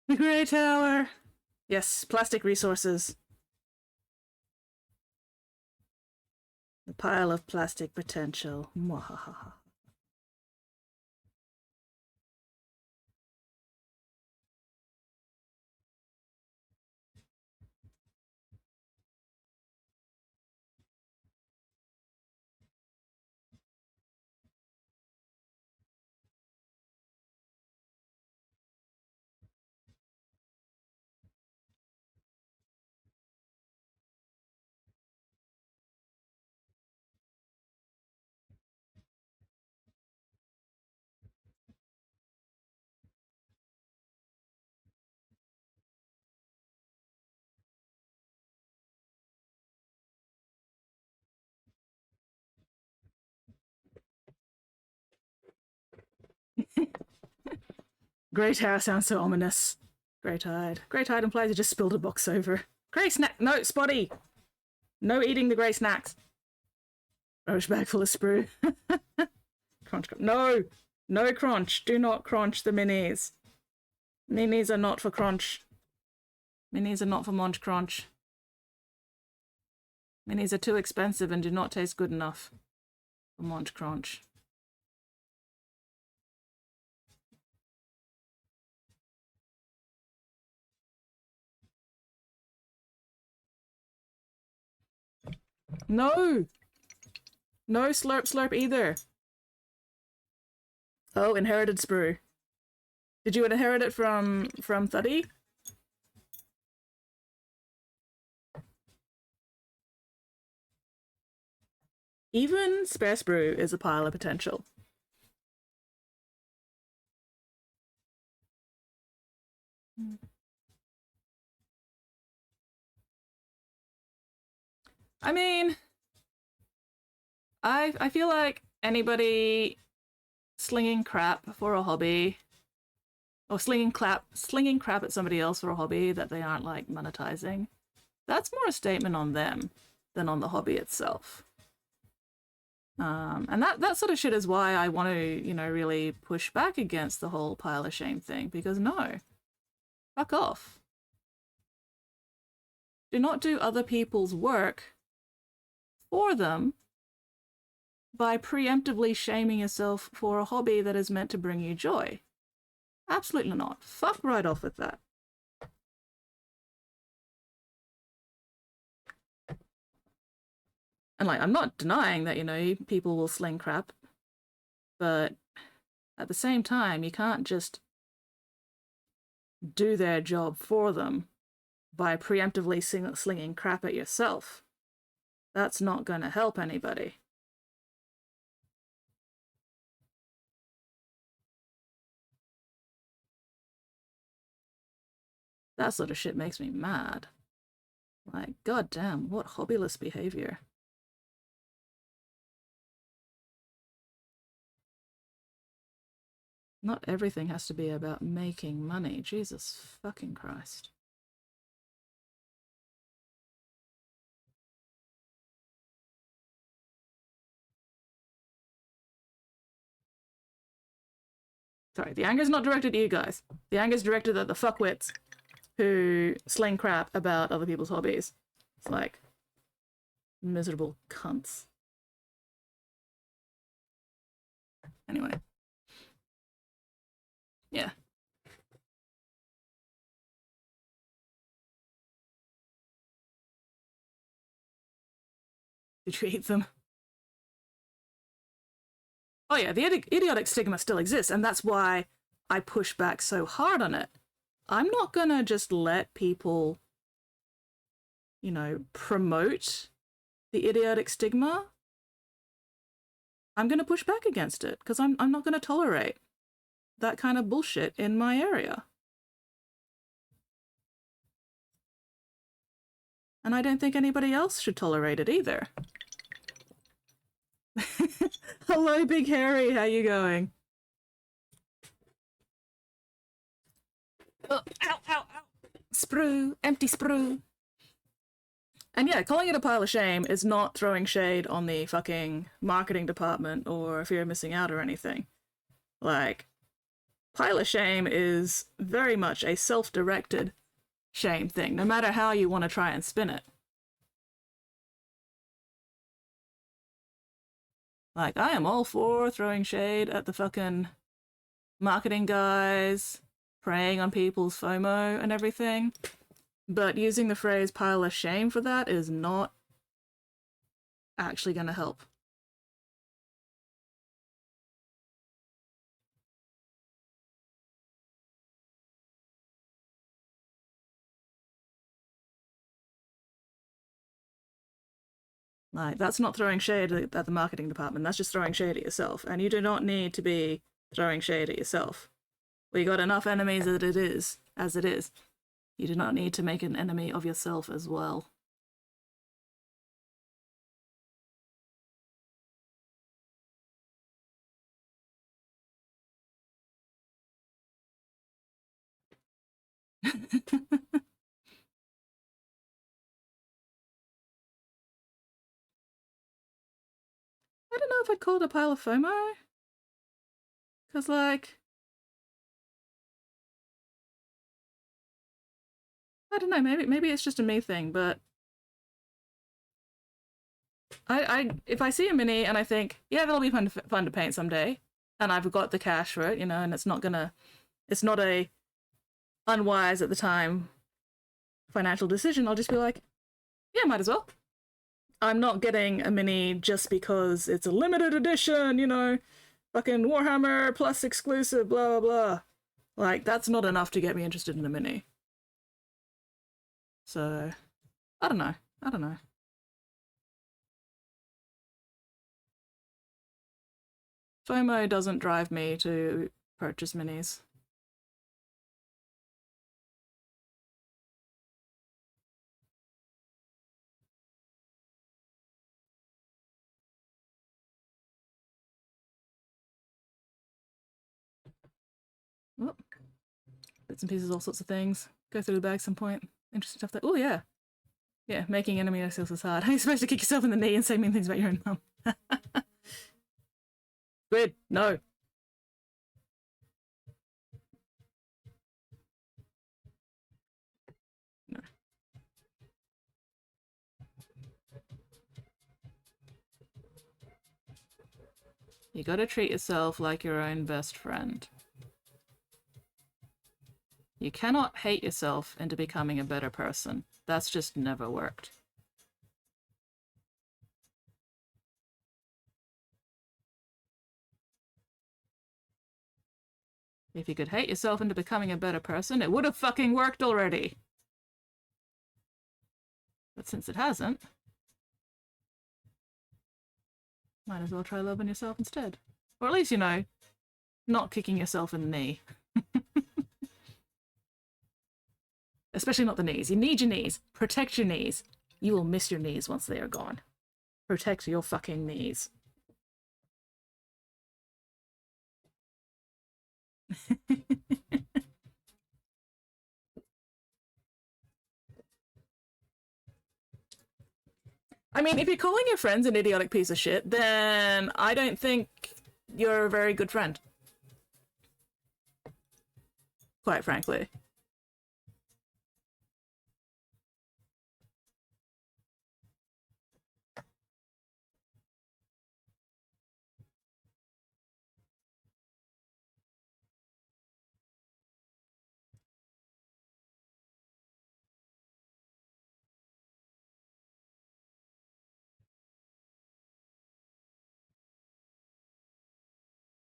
The Grey Tower! Yes, plastic resources. The pile of plastic potential. Mwahaha. Grey Tower sounds so ominous. Grey Tide. Grey Tide implies you just spilled a box over. Grey snack! No, Spotty! No eating the grey snacks. Rubbish bag full of sprue. Crunch, crunch. No! No crunch. Do not crunch the minis. Minis are not for crunch. Minis are not for Munch Crunch. Minis are too expensive and do not taste good enough for Munch Crunch. No! No slurp slurp either. Oh, inherited sprue. Did you inherit it from Thuddy? Even spare sprue is a pile of potential. I mean, I feel like anybody slinging crap for a hobby, or slinging crap at somebody else for a hobby that they aren't like monetizing, that's more a statement on them than on the hobby itself. And that sort of shit is why I want to, you know, really push back against the whole pile of shame thing, because no, fuck off. Do not do other people's work for them by preemptively shaming yourself for a hobby that is meant to bring you joy. Absolutely not. Fuck right off with that. And like, I'm not denying that, you know, people will sling crap, but at the same time, you can't just do their job for them by preemptively slinging crap at yourself. That's not going to help anybody. That sort of shit makes me mad. Like, goddamn, what hobbyless behavior. Not everything has to be about making money. Jesus fucking Christ. Sorry, the anger's not directed at you guys. The anger's directed at the fuckwits who sling crap about other people's hobbies. It's like, miserable cunts. Anyway. Yeah. Did you eat them? Oh yeah, the idiotic stigma still exists, and that's why I push back so hard on it. I'm not gonna just let people, you know, promote the idiotic stigma. I'm gonna push back against it, because I'm not gonna tolerate that kind of bullshit in my area. And I don't think anybody else should tolerate it either. Hello, Big Harry, how you going? sprue, empty sprue. And yeah, calling it a pile of shame is not throwing shade on the fucking marketing department or fear of missing out or anything. Like, pile of shame is very much a self-directed shame thing, no matter how you want to try and spin it. Like, I am all for throwing shade at the fucking marketing guys, preying on people's FOMO and everything, but using the phrase pile of shame for that is not actually going to help. Like, that's not throwing shade at the marketing department, that's just throwing shade at yourself, and you do not need to be throwing shade at yourself. We got enough enemies as it is. You do not need to make an enemy of yourself as well. I don't know if I'd call it a pile of FOMO. Because, like, I don't know, maybe it's just a me thing, but if I see a mini and I think, yeah, that'll be fun to paint someday, and I've got the cash for it, you know, and it's not a unwise at the time financial decision, I'll just be like, yeah, might as well. I'm not getting a mini just because it's a limited edition, you know, fucking Warhammer plus exclusive, blah, blah, blah. Like, that's not enough to get me interested in a mini. So, I don't know. FOMO doesn't drive me to purchase minis. Oh, bits and pieces, all sorts of things. Go through the bag some point. Interesting stuff there. Oh, yeah. Yeah, making enemy yourself is hard. How are you supposed to kick yourself in the knee and say mean things about your own mum? Good. No. No. You gotta treat yourself like your own best friend. You cannot hate yourself into becoming a better person. That's just never worked. If you could hate yourself into becoming a better person, it would have fucking worked already. But since it hasn't, might as well try loving yourself instead. Or at least, you know, not kicking yourself in the knee. Especially not the knees. You need your knees. Protect your knees. You will miss your knees once they are gone. Protect your fucking knees. I mean, if you're calling your friends an idiotic piece of shit, then I don't think you're a very good friend. Quite frankly.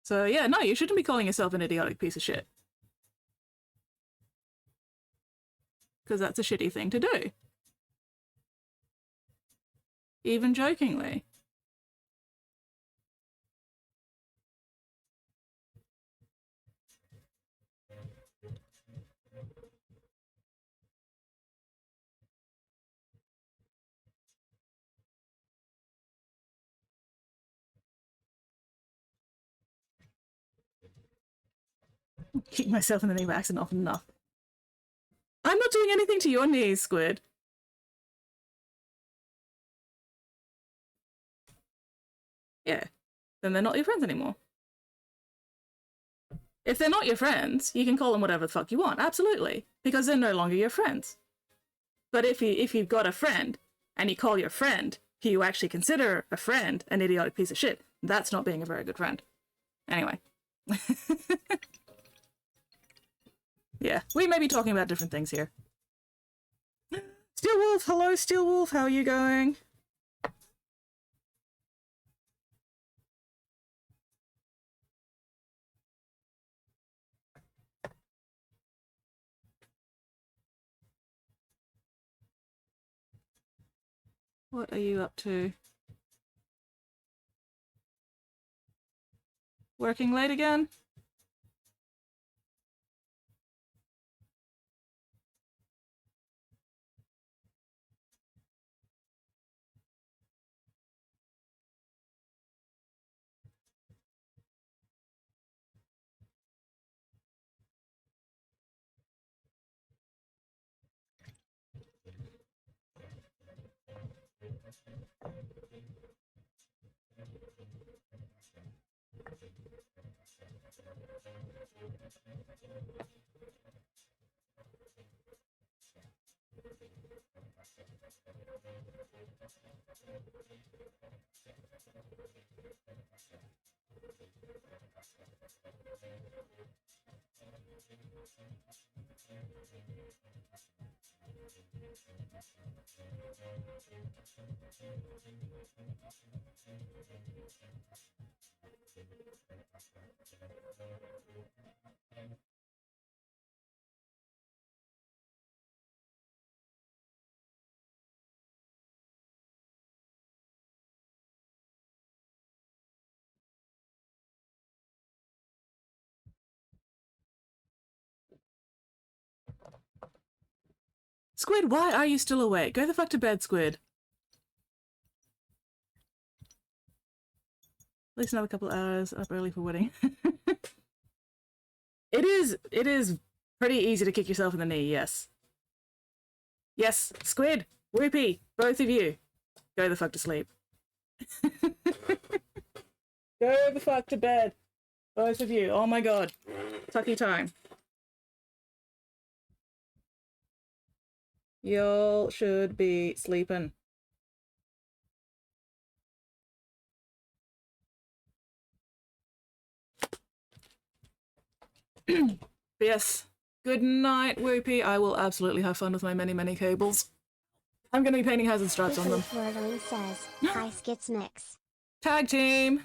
So yeah, no, you shouldn't be calling yourself an idiotic piece of shit. Because that's a shitty thing to do. Even jokingly. Kick myself in the knee by accident often enough. I'm not doing doing anything to your knees, Squid? Yeah. Then they're not your friends anymore. If they're not your friends, you can call them whatever the fuck you want. Absolutely. Because they're no longer your friends. But if you've got a friend, and you call your friend, who you actually consider a friend, an idiotic piece of shit, that's not being a very good friend. Anyway. Yeah, we may be talking about different things here. Steelwolf, hello Steelwolf, how are you going? What are you up to? Working late again? Squid, why are you still awake? Go the fuck to bed, Squid. At least another couple hours up early for wedding. It is pretty easy to kick yourself in the knee, yes. Yes, Squid, Whoopie, both of you, go the fuck to sleep. Go the fuck to bed, both of you. Oh my god, tucky time. Y'all should be sleeping. Yes. Good night, Whoopie. I will absolutely have fun with my many, many cables. I'm going to be painting hazard stripes on them. Flirtling says, hi Skits Mix. Tag team!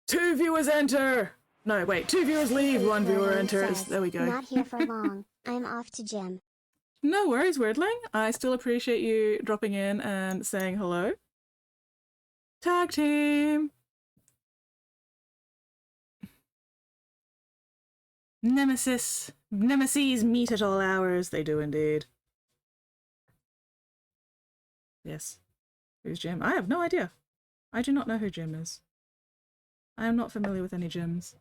2 viewers enter! No, wait, 2 viewers leave, 1 viewer enters. There we go. Not here for long. I'm off to gym. No worries, Weirdling. I still appreciate you dropping in and saying hello. Tag team! Nemesis meet at all hours. They do indeed. Yes. Who's Jim? I have no idea. I do not know who Jim is. I am not familiar with any Jims.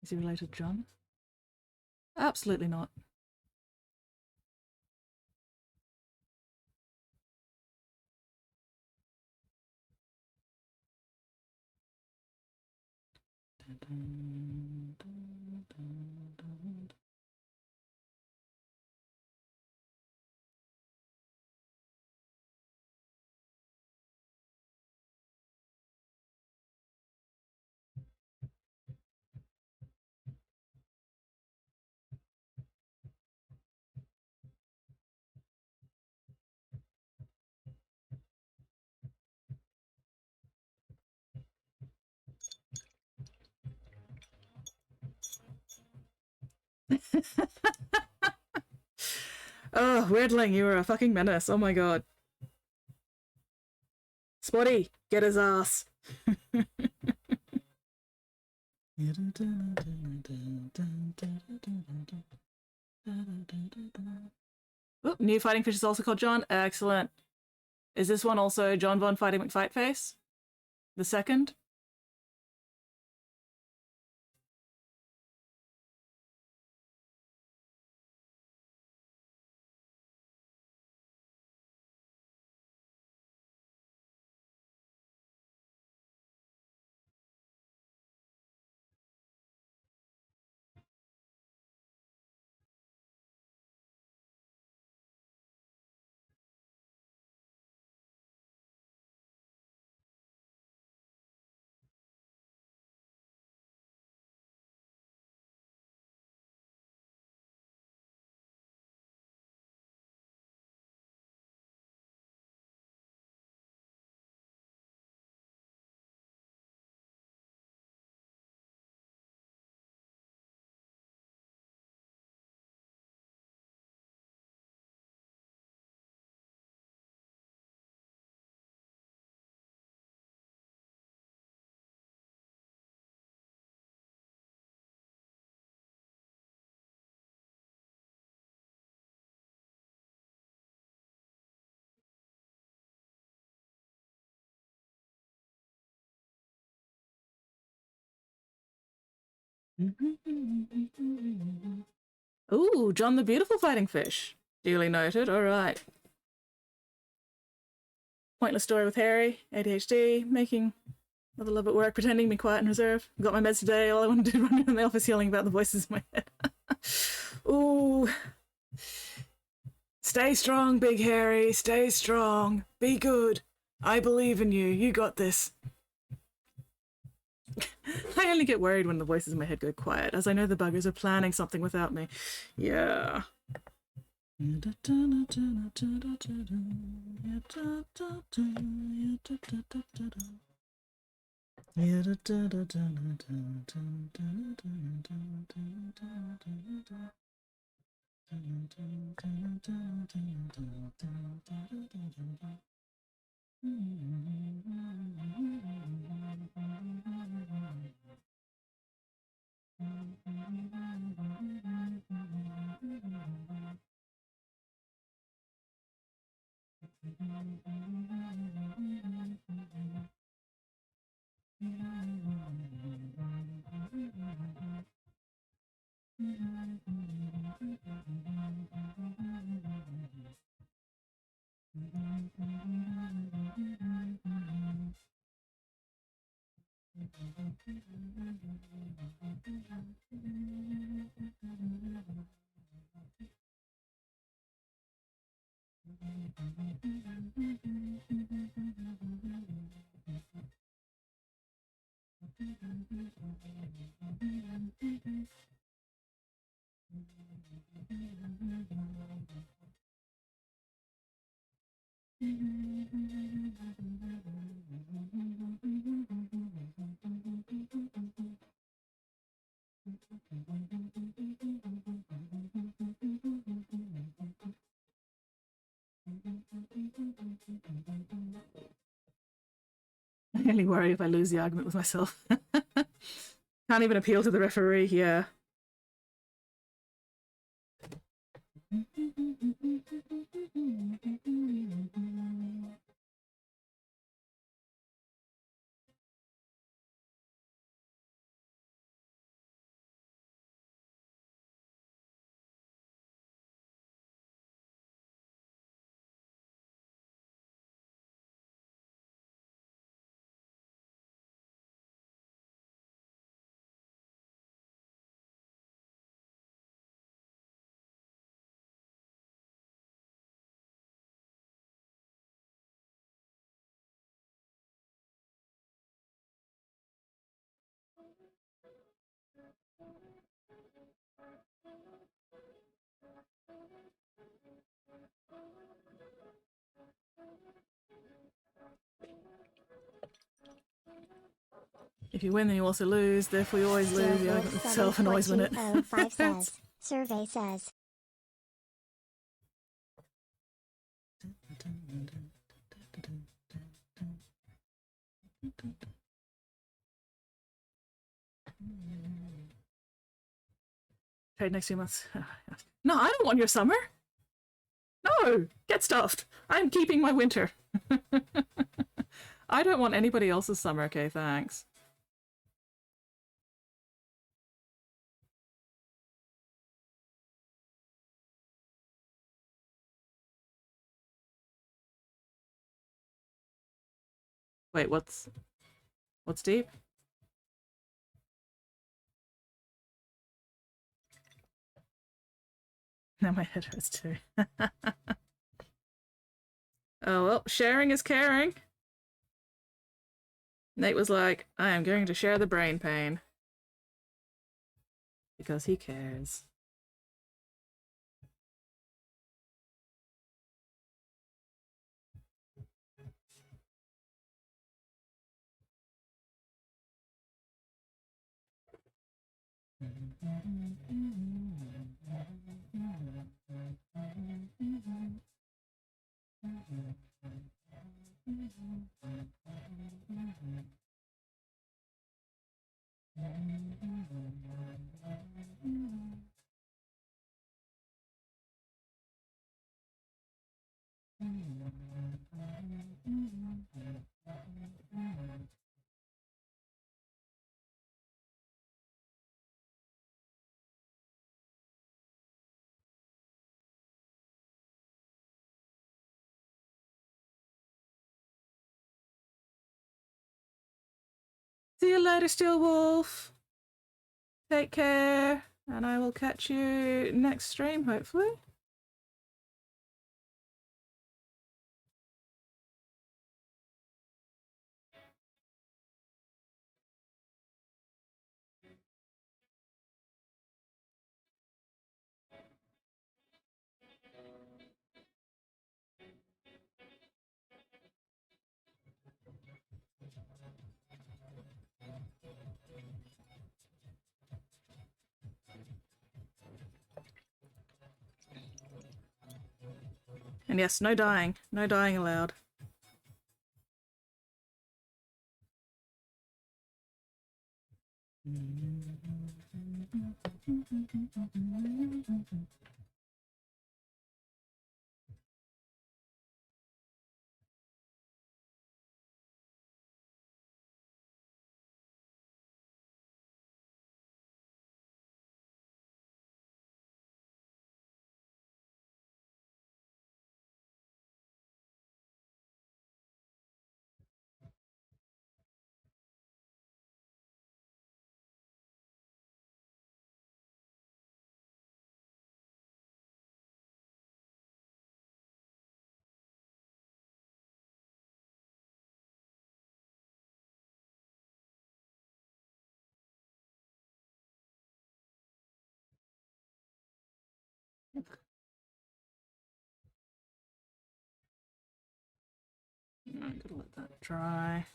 Is he related to John? Absolutely not. Oh, Weirdling, you are a fucking menace. Oh my god. Spotty, get his ass. Oh, new fighting fish is also called John. Excellent. Is this one also John Von Fighting McFightface? The second? Ooh, John the Beautiful Fighting Fish. Duly noted. All right. Pointless story with Harry, ADHD, making mother love at work, pretending to be quiet and reserved. Got my meds today. All I want to do is run in the office yelling about the voices in my head. Ooh. Stay strong, Big Harry. Stay strong. Be good. I believe in you. You got this. I only get worried when the voices in my head go quiet, as I know the buggers are planning something without me. Yeah. I only worry if I lose the argument with myself. Can't even appeal to the referee here. If you win, then you also lose. Therefore, you always lose the argument with yourself and always win it. 5 says, survey says. Trade next 2 months. No, I don't want your summer. Oh, get stuffed. I'm keeping my winter. I don't want anybody else's summer, okay, thanks. Wait, what's deep? Now my head hurts too. Oh well, sharing is caring. Nate was like, I am going to share the brain pain. Because he cares. See you later, Steel Wolf. Take care, and I will catch you next stream, hopefully. And yes, no dying. No dying allowed. I'm gonna let that dry.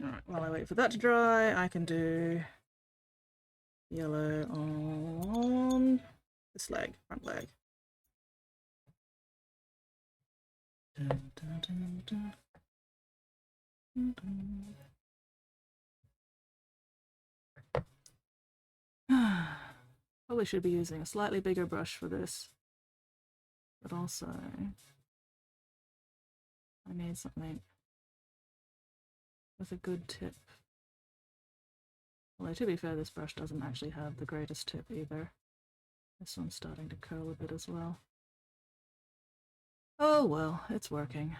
Alright, while I wait for that to dry, I can do yellow on this leg, front leg. Dun, dun, dun, dun. Dun, dun. Probably should be using a slightly bigger brush for this, but also I need something with a good tip. Although to be fair, this brush doesn't actually have the greatest tip either. This one's starting to curl a bit as well. Oh well, it's working.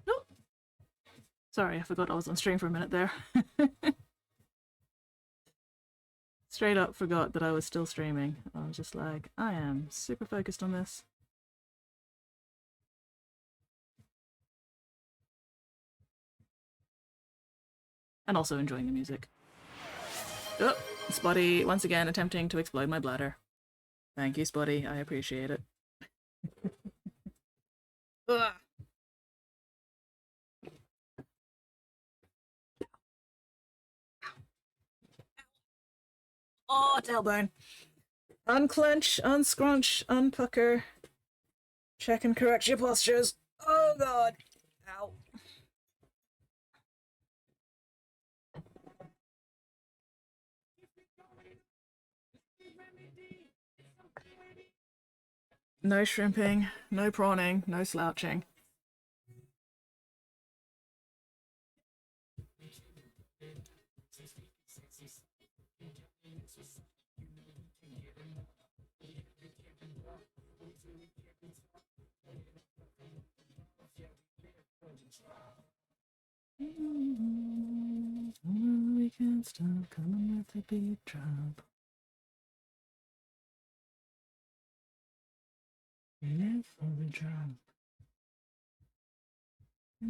Oh, sorry, I forgot I was on stream for a minute there. Straight up forgot that I was still streaming. I was just like, I am super focused on this. And also enjoying the music. Oh, Spotty once again attempting to explode my bladder. Thank you, Spotty. I appreciate it. Ugh. Oh, tailbone. Unclench, unscrunch, unpucker. Check and correct your postures. Oh god. Ow. No shrimping, no prawning, no slouching. We can't stop coming with a beat drop. We live for the drop. We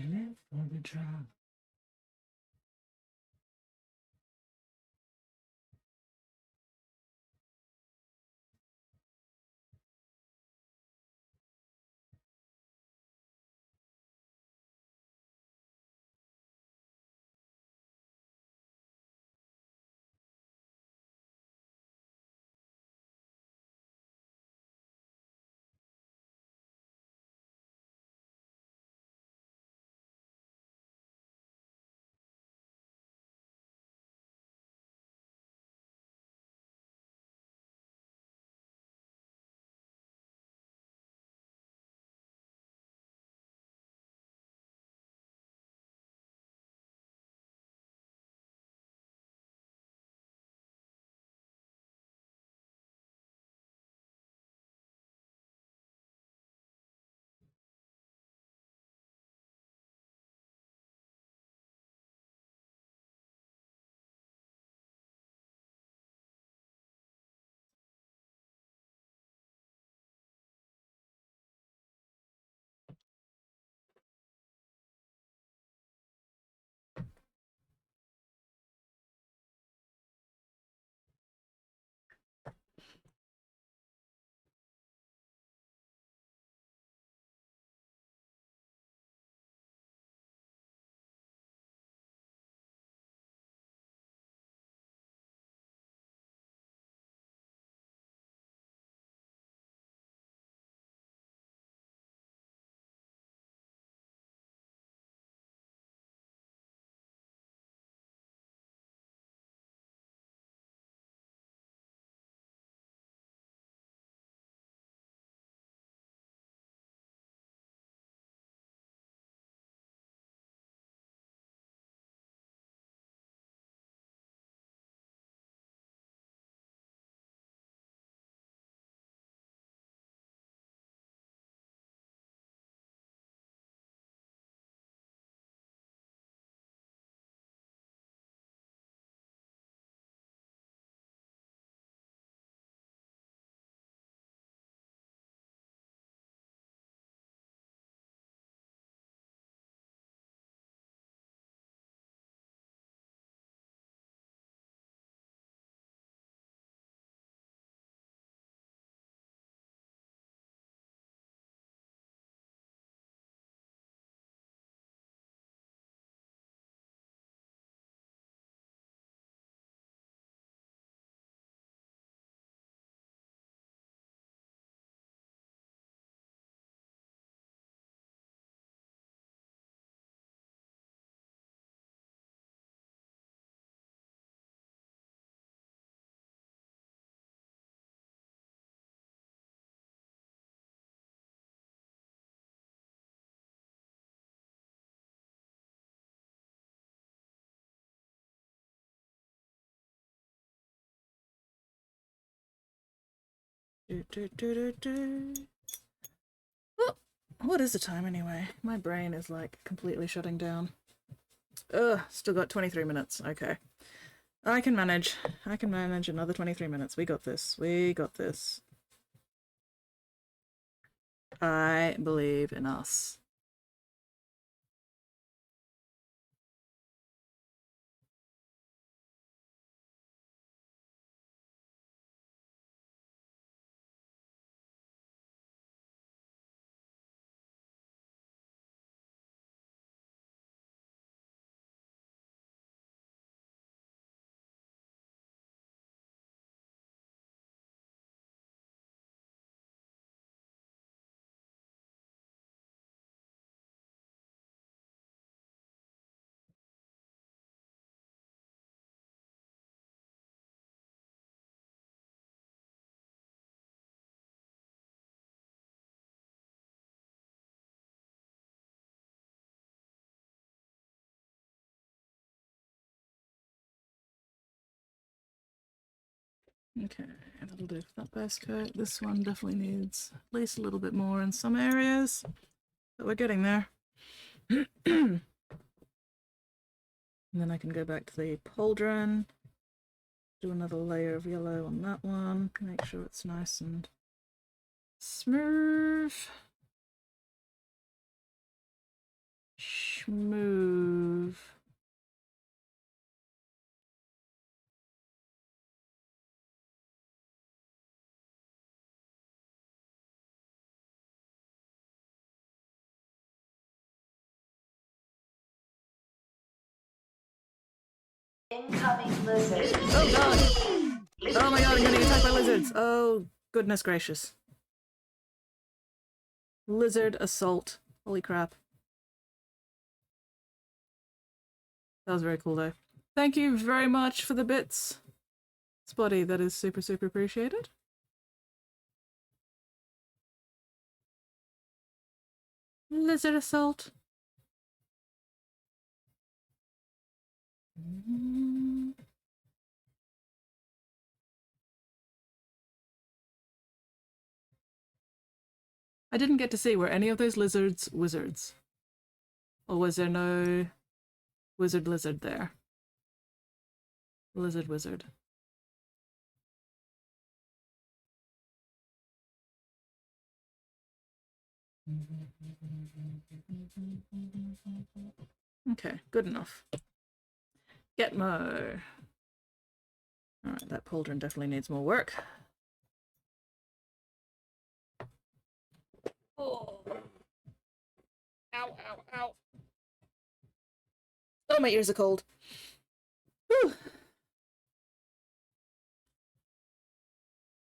live for the drop. Oh, what is the time anyway? My brain is like completely shutting down. Ugh, still got 23 minutes. Okay. I can manage. I can manage another 23 minutes. We got this. We got this. I believe in us. Okay, that'll do for that base coat. This one definitely needs at least a little bit more in some areas, but we're getting there. And then I can go back to the pauldron, do another layer of yellow on that one, make sure it's nice and smooth. Smooth. Incoming lizard. Oh god! Oh my god, I'm getting attacked by lizards! Oh, goodness gracious. Lizard assault. Holy crap. That was very cool though. Thank you very much for the bits, Spotty. That is super, super appreciated. Lizard assault. I didn't get to see, were any of those lizards wizards? Or was there no lizard there? Wizard. Okay, good enough. Getmo. Alright, that pauldron definitely needs more work. Oh. Ow, ow, ow. Oh, my ears are cold. Whew.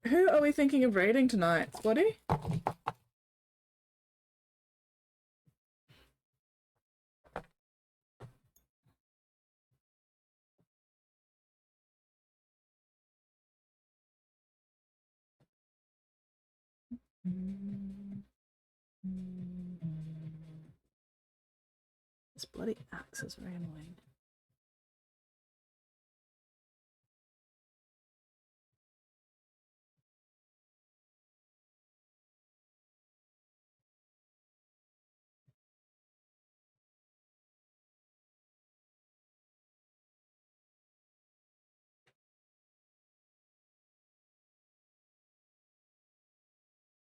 Who are we thinking of raiding tonight, Spotty? This bloody axe is very annoying.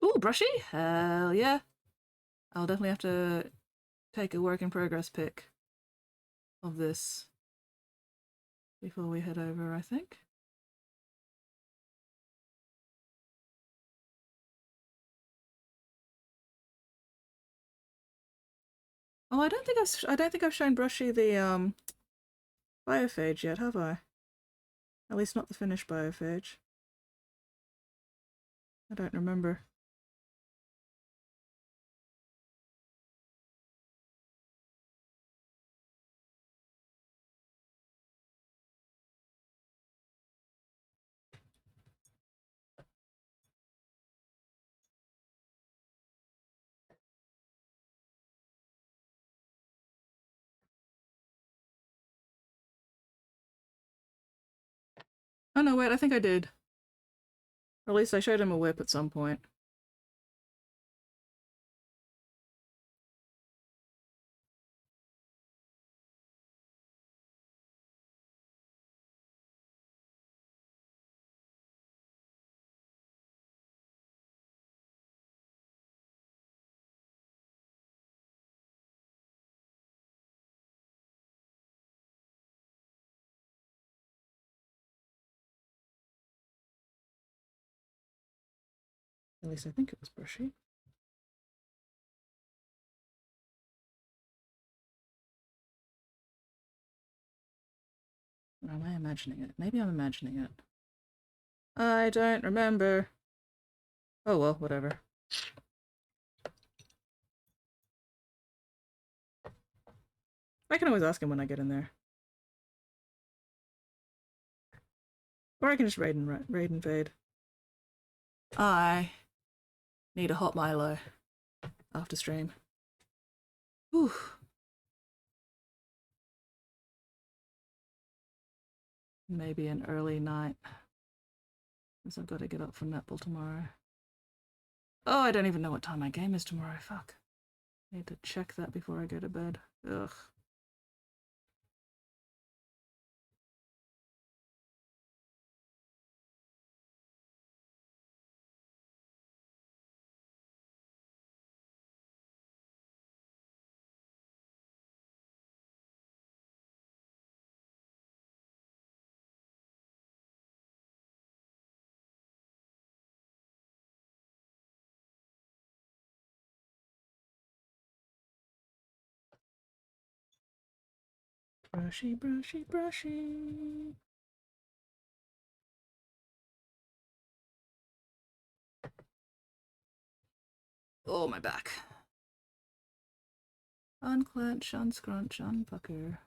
Ooh, brushy? Hell yeah. I'll definitely have to take a work in progress pic of this before we head over, I think. Oh, I don't think I've shown Brushy the biophage yet, have I? At least not the finished biophage. I don't remember. Oh no, wait, I think I did. Or at least I showed him a whip at some point. At least I think it was brushy. Or am I imagining it? Maybe I'm imagining it. I don't remember. Oh well, whatever. I can always ask him when I get in there. Or I can just raid and fade. I need a hot Milo after stream. Whew. Maybe an early night, because I've got to get up for netball tomorrow. Oh, I don't even know what time my game is tomorrow. Fuck. I need to check that before I go to bed. Ugh. Brushy, brushy, brushy. Oh, my back. Unclench, unscrunch, unpucker.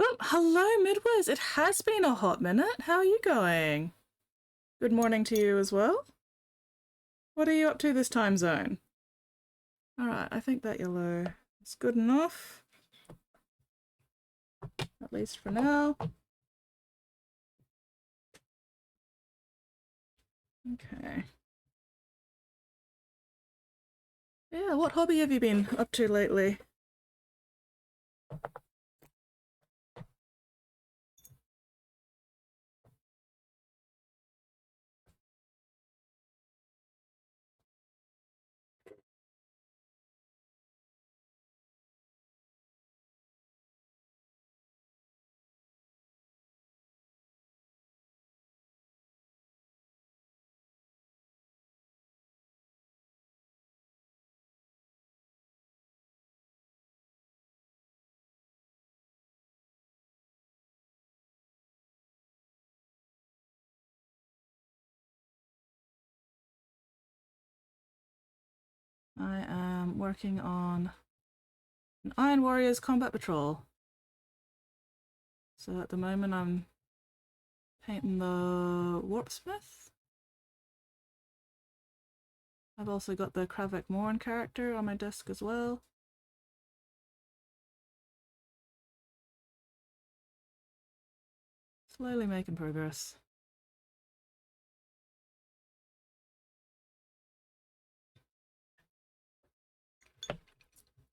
Oh, hello, Midwest. It has been a hot minute. How are you going? Good morning to you as well. What are you up to this time zone? Alright, I think that yellow is good enough. At least for now. Okay. Yeah, what hobby have you been up to lately? I am working on an Iron Warriors Combat Patrol. So at the moment I'm painting the Warpsmith. I've also got the Kravik Morn character on my desk as well. Slowly making progress.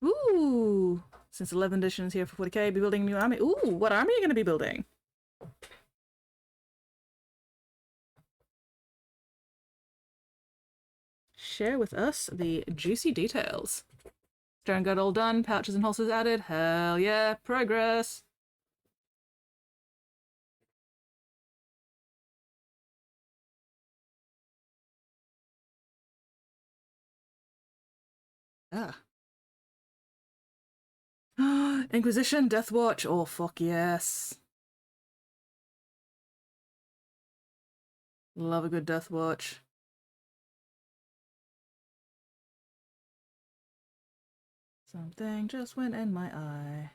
Ooh! Since 11th edition is here for 40k, be building a new army. Ooh, what army are you going to be building? Share with us the juicy details. Stern guard all done, pouches and holsters added. Hell yeah, progress! Ah. Inquisition, Death Watch. Oh, fuck yes. Love a good Death Watch. Something just went in my eye.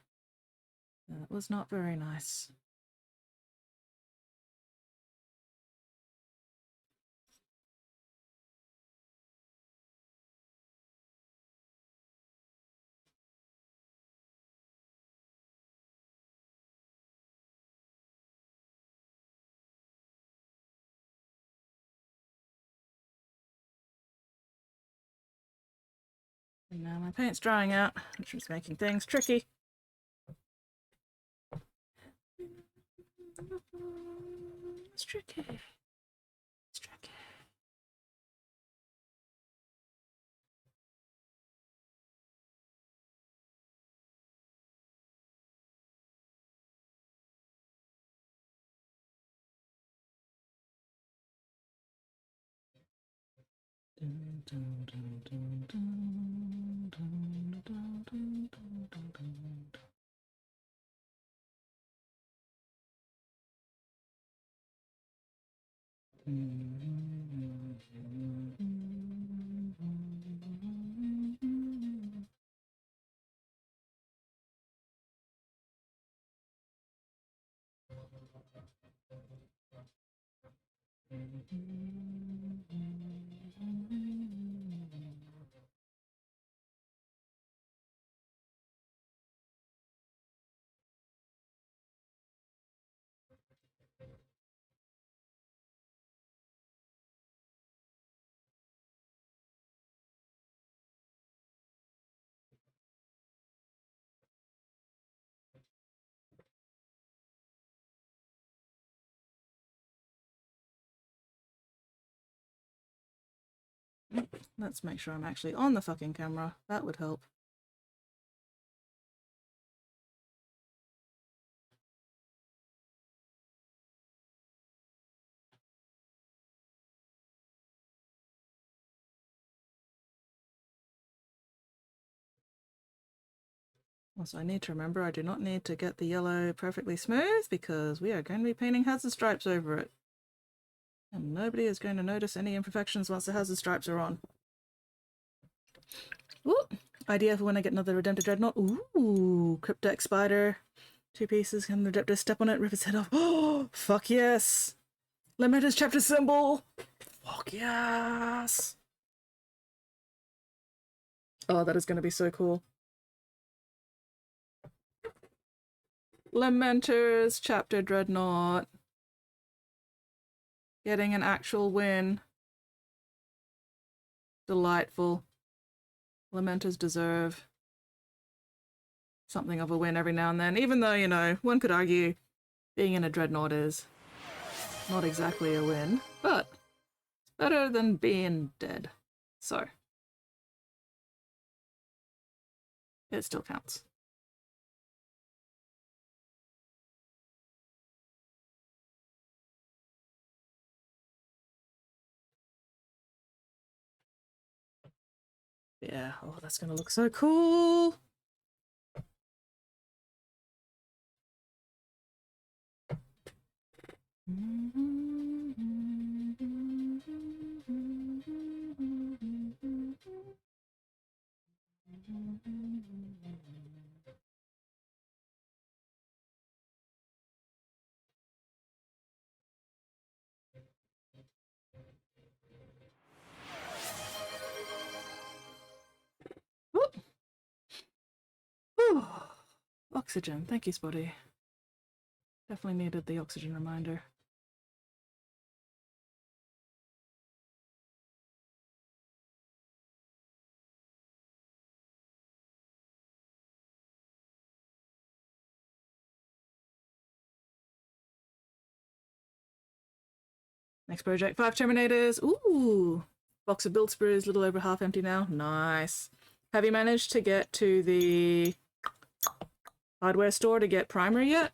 That was not very nice. And now my paint's drying out, which is making things tricky. It's tricky. It's tricky. Let's make sure I'm actually on the fucking camera. That would help. Also, I need to remember I do not need to get the yellow perfectly smooth because we are going to be painting hazard stripes over it. And nobody is going to notice any imperfections once the hazard stripes are on. Ooh, idea for when I get another Redemptor Dreadnought. Ooh, Cryptek Spider. 2 pieces, and the Redemptor step on it, rip its head off. Oh, fuck yes! Lamenter's chapter symbol! Fuck yes! Oh, that is going to be so cool. Lamenter's chapter Dreadnought. Getting an actual win. Delightful. Lamenters deserve something of a win every now and then, even though, you know, one could argue being in a Dreadnought is not exactly a win, but it's better than being dead. So, it still counts. Yeah, oh, that's gonna look so cool! Oxygen, thank you, Spotty. Definitely needed the oxygen reminder. Next project, 5 Terminators. Ooh! Box of build sprues, a little over half empty now. Nice. Have you managed to get to the hardware store to get primary yet?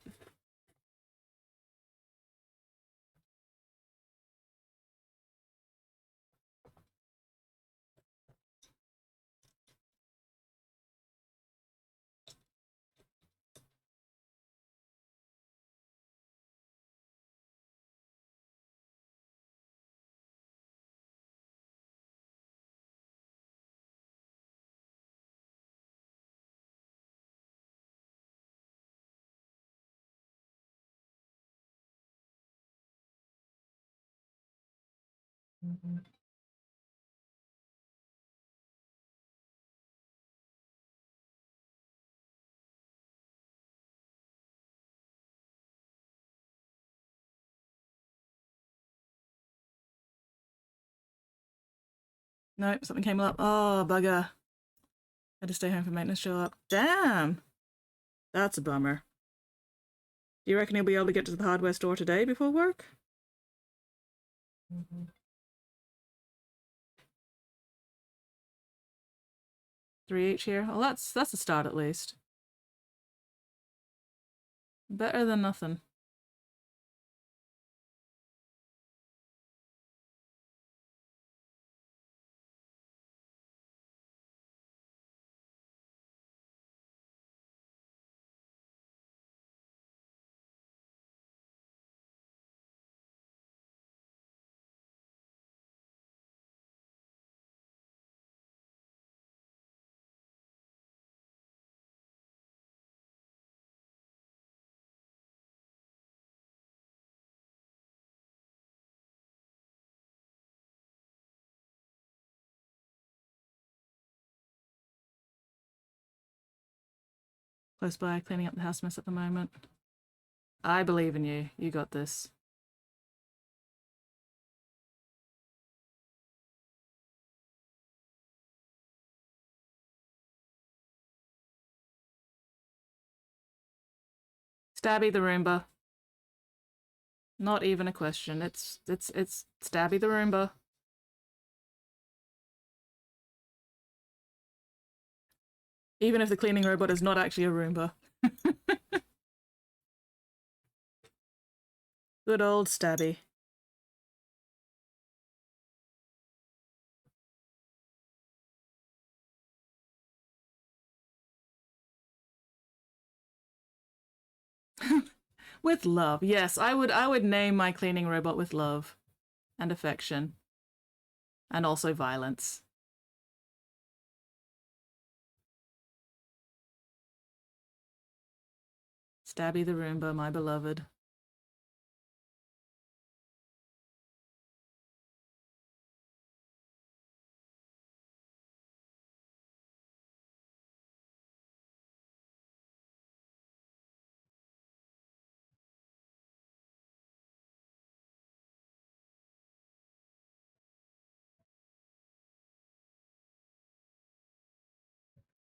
Nope, something came up. Oh, bugger. Had to stay home for maintenance show up. Damn! That's a bummer. Do you reckon he'll be able to get to the hardware store today before work? 3 each here. Well, that's a start at least. Better than nothing. Close by, cleaning up the house mess at the moment. I believe in you. You got this. Stabby the Roomba. Not even a question. It's Stabby the Roomba. Even if the cleaning robot is not actually a Roomba. Good old Stabby. With love. Yes, I would name my cleaning robot with love and affection and also violence. Stabby the Roomba, my beloved.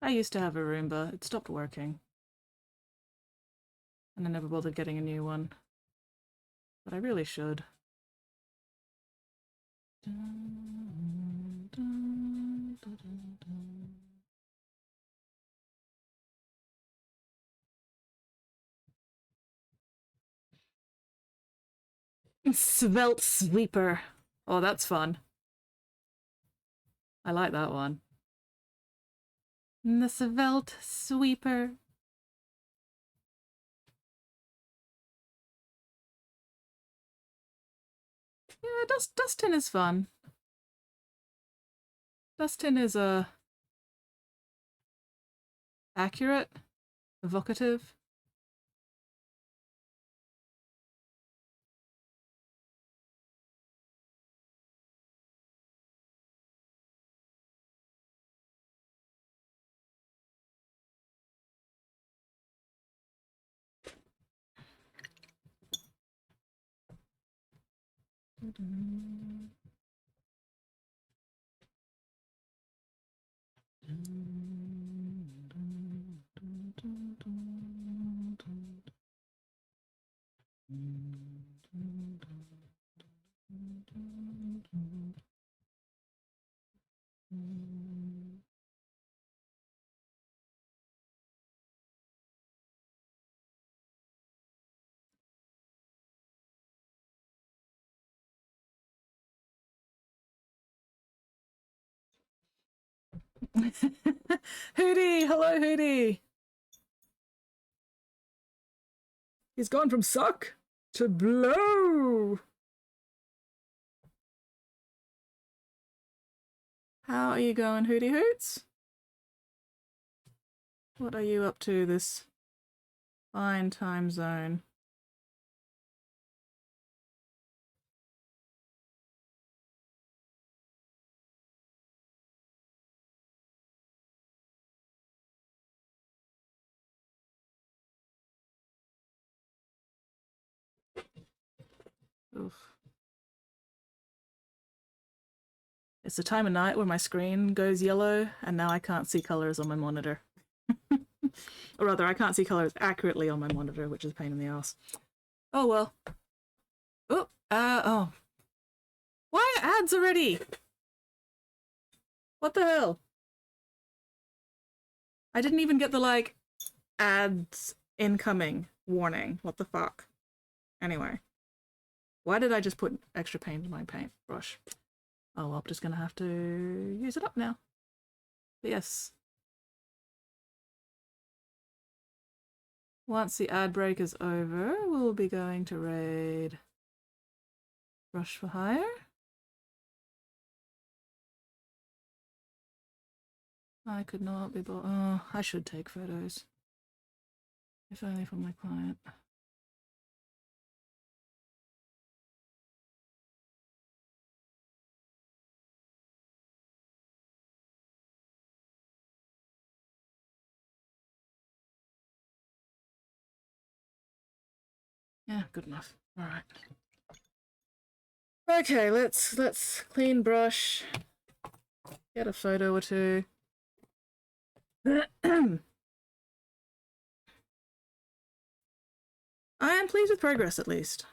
I used to have a Roomba. It stopped working. And I never bothered getting a new one. But I really should. Svelte Sweeper. Oh, that's fun. I like that one. The Svelte Sweeper. Yeah, Dustin is fun. Dustin is accurate, evocative. Hootie! Hello, Hootie! He's gone from suck to blow! How are you going, Hootie Hoots? What are you up to this fine time zone? Oof. It's the time of night where my screen goes yellow and now I can't see colors on my monitor. Or rather, I can't see colors accurately on my monitor, which is a pain in the ass. Oh well. Oh, oh. Why ads already? What the hell? I didn't even get the, like, ads incoming warning. What the fuck? Anyway. Why did I just put extra paint in my paintbrush? Oh, well, I'm just gonna have to use it up now. But yes. Once the ad break is over, we'll be going to raid Brush for Hire. I could not be bought. Oh, I should take photos. If only for my client. Yeah, good enough. All right. Okay, let's clean brush. Get a photo or two. I am pleased with progress, at least.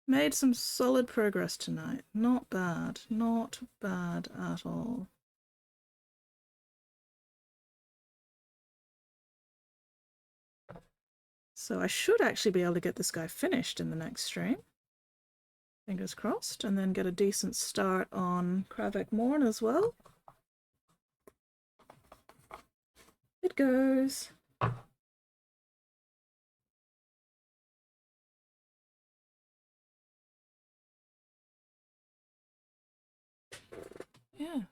Made some solid progress tonight. Not bad. Not bad at all. So I should actually be able to get this guy finished in the next stream. Fingers crossed. And then get a decent start on Kravik Morn as well. It goes. Yeah.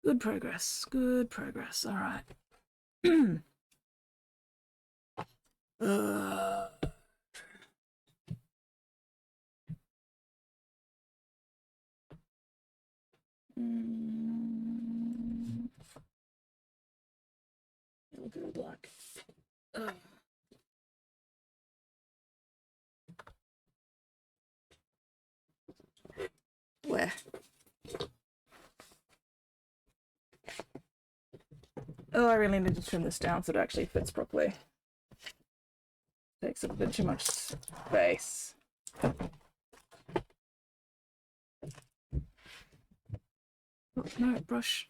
Good progress. Good progress. All right. It'll go black. Where? Oh, I really need to trim this down so it actually fits properly. Takes up a bit too much space. Oh, no, brush.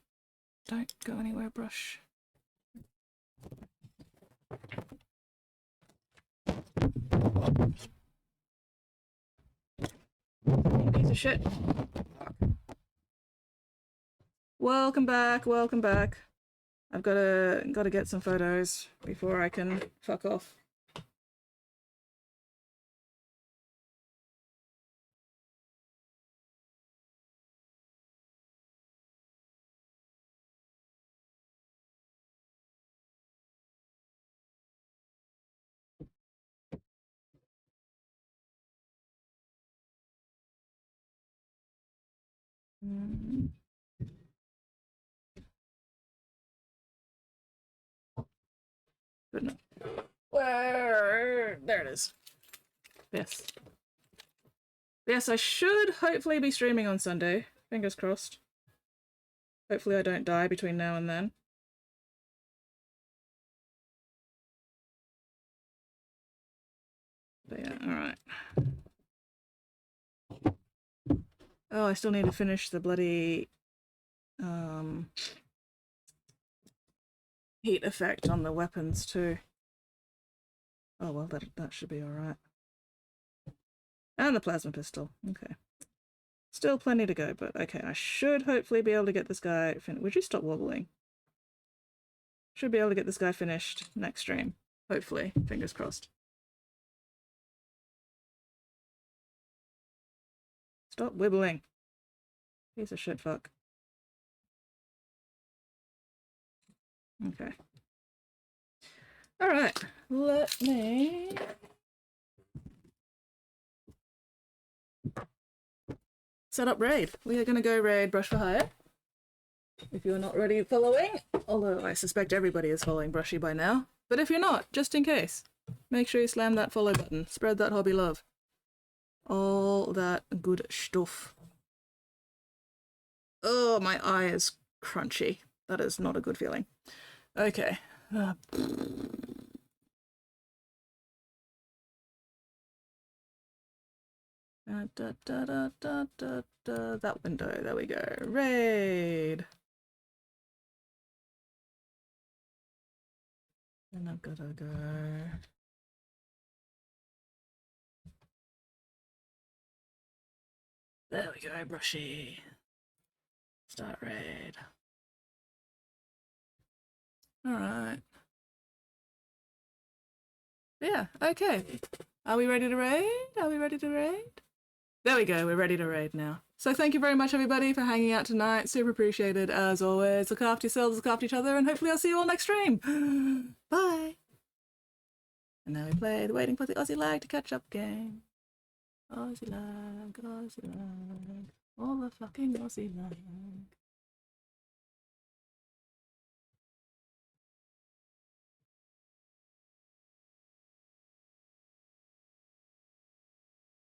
Don't go anywhere, brush. Piece of shit. Welcome back, welcome back. I've gotta get some photos before I can fuck off. Good enough. Where? There it is. Yes. Yes, I should hopefully be streaming on Sunday. Fingers crossed. Hopefully I don't die between now and then. But yeah, alright. Oh, I still need to finish the bloody heat effect on the weapons too. Oh well, that should be alright. And the plasma pistol. Okay. Still plenty to go, but okay, I should hopefully be able to get this guy finished. Would you stop wobbling? Should be able to get this guy finished next stream. Hopefully. Fingers crossed. Stop wibbling. Piece of shit fuck. Okay. Alright, let me... set up raid. We are going to go raid Brush for Hire. If you're not already following, although I suspect everybody is following Brushy by now, but if you're not, just in case, make sure you slam that follow button. Spread that hobby love. All that good stuff. Oh, my eye is crunchy. That is not a good feeling. Okay. That window, there we go. Raid. And I've gotta go. There we go, Brushy. Start raid. Alright. Yeah, okay. Are we ready to raid? Are we ready to raid? There we go, we're ready to raid now. So thank you very much everybody for hanging out tonight. Super appreciated as always. Look after yourselves, look after each other, and hopefully I'll see you all next stream. Bye. And now we play the Waiting for the Aussie lag to catch up game. Aussie lag, all the fucking Aussie lag.